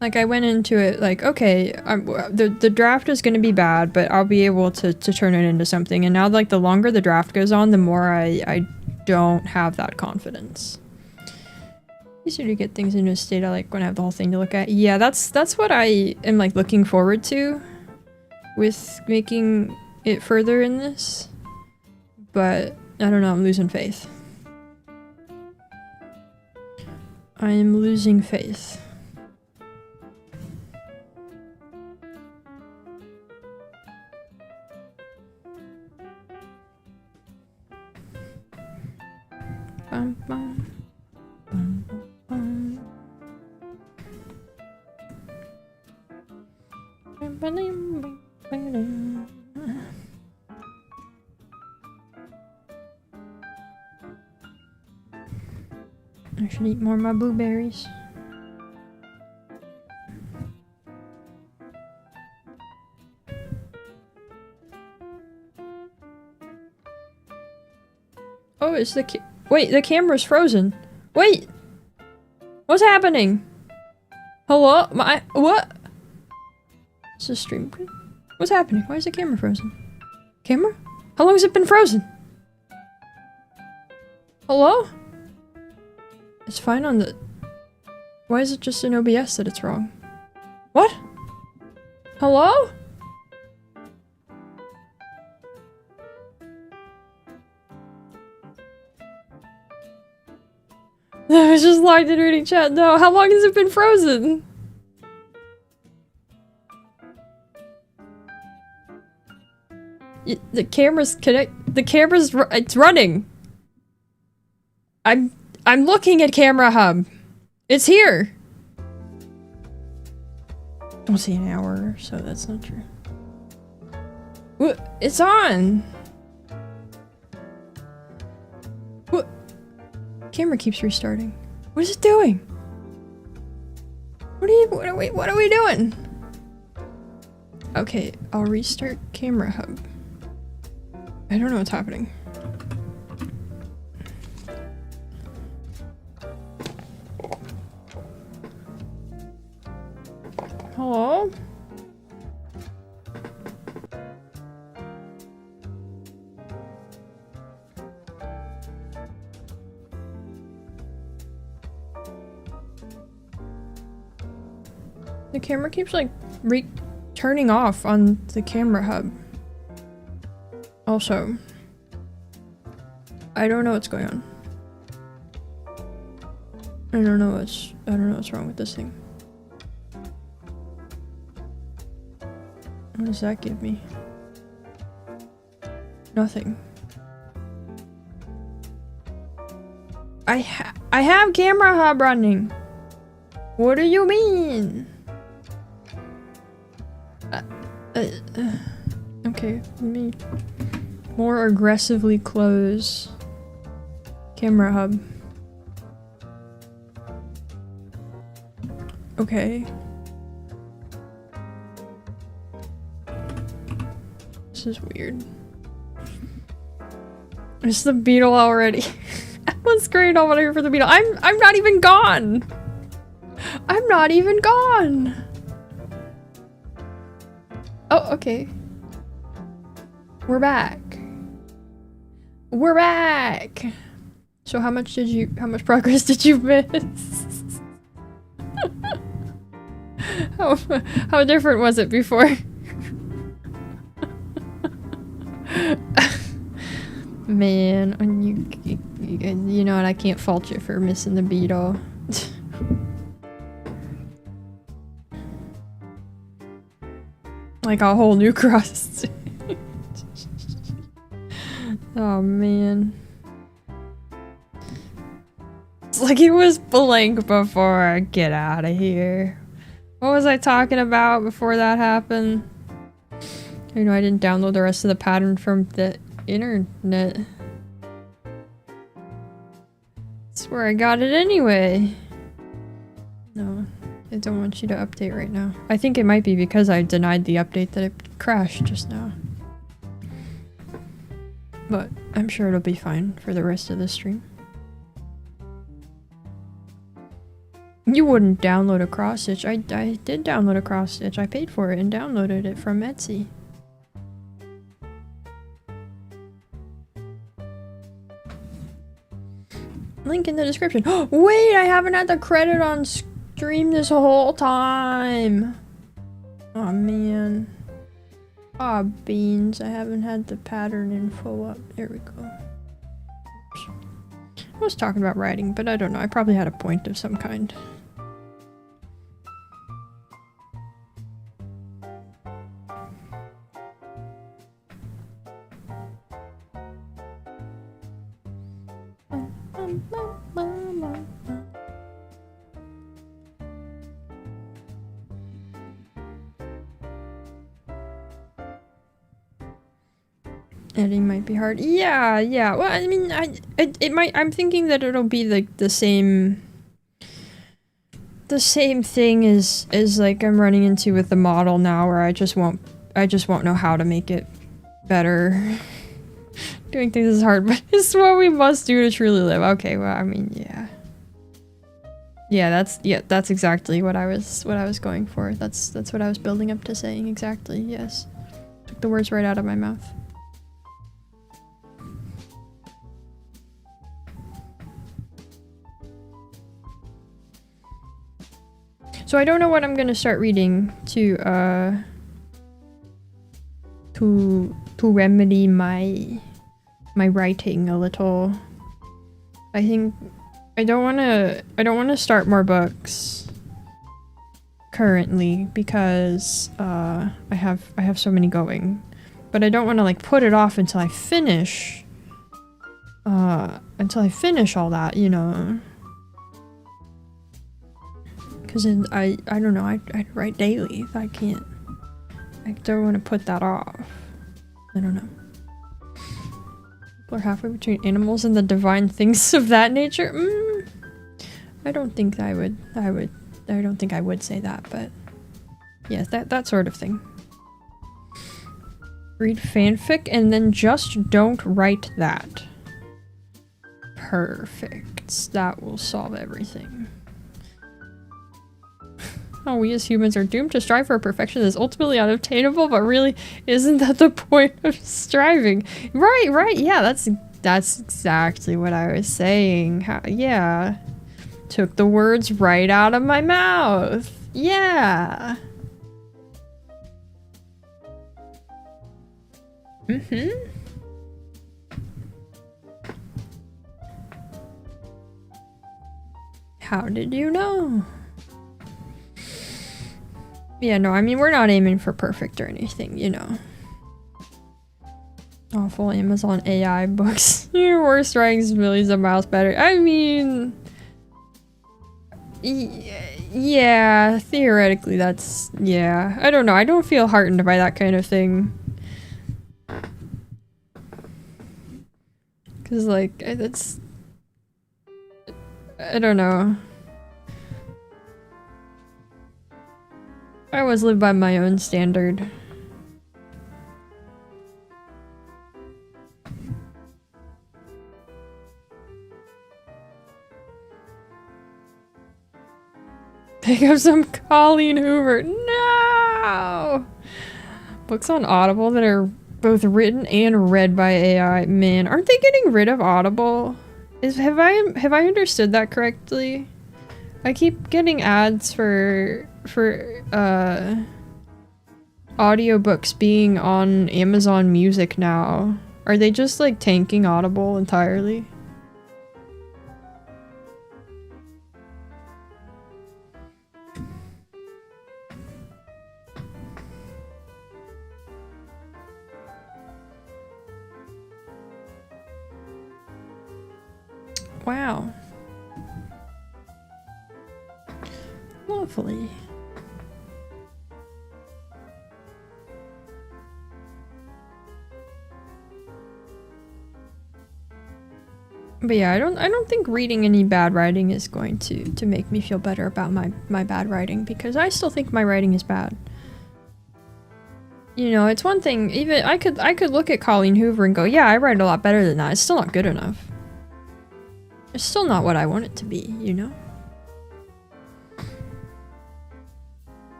Like, I went into it like, okay, the draft is gonna be bad, but I'll be able to turn it into something. And now, like, the longer the draft goes on, the more I don't have that confidence. Easier to get things into a state I like when I have the whole thing to look at. Yeah, that's what I am like looking forward to with making it further in this. But I don't know, I'm losing faith. I am losing faith. Bum, bum. Bum, bum. I should eat more of my blueberries. Oh, it's the wait, the camera's frozen. Wait! What's happening? Hello? What? Is the stream good? What's happening? Why is the camera frozen? Camera? How long has it been frozen? Hello? It's fine on the... Why is it just in OBS that it's wrong? What? Hello? I was just locked in reading chat. No, how long has it been frozen? The camera's it's running. I'm looking at Camera Hub. It's here. Don't see an hour, so that's not true. What? It's on. What? Camera keeps restarting. What is it doing? What are we doing? Okay, I'll restart Camera Hub. I don't know what's happening. Hello? The camera keeps like turning off on the camera hub. Also, I don't know what's going on. I don't know what's wrong with this thing. What does that give me? Nothing. I have camera hub running. What do you mean? Okay, let me more aggressively close camera hub. Okay. This is weird. It's the beetle already. Let's create all over here for the beetle. I'm not even gone. I'm not even gone. Oh, okay. We're back. We're back. So how much progress did you miss? How different was it before? Man, you know what? I can't fault you for missing the beetle. Like a whole new crust. Oh man. It's like it was blank before I get out of here. What was I talking about before that happened? You know, I didn't download the rest of the pattern from the internet. That's where I got it anyway. No, I don't want you to update right now. I think it might be because I denied the update that it crashed just now. But I'm sure it'll be fine for the rest of the stream. You wouldn't download a cross stitch. I did download a cross stitch. I paid for it and downloaded it from Etsy. Link in the description. Wait, I haven't had the credit on stream this whole time. Oh man. Aw, beans. I haven't had the pattern info up. There we go. Oops. I was talking about writing, but I don't know. I probably had a point of some kind. Editing might be hard. Yeah. Well, I mean, it might. I'm thinking that it'll be like the same thing as like I'm running into with the model now, where I just won't know how to make it better. Doing things is hard, but it's what we must do to truly live. Okay, well, I mean, yeah. That's exactly what I was going for. That's what I was building up to saying. Exactly. Yes. Took the words right out of my mouth. So I don't know what I'm gonna start reading to remedy my writing a little. I think I don't wanna start more books currently because I have so many going, but I don't want to like put it off until I finish all that, you know. Because I don't know, I write daily. I don't want to put that off. I don't know. People are halfway between animals and the divine things of that nature. I don't think I don't think I would say that, but yes, that sort of thing. Read fanfic and then just don't write that. Perfect. That will solve everything. Oh, we as humans are doomed to strive for a perfection that is ultimately unattainable, but really, isn't that the point of striving? Right, yeah, that's exactly what I was saying. Yeah. Took the words right out of my mouth. Yeah. Mm-hmm. How did you know? Yeah, no, I mean, we're not aiming for perfect or anything, you know. Awful Amazon AI books. Your worst writings millions of miles better. I mean... Yeah, theoretically that's... Yeah, I don't know. I don't feel heartened by that kind of thing. Because, like, that's... I don't know. I always live by my own standard. Pick up some Colleen Hoover. No! Books on Audible that are both written and read by AI. Man, aren't they getting rid of Audible? Have I understood that correctly? I keep getting ads for audiobooks being on Amazon Music now. Are they just like tanking Audible entirely? Wow. Lovely. But yeah, I don't think reading any bad writing is going to make me feel better about my bad writing, because I still think my writing is bad. You know, it's one thing, even I could look at Colleen Hoover and go, yeah, I write a lot better than that. It's still not good enough. It's still not what I want it to be, you know?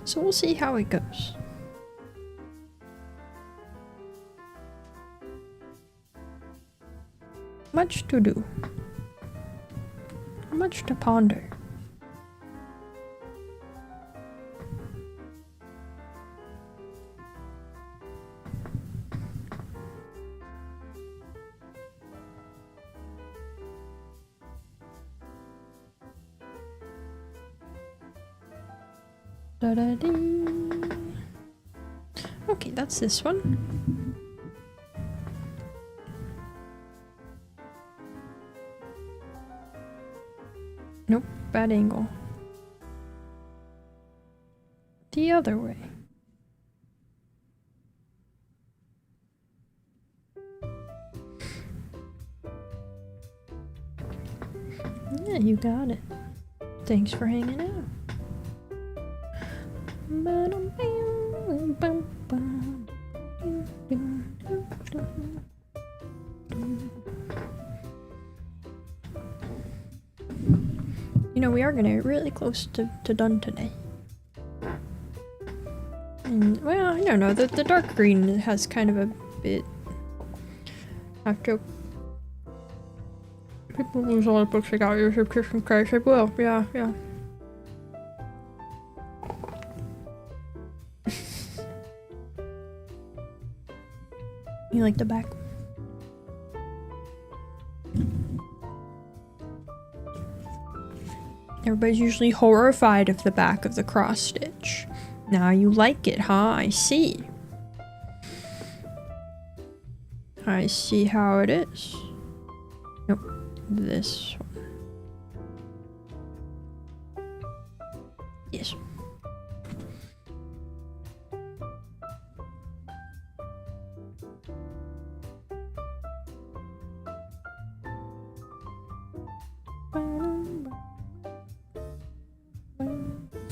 So we'll see how it goes. Much to do. Much to ponder. Da-da-dee. Okay, that's this one. Nope, bad angle. The other way. Yeah, you got it. Thanks for hanging out. You know, we are gonna get really close to done today. And, well, I don't know, the dark green has kind of a bit... After people lose all the books they got your subscription price, I will, yeah. You like the back? Everybody's usually horrified of the back of the cross stitch. Now you like it, huh? I see. I see how it is. Nope. This one. Yes.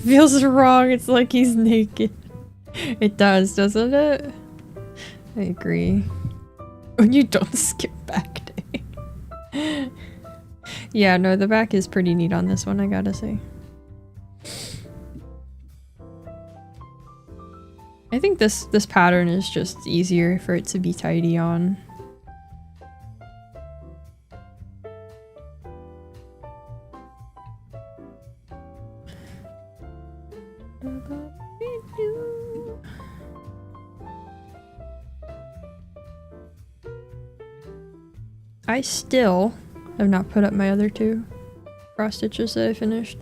Feels wrong, it's like he's naked. It does, doesn't it? I agree. When you don't skip back day. Yeah, no, the back is pretty neat on this one, I gotta say. I think this pattern is just easier for it to be tidy on. I still have not put up my other 2 cross stitches that I finished.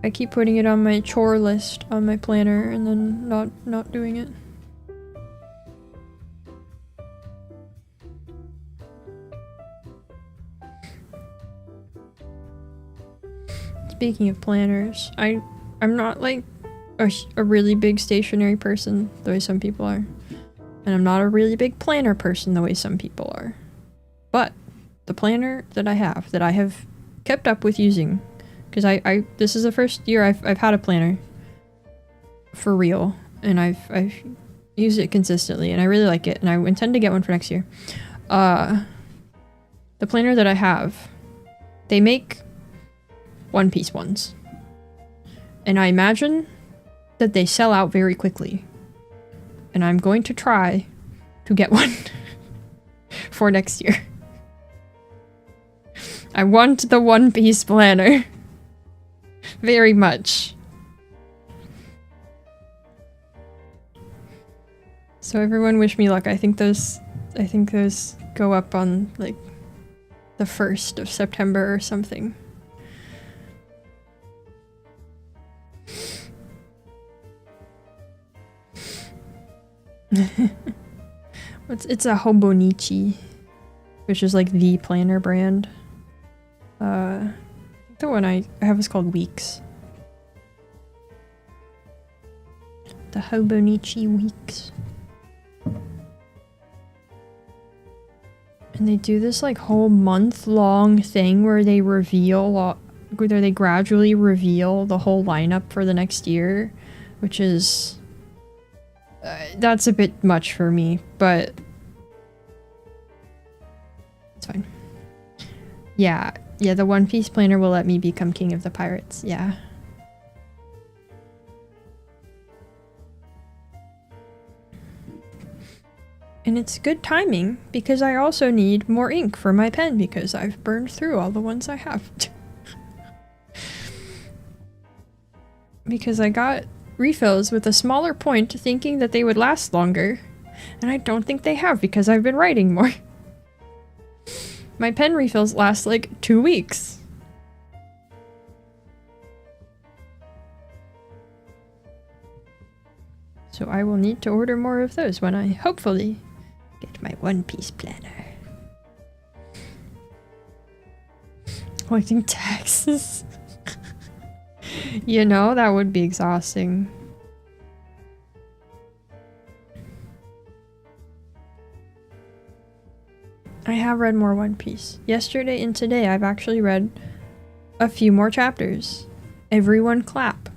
I keep putting it on my chore list on my planner and then not doing it. Speaking of planners, I'm not like a really big stationery person the way some people are. And I'm not a really big planner person the way some people are. But the planner that I have kept up with using, because this is the first year I've had a planner for real, and I've used it consistently, and I really like it, and I intend to get one for next year. The planner that I have, they make one-piece ones, and I imagine that they sell out very quickly. And I'm going to try to get one for next year. I want the one-piece planner. Very much. So everyone wish me luck. I think those go up on like the 1st of September or something. It's a Hobonichi, which is like the planner brand. The one I have is called Weeks. The Hobonichi Weeks. And they do this like whole month-long thing where they gradually reveal the whole lineup for the next year, which is that's a bit much for me, but it's fine. Yeah, the One Piece planner will let me become king of the pirates, yeah. And it's good timing, because I also need more ink for my pen, because I've burned through all the ones I have. Because I got refills with a smaller point thinking that they would last longer, and I don't think they have because I've been writing more. My pen refills last like 2 weeks. So I will need to order more of those when I hopefully get my One Piece planner. Collecting taxes. You know, that would be exhausting. I have read more One Piece. Yesterday and today I've actually read a few more chapters. Everyone clap.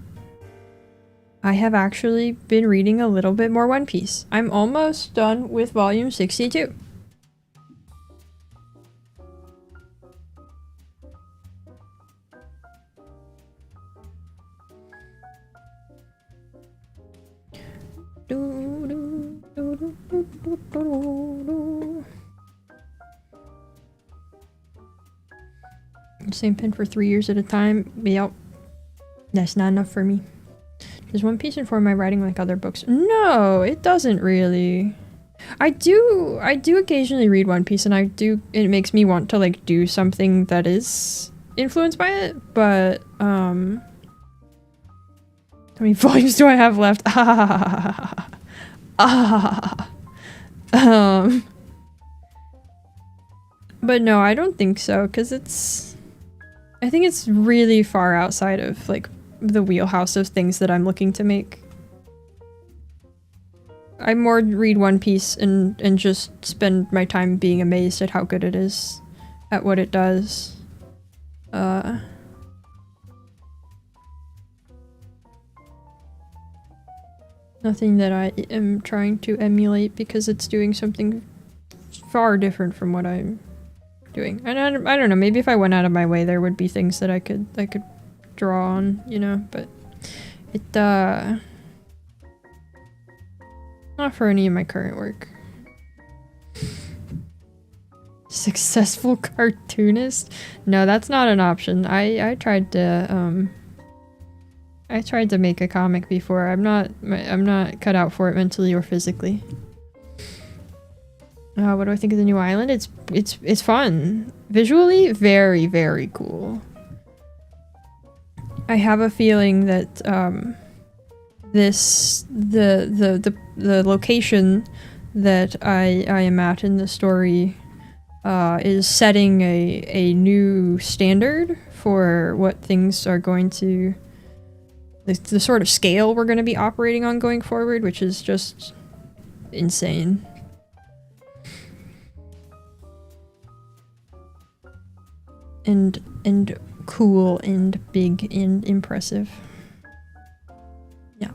I have actually been reading a little bit more One Piece. I'm almost done with volume 62. Same pen for 3 years at a time. Yep. That's not enough for me. Does One Piece inform my writing like other books? No, it doesn't really. I do occasionally read One Piece, and it makes me want to like do something that is influenced by it, but how many volumes do I have left? But no, I don't think so, because I think it's really far outside of like the wheelhouse of things that I'm looking to make. I more read One Piece and just spend my time being amazed at how good it is at what it does. Nothing that I am trying to emulate because it's doing something far different from what I'm doing. And I don't know, maybe if I went out of my way there would be things that I could draw on, you know, but Not for any of my current work. Successful cartoonist? No, that's not an option. I tried to make a comic before. I'm not cut out for it mentally or physically. What do I think of the new island? It's fun. Visually, very, very cool. I have a feeling that the location that I am at in the story is setting a new standard for what things are going to the sort of scale we're going to be operating on going forward, which is just insane. And cool and big and impressive. Yeah.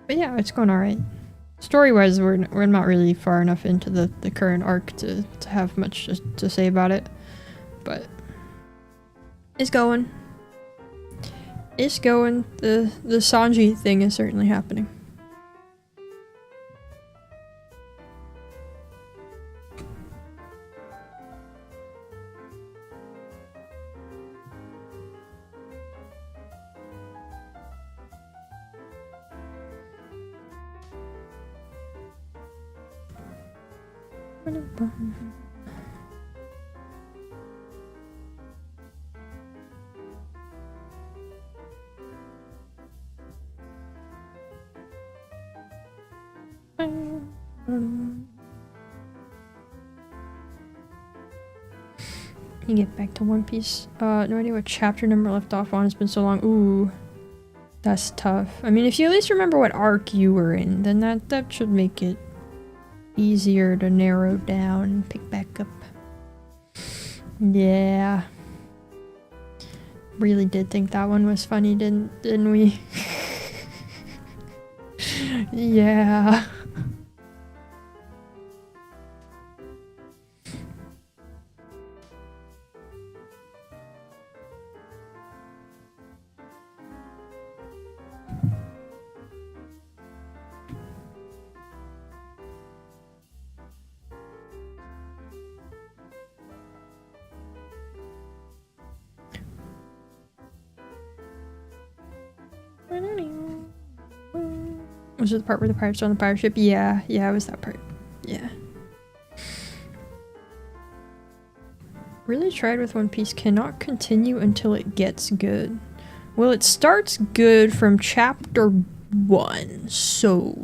But yeah, it's going alright. Story-wise, we're not really far enough into the current arc to have much to say about it. But it's going. It's going. The Sanji thing is certainly happening. You get back to One Piece. No idea what chapter number left off on. It's been so long. Ooh, that's tough. I mean, if you at least remember what arc you were in, then that should make it easier to narrow down and pick back up. Yeah. Really did think that one was funny, didn't we? Yeah. Was it the part where the pirates are on the pirate ship? Yeah, it was that part. Yeah. Really tried with One Piece. Cannot continue until it gets good. Well, it starts good from chapter 1, so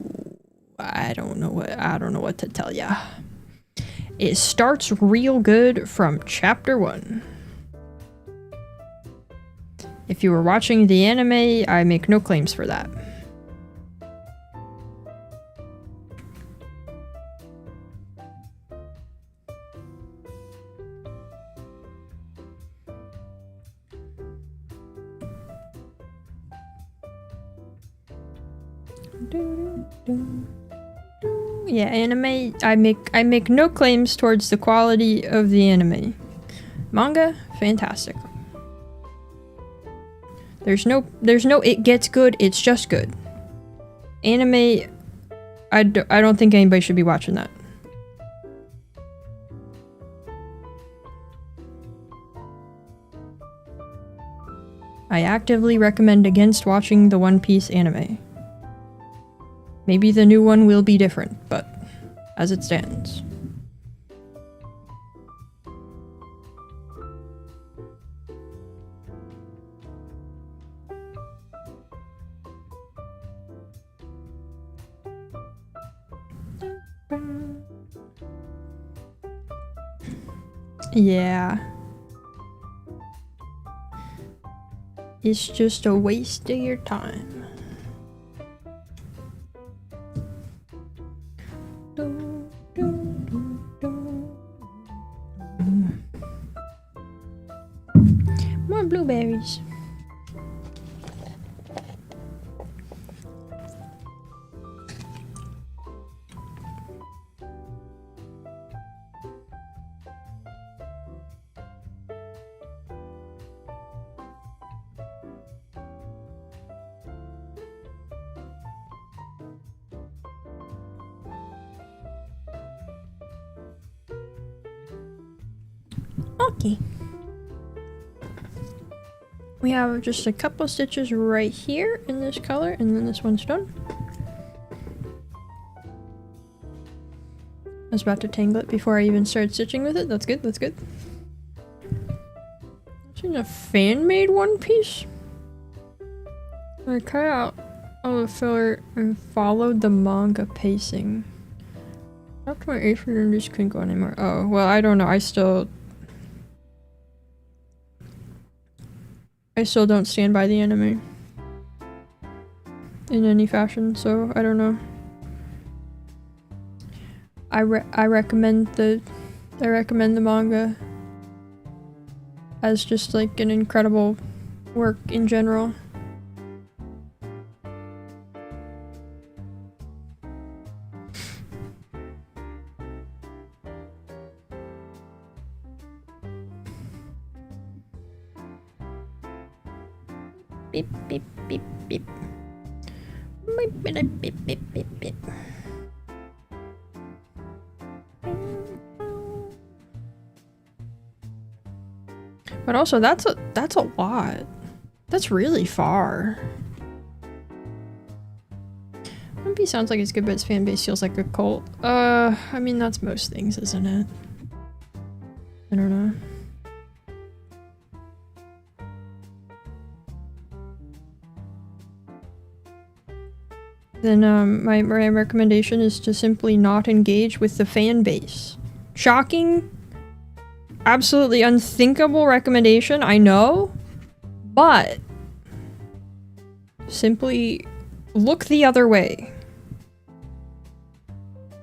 I don't know what to tell ya. It starts real good from chapter 1. If you were watching the anime, I make no claims for that. Yeah, anime, I make no claims towards the quality of the anime. Manga, fantastic. There's no it gets good, it's just good. Anime, I don't think anybody should be watching that. I actively recommend against watching the One Piece anime. Maybe the new one will be different, but as it stands. Yeah. It's just a waste of your time. More blueberries. Okay. We have just a couple stitches right here in this color, and then this one's done. I was about to tangle it before I even started stitching with it. That's good, that's good. It's in a fan-made one piece. I cut out all the filler and followed the manga pacing. After my apron just couldn't go anymore. Oh, well, I don't know. I still don't stand by the anime in any fashion, so I don't know. I recommend the manga as just like an incredible work in general. Beep beep beep beep. Beep beep beep beep beep beep. But also that's a lot. That's really far. One Piece sounds like it's good, but its fan base feels like a cult. I mean that's most things, isn't it? I don't know. Then my recommendation is to simply not engage with the fan base. Shocking, absolutely unthinkable recommendation, I know, but simply look the other way.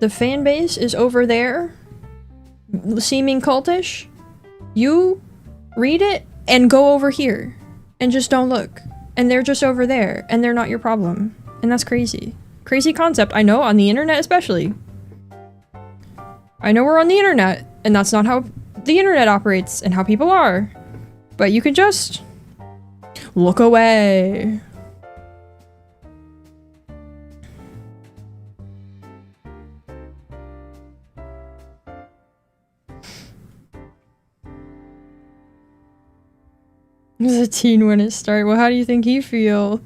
The fan base is over there, seeming cultish. You read it and go over here and just don't look. And they're just over there and they're not your problem. And that's crazy. Crazy concept, I know, on the internet especially. I know we're on the internet, and that's not how the internet operates and how people are. But you can just look away. The teen when it started. Well, how do you think he feels?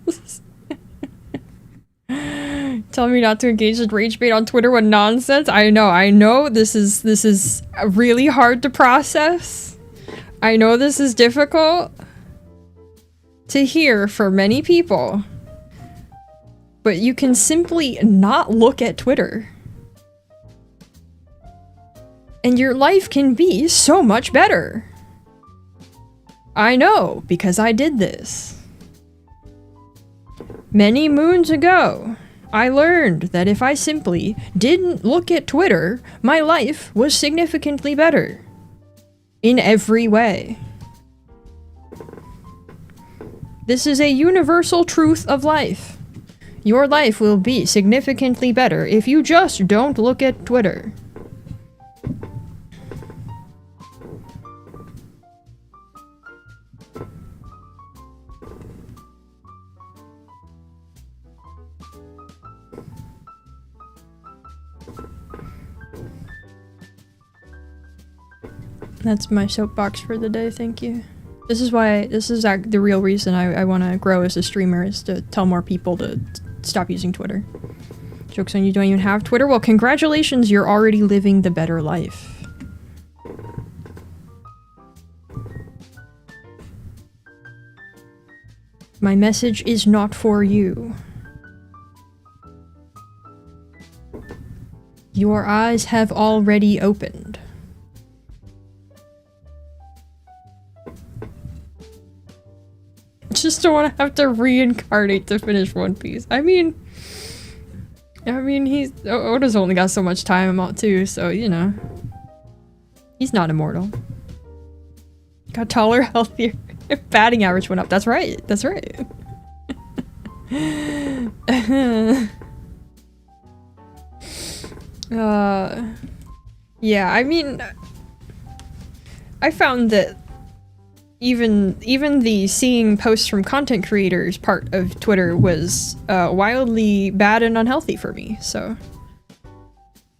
Tell me not to engage with rage bait on Twitter. What nonsense. I know this is really hard to process. I know this is difficult to hear for many people. But you can simply not look at Twitter. And your life can be so much better. I know, because I did this. Many moons ago, I learned that if I simply didn't look at Twitter, my life was significantly better. In every way. This is a universal truth of life. Your life will be significantly better if you just don't look at Twitter. That's my soapbox for the day, thank you. This is the real reason I want to grow as a streamer, is to tell more people to stop using Twitter. Joke's on you, don't even have Twitter? Well, congratulations, you're already living the better life. My message is not for you. Your eyes have already opened. just don't want to have to reincarnate to finish One Piece. I mean, Oda's only got so much time out too, so you know, he's not immortal. Got taller, healthier. Batting average went up. That's right. That's right. Yeah, I mean, I found that even the seeing posts from content creators part of Twitter was wildly bad and unhealthy for me, so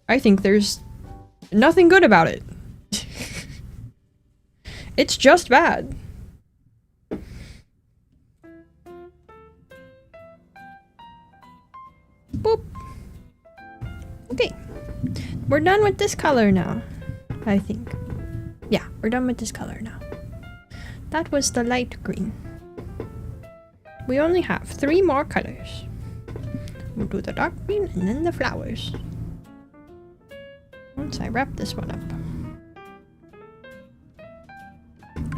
I think there's nothing good about it. It's just bad. Boop. Okay. We're done with this color now, I think. Yeah, we're done with this color now. That was the light green. We only have 3 more colors. We'll do the dark green and then the flowers. Once I wrap this one up.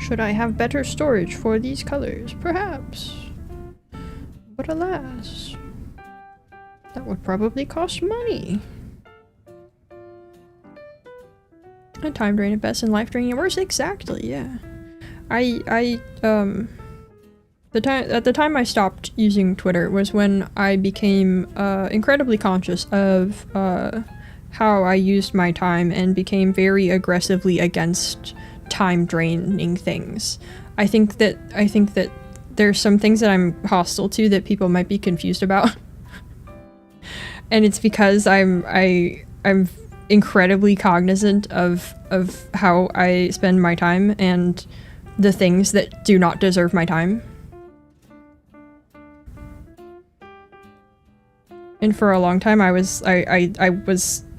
Should I have better storage for these colors? Perhaps. But alas, that would probably cost money. A time drain at best and life draining at worst. Exactly, yeah. At the time I stopped using Twitter was when I became incredibly conscious of how I used my time and became very aggressively against time draining things. I think that there's some things that I'm hostile to that people might be confused about. And it's because I'm incredibly cognizant of how I spend my time and the things that do not deserve my time. And for a long time I was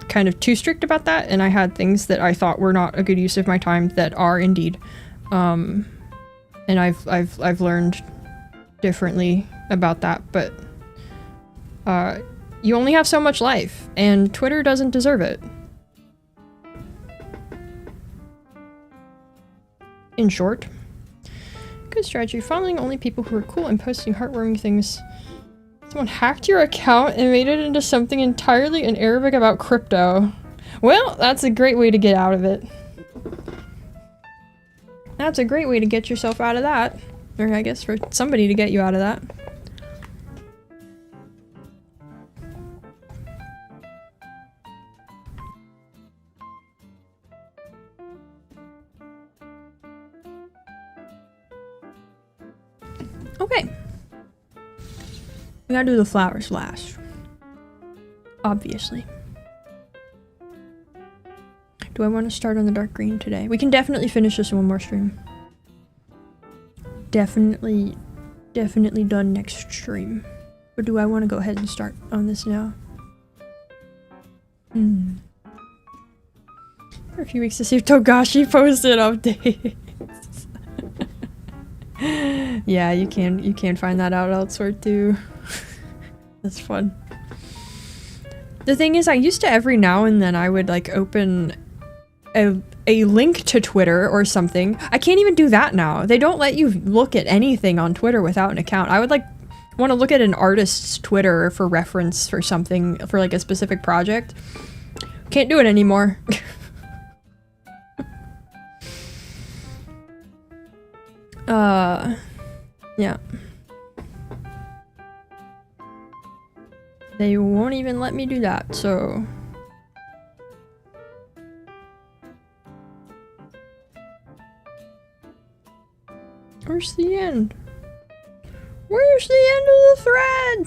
kind of too strict about that, and I had things that I thought were not a good use of my time that are indeed. And I've learned differently about that, but you only have so much life, and Twitter doesn't deserve it. In short, good strategy, following only people who are cool and posting heartwarming things. Someone hacked your account and made it into something entirely in Arabic about crypto. Well, that's a great way to get out of it. That's a great way to get yourself out of that. Or I guess for somebody to get you out of that. Okay. We gotta do the flowers last. Obviously. Do I want to start on the dark green today? We can definitely finish this in one more stream. Definitely done next stream. Or do I want to go ahead and start on this now? For a few weeks to see if Togashi posted updates. Yeah, you can find that out elsewhere too. That's fun. The thing is, I used to every now and then I would like open a link to Twitter or something. I can't even do that now. They don't let you look at anything on Twitter without an account. I would like want to look at an artist's Twitter for reference for something, for like a specific project. Can't do it anymore. Yeah. They won't even let me do that, so... Where's the end? Where's the end of the thread?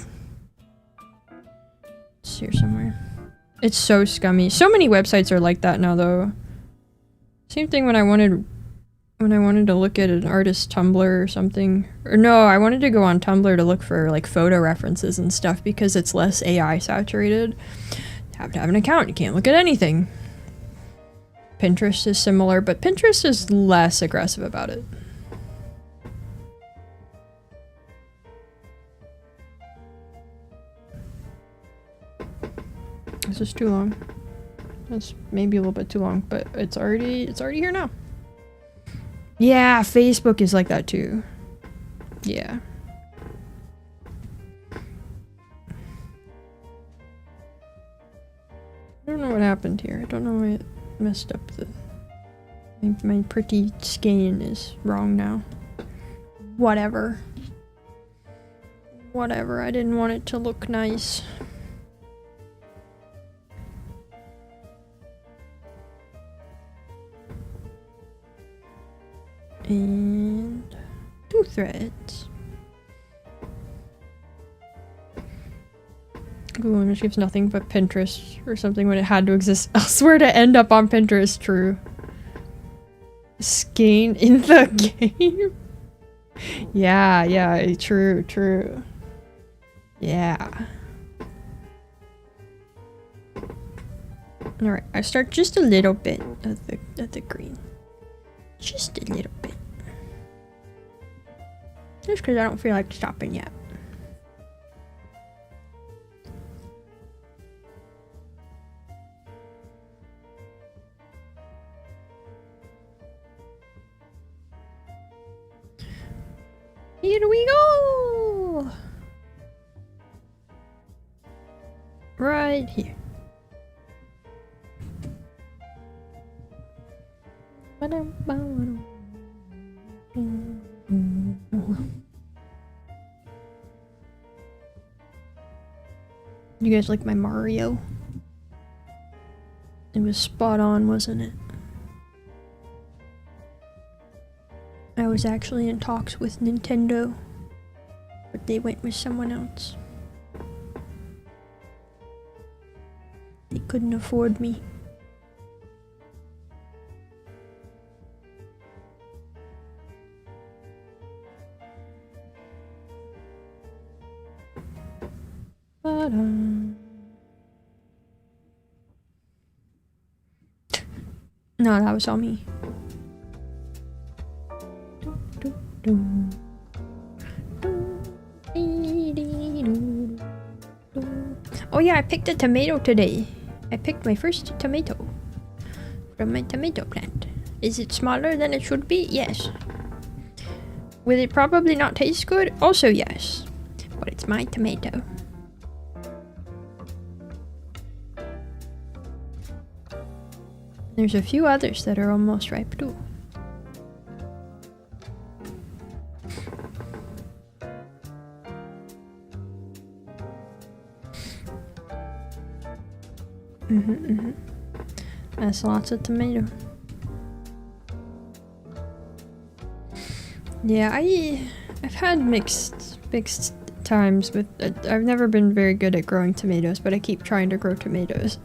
It's here somewhere. It's so scummy. So many websites are like that now, though. Same thing when I wanted to look at an artist's Tumblr or something. Or no, I wanted to go on Tumblr to look for like photo references and stuff because it's less AI saturated. You have to have an account. You can't look at anything. Pinterest is similar, but Pinterest is less aggressive about it. This is too long. That's maybe a little bit too long, but it's already here now. Yeah, Facebook is like that too. Yeah. I don't know what happened here. I don't know why it messed up the... My pretty skin is wrong now. Whatever. Whatever, I didn't want it to look nice. And 2 threads. Google image gives nothing but Pinterest or something when it had to exist elsewhere to end up on Pinterest. True. Skein in the game? Yeah, true. Yeah. Alright, I start just a little bit of the green. Just a little bit. Just because I don't feel like stopping yet. Here we go! Right here. You guys like my Mario? It was spot on, wasn't it? I was actually in talks with Nintendo, but they went with someone else. They couldn't afford me. No, that was all me. Oh yeah, I picked a tomato today. I picked my first tomato from my tomato plant. Is it smaller than it should be? Yes. Will it probably not taste good? Also yes. But it's my tomato. There's a few others that are almost ripe too. That's lots of tomato. Yeah, I've had mixed times with. I've never been very good at growing tomatoes, but I keep trying to grow tomatoes.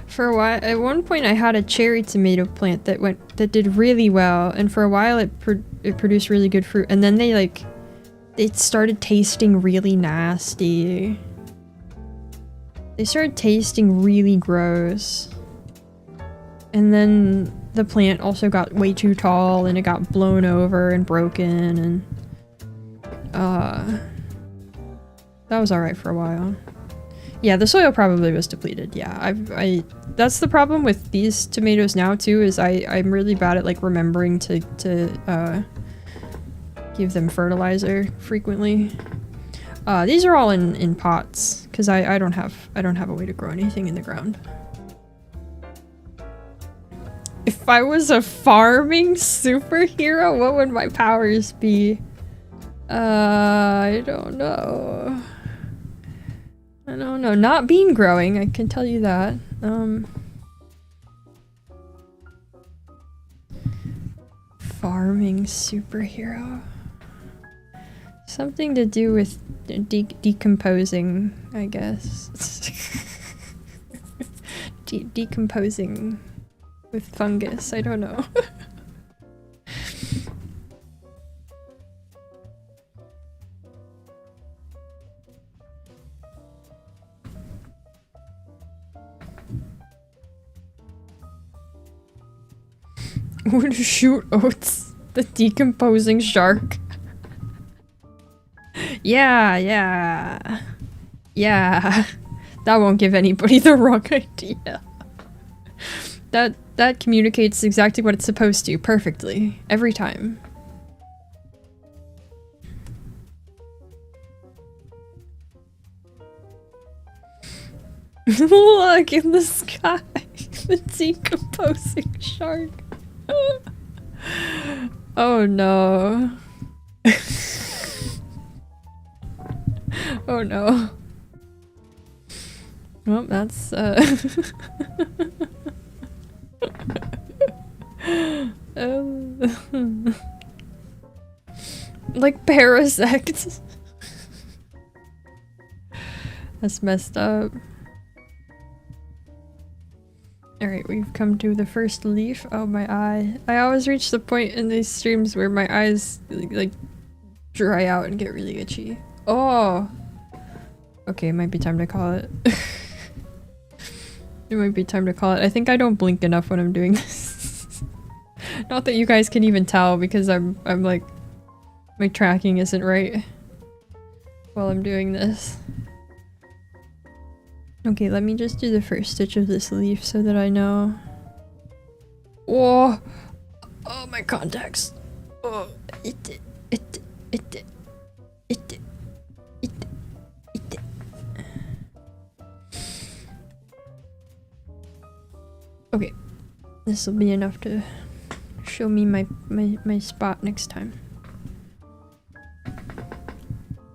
For a while, at one point, I had a cherry tomato plant that did really well, and for a while it produced really good fruit, and then it started tasting really nasty. They started tasting really gross. And then the plant also got way too tall and it got blown over and broken and that was alright for a while. Yeah, the soil probably was depleted. Yeah, that's the problem with these tomatoes now too, is I'm really bad at like remembering to give them fertilizer frequently. These are all in pots because I don't have a way to grow anything in the ground. If I was a farming superhero, what would my powers be? I don't know. I don't know. Not bean growing, I can tell you that. Farming superhero. Something to do with decomposing, I guess. Decomposing with fungus, I don't know. Would shoot oats, the decomposing shark. Yeah. That won't give anybody the wrong idea. That communicates exactly what it's supposed to perfectly every time. Look in the sky. The decomposing shark. Oh no. Oh no. Well, that's like parasect. That's messed up. Alright, we've come to the first leaf. Oh, my eye. I always reach the point in these streams where my eyes like dry out and get really itchy. Oh! Okay, it might be time to call it. It might be time to call it. I think I don't blink enough when I'm doing this. Not that you guys can even tell because I'm like, my tracking isn't right while I'm doing this. Okay, let me just do the first stitch of this leaf so that I know. Oh, oh my contacts. Oh, it. Okay, this will be enough to show me my spot next time.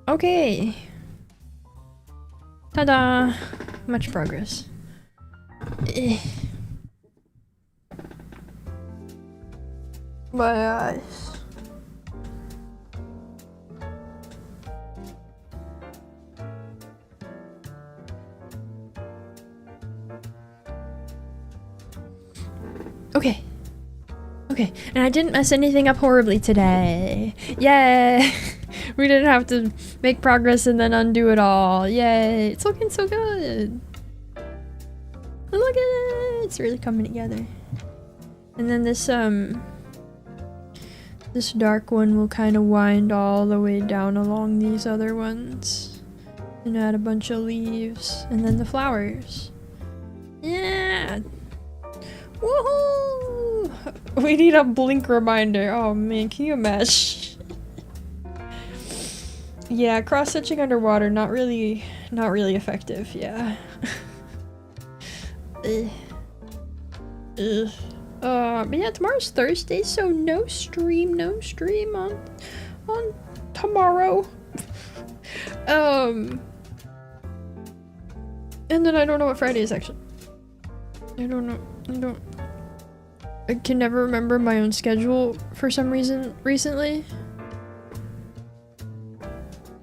Okay. Ta-da! Much progress. My eyes. Okay. Okay, and I didn't mess anything up horribly today. Yay! We didn't have to make progress and then undo it all. Yay! It's looking so good. Look at it! It's really coming together. And then this this dark one will kind of wind all the way down along these other ones. And add a bunch of leaves. And then the flowers. Yeah! Woohoo! We need a blink reminder. Oh man, can you imagine? Yeah, cross-stitching underwater, not really effective, yeah. But yeah, tomorrow's Thursday, so no stream on tomorrow. And then I don't know what Friday is actually. I don't know. I can never remember my own schedule for some reason recently.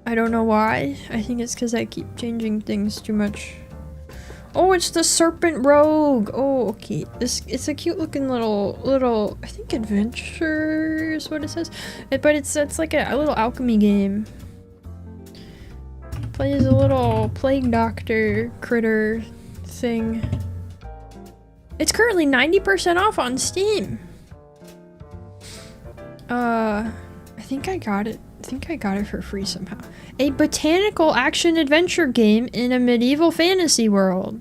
I don't know why. I think it's because I keep changing things too much. Oh, it's the serpent rogue. Oh, okay. It's a cute looking little I think adventure is what it says. But it's like a little alchemy game. Plays a little plague doctor critter thing. It's currently 90% off on Steam. I think I got it. For free somehow. A botanical action adventure game in a medieval fantasy world.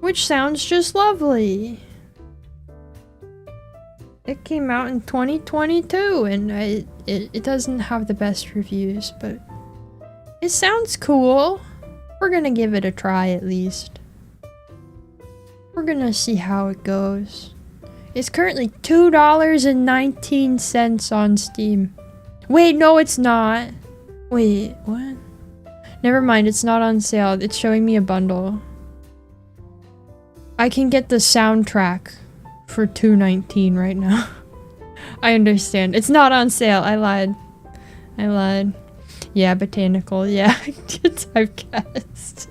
Which sounds just lovely. It came out in 2022 and it doesn't have the best reviews, but it sounds cool. We're gonna give it a try at least. We're gonna see how it goes. It's currently $2.19 on Steam. Wait, no it's not. Wait, what? Never mind, it's not on sale. It's showing me a bundle. I can get the soundtrack for $2.19 right now. I understand. It's not on sale. I lied. Yeah, botanical. Yeah, I've guessed.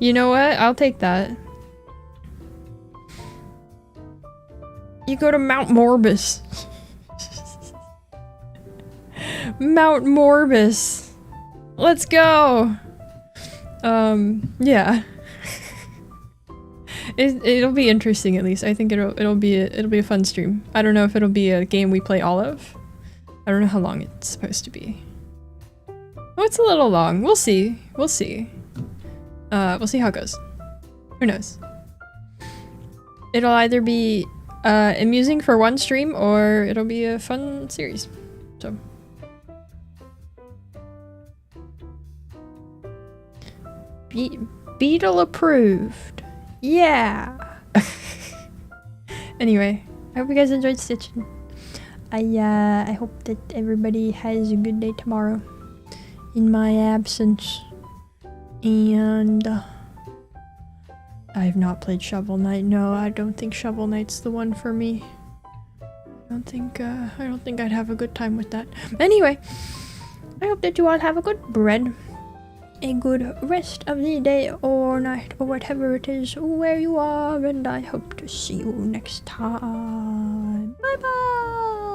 You know what? I'll take that. You go to Mount Morbus. Mount Morbus. Let's go. Yeah. It'll be interesting at least. I think it'll be a fun stream. I don't know if it'll be a game we play all of. I don't know how long it's supposed to be. Oh, it's a little long. We'll see. We'll see how it goes. Who knows? It'll either be amusing for one stream or it'll be a fun series. So Beetle approved. Yeah. Anyway, I hope you guys enjoyed stitching. I hope that everybody has a good day tomorrow in my absence. And I've not played Shovel Knight. No, I don't think Shovel Knight's the one for me. I don't think I'd have a good time with that. Anyway, I hope that you all have a good a good rest of the day or night or whatever it is where you are, and I hope to see you next time. Bye bye.